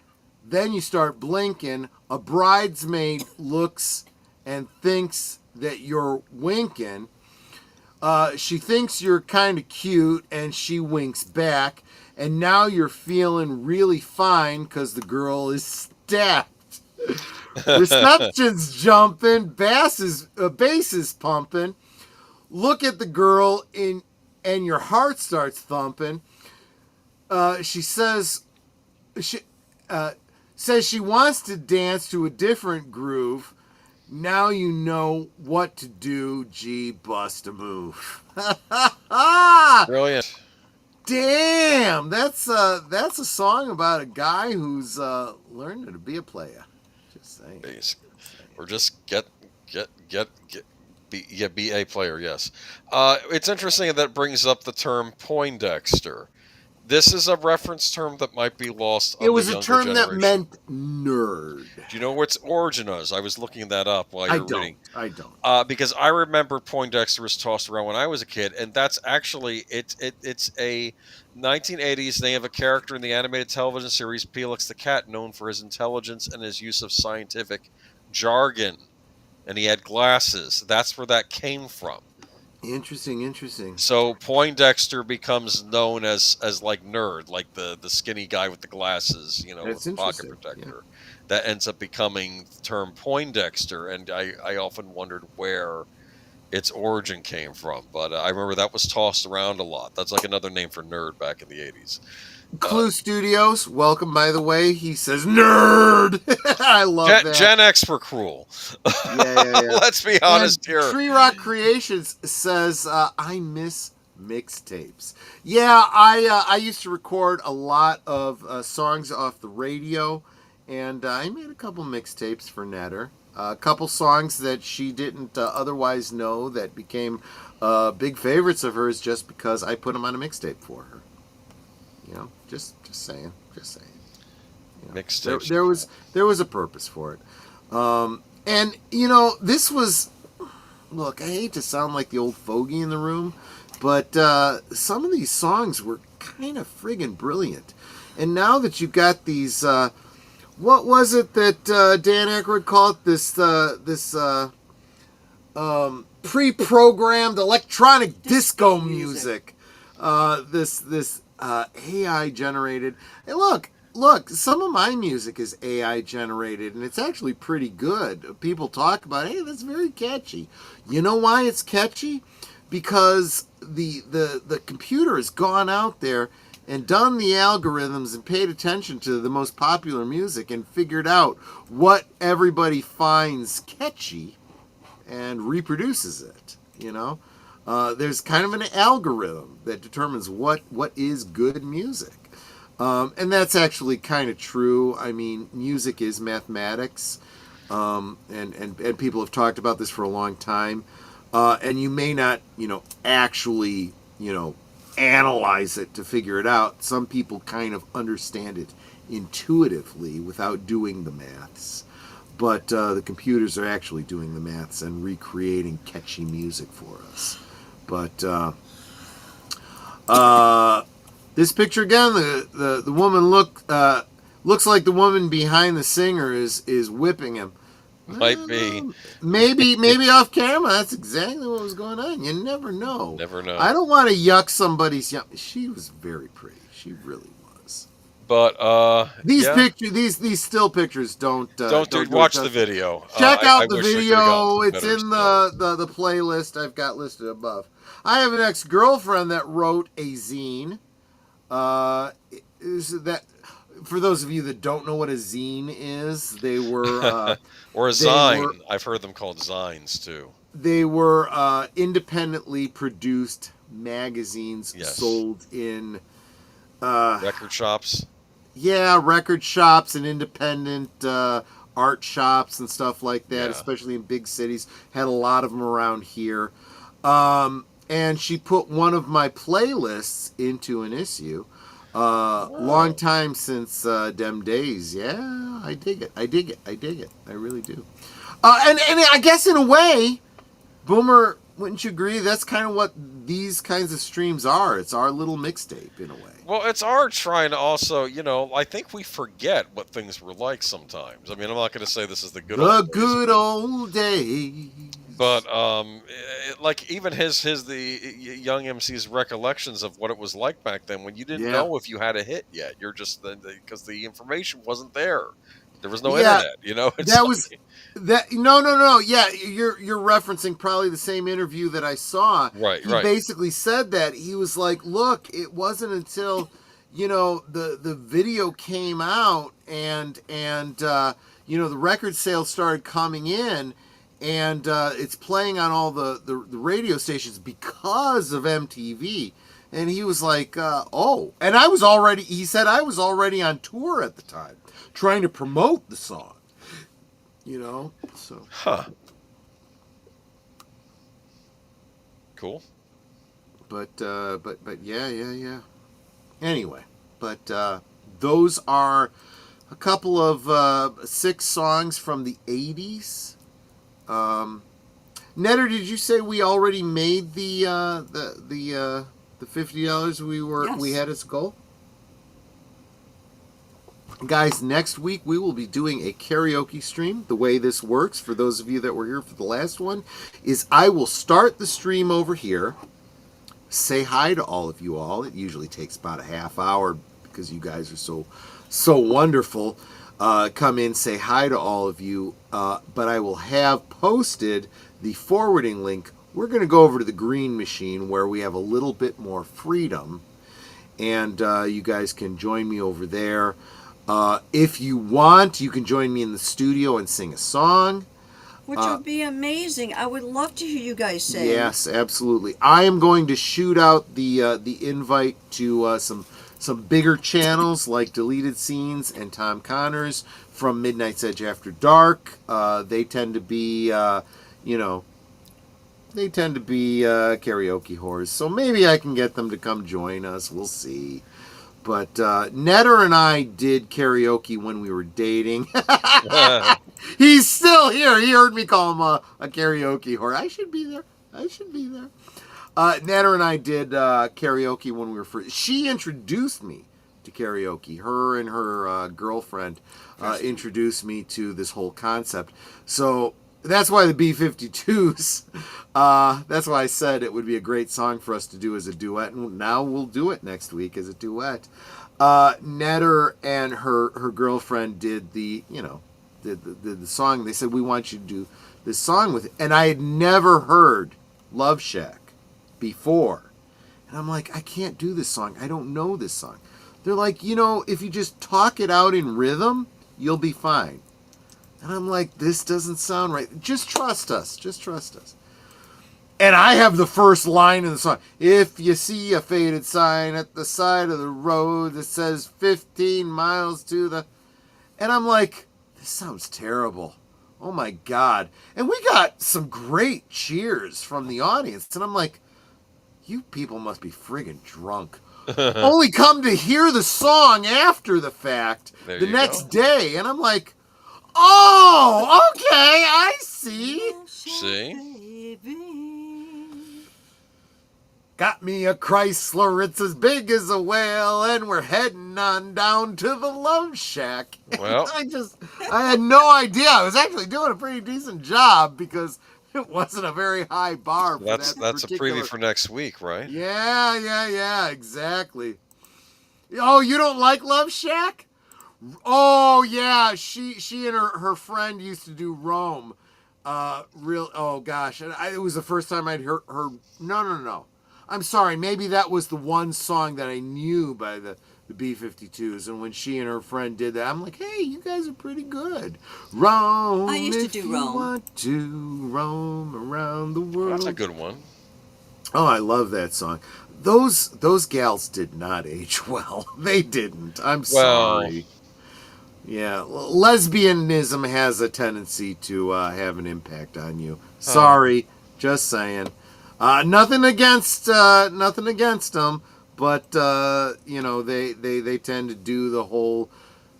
then you start blinking. A bridesmaid looks and thinks that you're winking. She thinks you're kind of cute, and she winks back. And now you're feeling really fine because the girl is stacked. Reception's jumping, bass is pumping. Look at the girl and your heart starts thumping. She says she wants to dance to a different groove. Now you know what to do. Gee, bust a move. Brilliant. Damn, that's a song about a guy who's learning to be a player. Just saying. Or just be a player. Yes. It's interesting that brings up the term Poindexter. This is a reference term that might be lost on It was the a younger term generation. that meant nerd. Do you know what its origin is? I was looking that up while you were reading. I don't. Because I remember Poindexter was tossed around when I was a kid, and that's actually it's a 1980s name of a character in the animated television series Felix the Cat, known for his intelligence and his use of scientific jargon, and he had glasses. That's where that came from. Interesting. So Poindexter becomes known as like nerd, like the skinny guy with the glasses, with the pocket protector. Yeah. That ends up becoming the term Poindexter, and I often wondered where its origin came from. But I remember that was tossed around a lot. That's like another name for nerd back in the 80s. CluuStudios, welcome, by the way. He says nerd. I love that. Gen X were cruel. Yeah. Let's be honest here. Tree Rock Creations says, I miss mixtapes. Yeah, I used to record a lot of songs off the radio, and I made a couple mixtapes for Netter. A couple songs that she didn't otherwise know that became big favorites of hers just because I put them on a mixtape for her. Just saying. Mixtapes. There was a purpose for it. And this was, look, I hate to sound like the old fogey in the room, but some of these songs were kind of friggin' brilliant. And now that you've got these, what was it that Dan Aykroyd called this pre-programmed electronic disco music? This AI generated. Hey, look, some of my music is AI generated, and it's actually pretty good. People talk about, hey, that's very catchy. You know why it's catchy? Because the computer has gone out there and done the algorithms and paid attention to the most popular music and figured out what everybody finds catchy and reproduces it, There's kind of an algorithm that determines what is good music. And that's actually kind of true. I mean, music is mathematics. And people have talked about this for a long time. And you may not, actually, analyze it to figure it out. Some people kind of understand it intuitively without doing the maths. But the computers are actually doing the maths and recreating catchy music for us. But this picture again, the woman looks like the woman behind the singer is whipping him. Might be. Maybe off camera. That's exactly what was going on. You never know. Never know. I don't want to yuck somebody's. She was very pretty. She really was. But these pictures, these still pictures don't watch the video. Check out the I wish video. It's better in the playlist I've got listed above. I have an ex-girlfriend that wrote a zine. Is that, for those of you that don't know what a zine is, they were or a zine. I've heard them called zines too. They were independently produced magazines sold in record shops. Yeah, record shops and independent art shops and stuff like that, especially in big cities. Had a lot of them around here. And she put one of my playlists into an issue. Long time since dem days. Yeah, I dig it. I really do. And I guess in a way, Boomer Wouldn't you agree? That's kind of what these kinds of streams are. It's our little mixtape in a way. Well, it's our trying to also, I think we forget what things were like sometimes. I mean, I'm not going to say this is the good old days. But like even the young MC's recollections of what it was like back then when you didn't know if you had a hit yet. You're just because the information wasn't there. There was no internet. It's that was that. No. Yeah, you're referencing probably the same interview that I saw. Right. He basically said that he was like, look, it wasn't until the video came out and the record sales started coming in. And it's playing on all the radio stations because of MTV. And he was like, oh. And he said I was already on tour at the time, trying to promote the song. So. Huh. Cool. But yeah. Anyway, but those are a couple of 6 songs from the 80s. Netter, did you say we already made the $50 we had as a goal? Guys, next week we will be doing a karaoke stream. The way this works, for those of you that were here for the last one, is I will start the stream over here, say hi to all of you all. It usually takes about a half hour because you guys are so wonderful. Come in, say hi to all of you, but I will have posted the forwarding link. We're going to go over to the Green Machine where we have a little bit more freedom, and you guys can join me over there. If you want, you can join me in the studio and sing a song. Which would be amazing. I would love to hear you guys sing. Yes, absolutely. I am going to shoot out the invite to some bigger channels like Deleted Scenes and Tom Connors from Midnight's Edge After Dark. They tend to be, karaoke whores. So maybe I can get them to come join us. We'll see. But Netter and I did karaoke when we were dating. He's still here. He heard me call him a karaoke whore. I should be there. Netter and I did karaoke when we were first. She introduced me to karaoke. Her and her girlfriend introduced me to this whole concept. So that's why the B-52s, that's why I said it would be a great song for us to do as a duet. And now we'll do it next week as a duet. Netter and her girlfriend did the song. They said, we want you to do this song with it. And I had never heard Love Shack before. And I'm like, I can't do this song. I don't know this song. They're like, if you just talk it out in rhythm, you'll be fine. And I'm like, this doesn't sound right. Just trust us. And I have the first line in the song. If you see a faded sign at the side of the road that says 15 miles to the... And I'm like, this sounds terrible. Oh my God. And we got some great cheers from the audience. And I'm like, you people must be friggin' drunk. Only come to hear the song after the fact the next day. And I'm like, oh, okay, I see. See? Got me a Chrysler, it's as big as a whale, and we're heading on down to the Love Shack. Well, I had no idea. I was actually doing a pretty decent job because it wasn't a very high bar. For that's a preview for next week, right? Yeah, exactly. Oh, you don't like Love Shack? Oh yeah, she and her friend used to do Rome. Oh gosh, and it was the first time I'd heard her. No. I'm sorry, maybe that was the one song that I knew by the B-52s, and when she and her friend did that, I'm like, hey, you guys are pretty good. Rome, I used to do Rome. Want to roam around the world. That's a good one. Oh, I love that song. Those gals did not age well. They didn't. I'm sorry. Yeah, lesbianism has a tendency to have an impact on you. Sorry, just saying. Nothing against them, but they tend to do the whole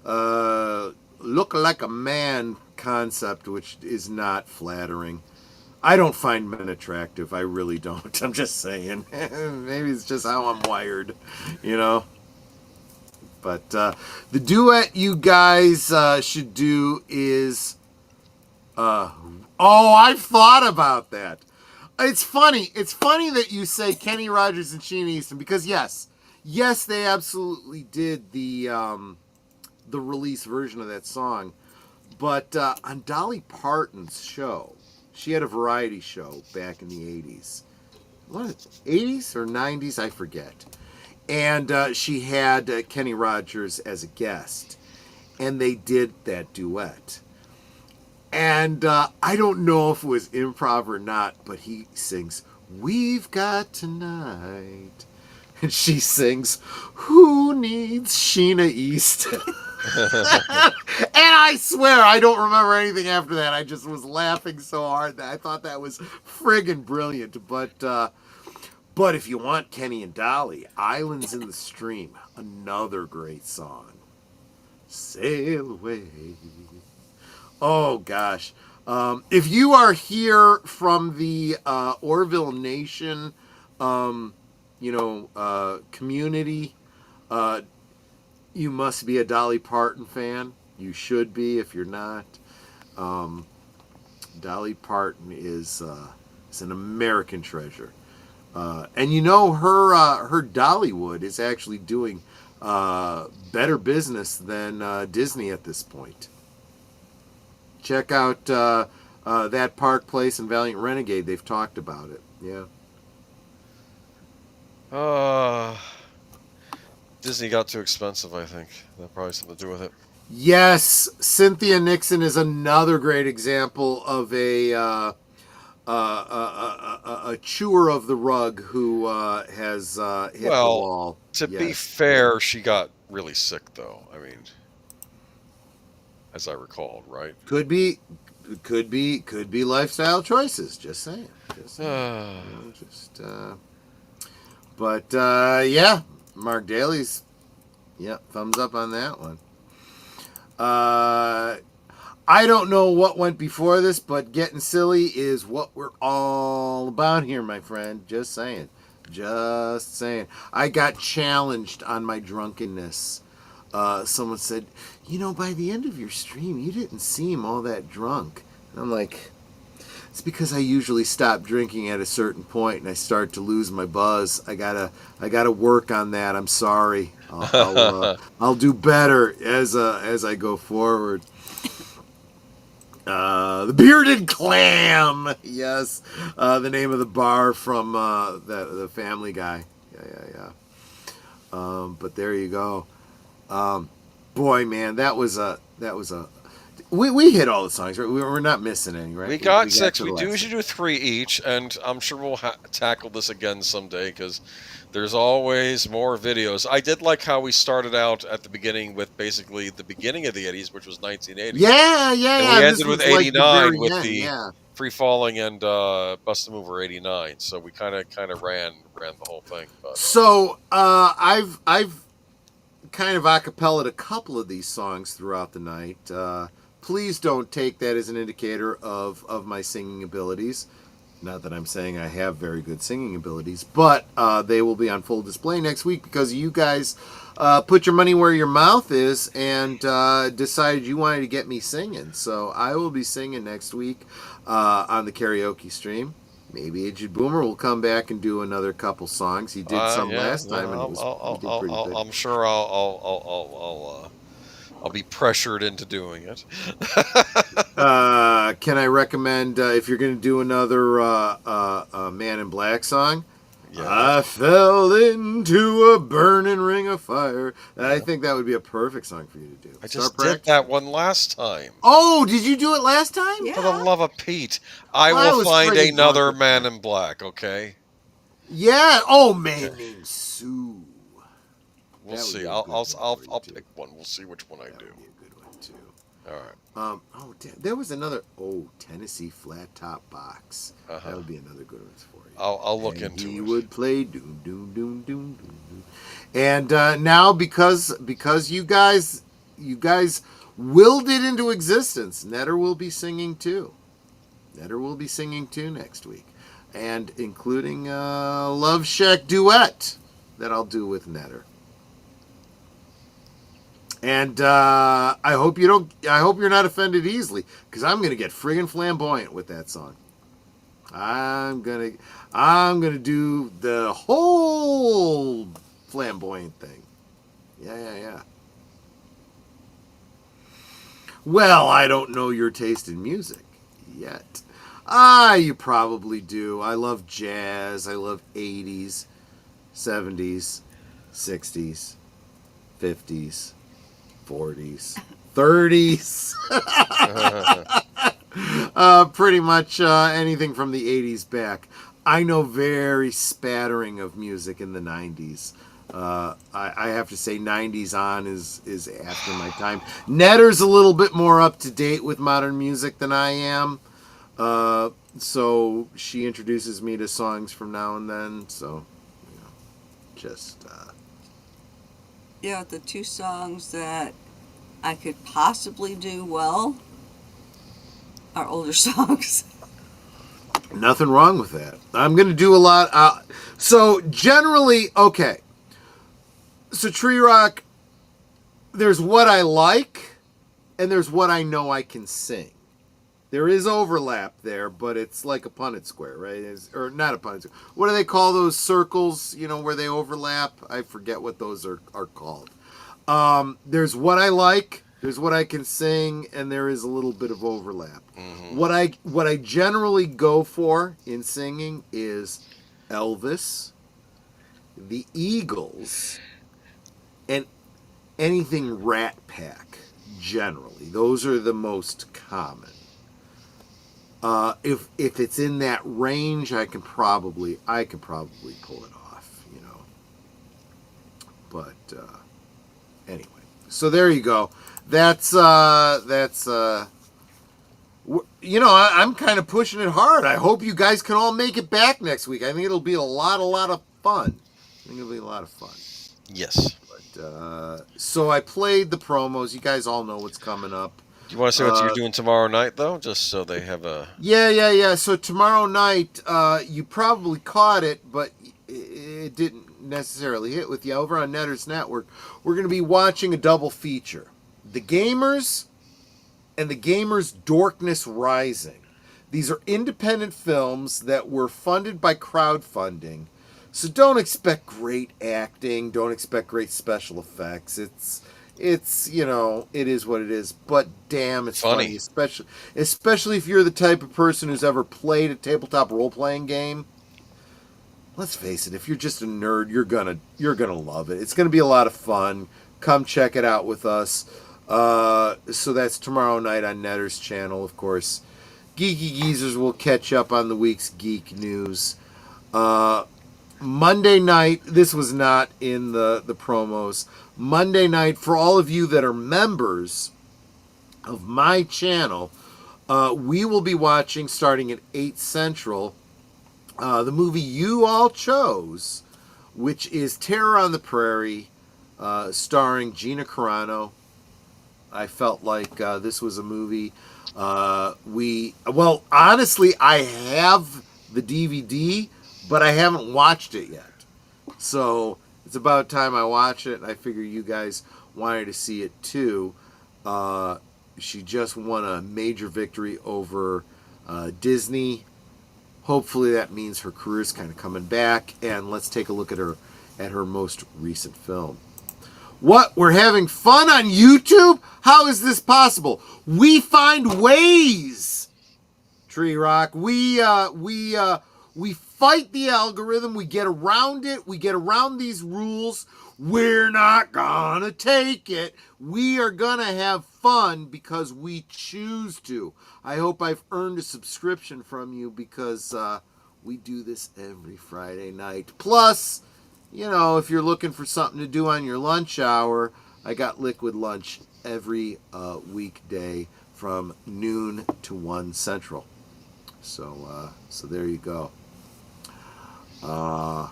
look like a man concept, which is not flattering. I don't find men attractive. I really don't. I'm just saying. Maybe it's just how I'm wired, you know. But the duet you guys should do is... I've thought about that. It's funny. It's funny that you say Kenny Rogers and Sheena Easton, because yes, they absolutely did the release version of that song. But on Dolly Parton's show, she had a variety show back in the 80s. What, 80s or 90s? I forget. And she had Kenny Rogers as a guest. And they did that duet. And I don't know if it was improv or not, but he sings, "We've Got Tonight." And she sings, "Who Needs Sheena Easton?" And I swear I don't remember anything after that. I just was laughing so hard that I thought that was friggin' brilliant. But if you want Kenny and Dolly, "Islands in the Stream," another great song. "Sail away." Oh gosh. If you are here from the Orville Nation, community, you must be a Dolly Parton fan. You should be if you're not. Dolly Parton is an American treasure. And you know, her Dollywood is actually doing better business than Disney at this point. Check out that Park Place and Valiant Renegade. They've talked about it. Yeah. Disney got too expensive, I think. That probably has something to do with it. Yes, Cynthia Nixon is another great example of a chewer of the rug who has hit the wall. To be fair, she got really sick, though. I mean, as I recalled, right? Could be lifestyle choices. Just saying. Yeah, Mark Daly's, thumbs up on that one. I don't know what went before this, but getting silly is what we're all about here, my friend. Just saying. I got challenged on my drunkenness. Someone said, by the end of your stream, you didn't seem all that drunk. And I'm like, it's because I usually stop drinking at a certain point and I start to lose my buzz. I gotta work on that. I'm sorry. I'll do better as I go forward. The Bearded Clam. Yes. The name of the bar from the Family Guy. Yeah. But there you go. Boy, man, that was a. We hit all the songs, right? We're not missing any, right? We got 6. We usually do 3 each, and I'm sure we'll tackle this again someday because there's always more videos. I did like how we started out at the beginning with basically the beginning of the 80s, which was 1980. Yeah. And we ended with 89 with the Free Falling and Bust a Mover 89. So we kind of ran the whole thing. But, so I've kind of acapella'd a couple of these songs throughout the night. Please don't take that as an indicator of my singing abilities. Not that I'm saying I have very good singing abilities, but they will be on full display next week because you guys put your money where your mouth is and decided you wanted to get me singing. So I will be singing next week on the karaoke stream. Maybe Aged Boomer will come back and do another couple songs. He did some last time, and he did pretty good. I'm sure I'll be pressured into doing it. Can I recommend if you're going to do another Man in Black song? Yeah. I fell into a burning ring of fire. I think that would be a perfect song for you to do. I just did that one last time. Oh, did you do it last time? Yeah. For the love of Pete, I will find another Man in Black, okay? Yeah. Oh, Man Named Sue. We'll see. I'll pick one. We'll see which one I do. That would be a good one too. All right. There was another. Tennessee Flat Top Box. That would be another good one for you. I'll look into it. He would play doom doom doom doom doom. And now because you guys willed it into existence, Netter will be singing too. Netter will be singing too next week, and including a Love Shack duet that I'll do with Netter. And I hope you're not offended easily, because I'm gonna get friggin' flamboyant with that song. I'm gonna do the whole flamboyant thing. Yeah. Well, I don't know your taste in music yet. You probably do. I love jazz. I love 80s, 70s, 60s, 50s, 40s, 30s. Pretty much anything from the 80s back. I know very spattering of music in the 90s. I have to say 90s on is after my time. Netter's a little bit more up to date with modern music than I am. So she introduces me to songs from now and then. So, just... Yeah, the two songs that I could possibly do well are older songs. Nothing wrong with that. I'm going to do a lot. So generally, okay. So Tree Rock, there's what I like, and there's what I know I can sing. There is overlap there, but it's like a Punnett square, right? Or not a Punnett square. What do they call those circles, where they overlap? I forget what those are called. There's what I like, there's what I can sing, and there is a little bit of overlap. Mm-hmm. What I generally go for in singing is Elvis, the Eagles, and anything Rat Pack, generally. Those are the most common. If it's in that range, I can probably pull it off, But anyway, so there you go. That's I'm kind of pushing it hard. I hope you guys can all make it back next week. I think it'll be a lot of fun. Yes. But so I played the promos. You guys all know what's coming up. Do you want to say what you're doing tomorrow night, though? Just so they have a... Yeah. So tomorrow night, you probably caught it, but it didn't necessarily hit with you. Over on Netter's Network, we're going to be watching a double feature. The Gamers and The Gamers Dorkness Rising. These are independent films that were funded by crowdfunding. So don't expect great acting. Don't expect great special effects. It's it is what it is. But damn, it's funny, especially if you're the type of person who's ever played a tabletop role-playing game. Let's face it, if you're just a nerd, you're gonna love it. It's gonna be a lot of fun. Come check it out with us. So that's tomorrow night on Netter's channel, of course. Geeky Geezers will catch up on the week's geek news. Monday night, this was not in the promos. Monday night, for all of you that are members of my channel, we will be watching, starting at 8 Central, the movie you all chose, which is Terror on the Prairie, starring Gina Carano. I felt like this was a movie honestly, I have the DVD, but I haven't watched it yet. So it's about time I watch it, and I figure you guys wanted to see it too. She just won a major victory over Disney. Hopefully that means her career's kind of coming back, and let's take a look at her most recent film. What? We're having fun on YouTube? How is this possible? We find ways, Tree Rock. We fight the algorithm. We get around it. We get around these rules. We're not gonna take it. We are gonna have fun because we choose to. I hope I've earned a subscription from you because we do this every Friday night. Plus, if you're looking for something to do on your lunch hour, I got Liquid Lunch every weekday from noon to 1 Central. So there you go. I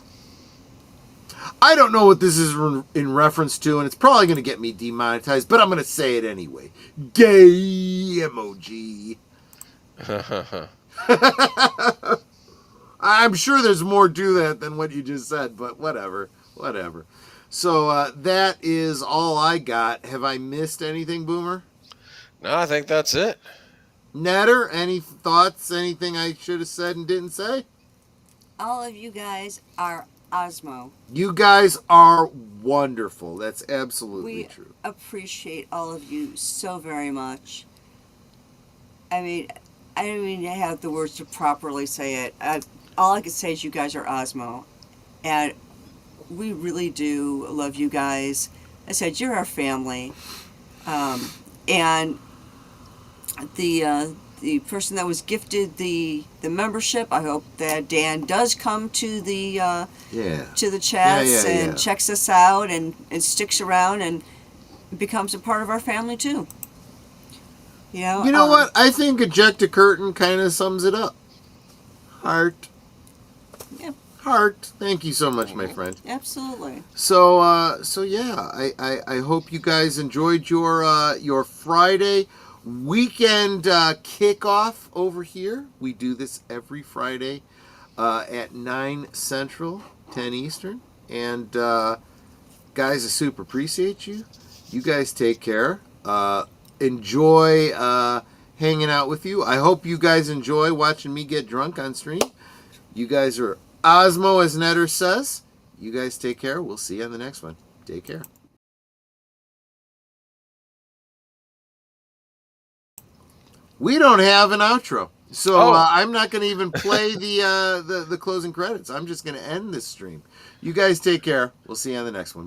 don't know what this is in reference to, and it's probably going to get me demonetized, but I'm going to say it anyway. Gay emoji. I'm sure there's more to that than what you just said, but whatever. So that is all I got. Have I missed anything, Boomer? No, I think that's it. Netter, any thoughts? Anything I should have said and didn't say? All of you guys are Osmo. You guys are wonderful. That's absolutely true. We appreciate all of you so very much. I mean, I don't even have the words to properly say it. All I can say is you guys are Osmo. And we really do love you guys. I said, you're our family. And the person that was gifted the membership, I hope that Dan does come to the chats and checks us out and sticks around and becomes a part of our family too. You know what? I think Eject a Curtain kind of sums it up. Heart. Yeah. Heart. Thank you so much, my friend. Absolutely. So yeah, I hope you guys enjoyed your Friday weekend kickoff over here. We do this every Friday at 9 Central, 10 Eastern. And guys, I super appreciate you. You guys take care. Enjoy hanging out with you. I hope you guys enjoy watching me get drunk on stream. You guys are Osmo, as Netter says. You guys take care. We'll see you on the next one. Take care. We don't have an outro, so I'm not going to even play the closing credits. I'm just going to end this stream. You guys take care. We'll see you on the next one. Bye.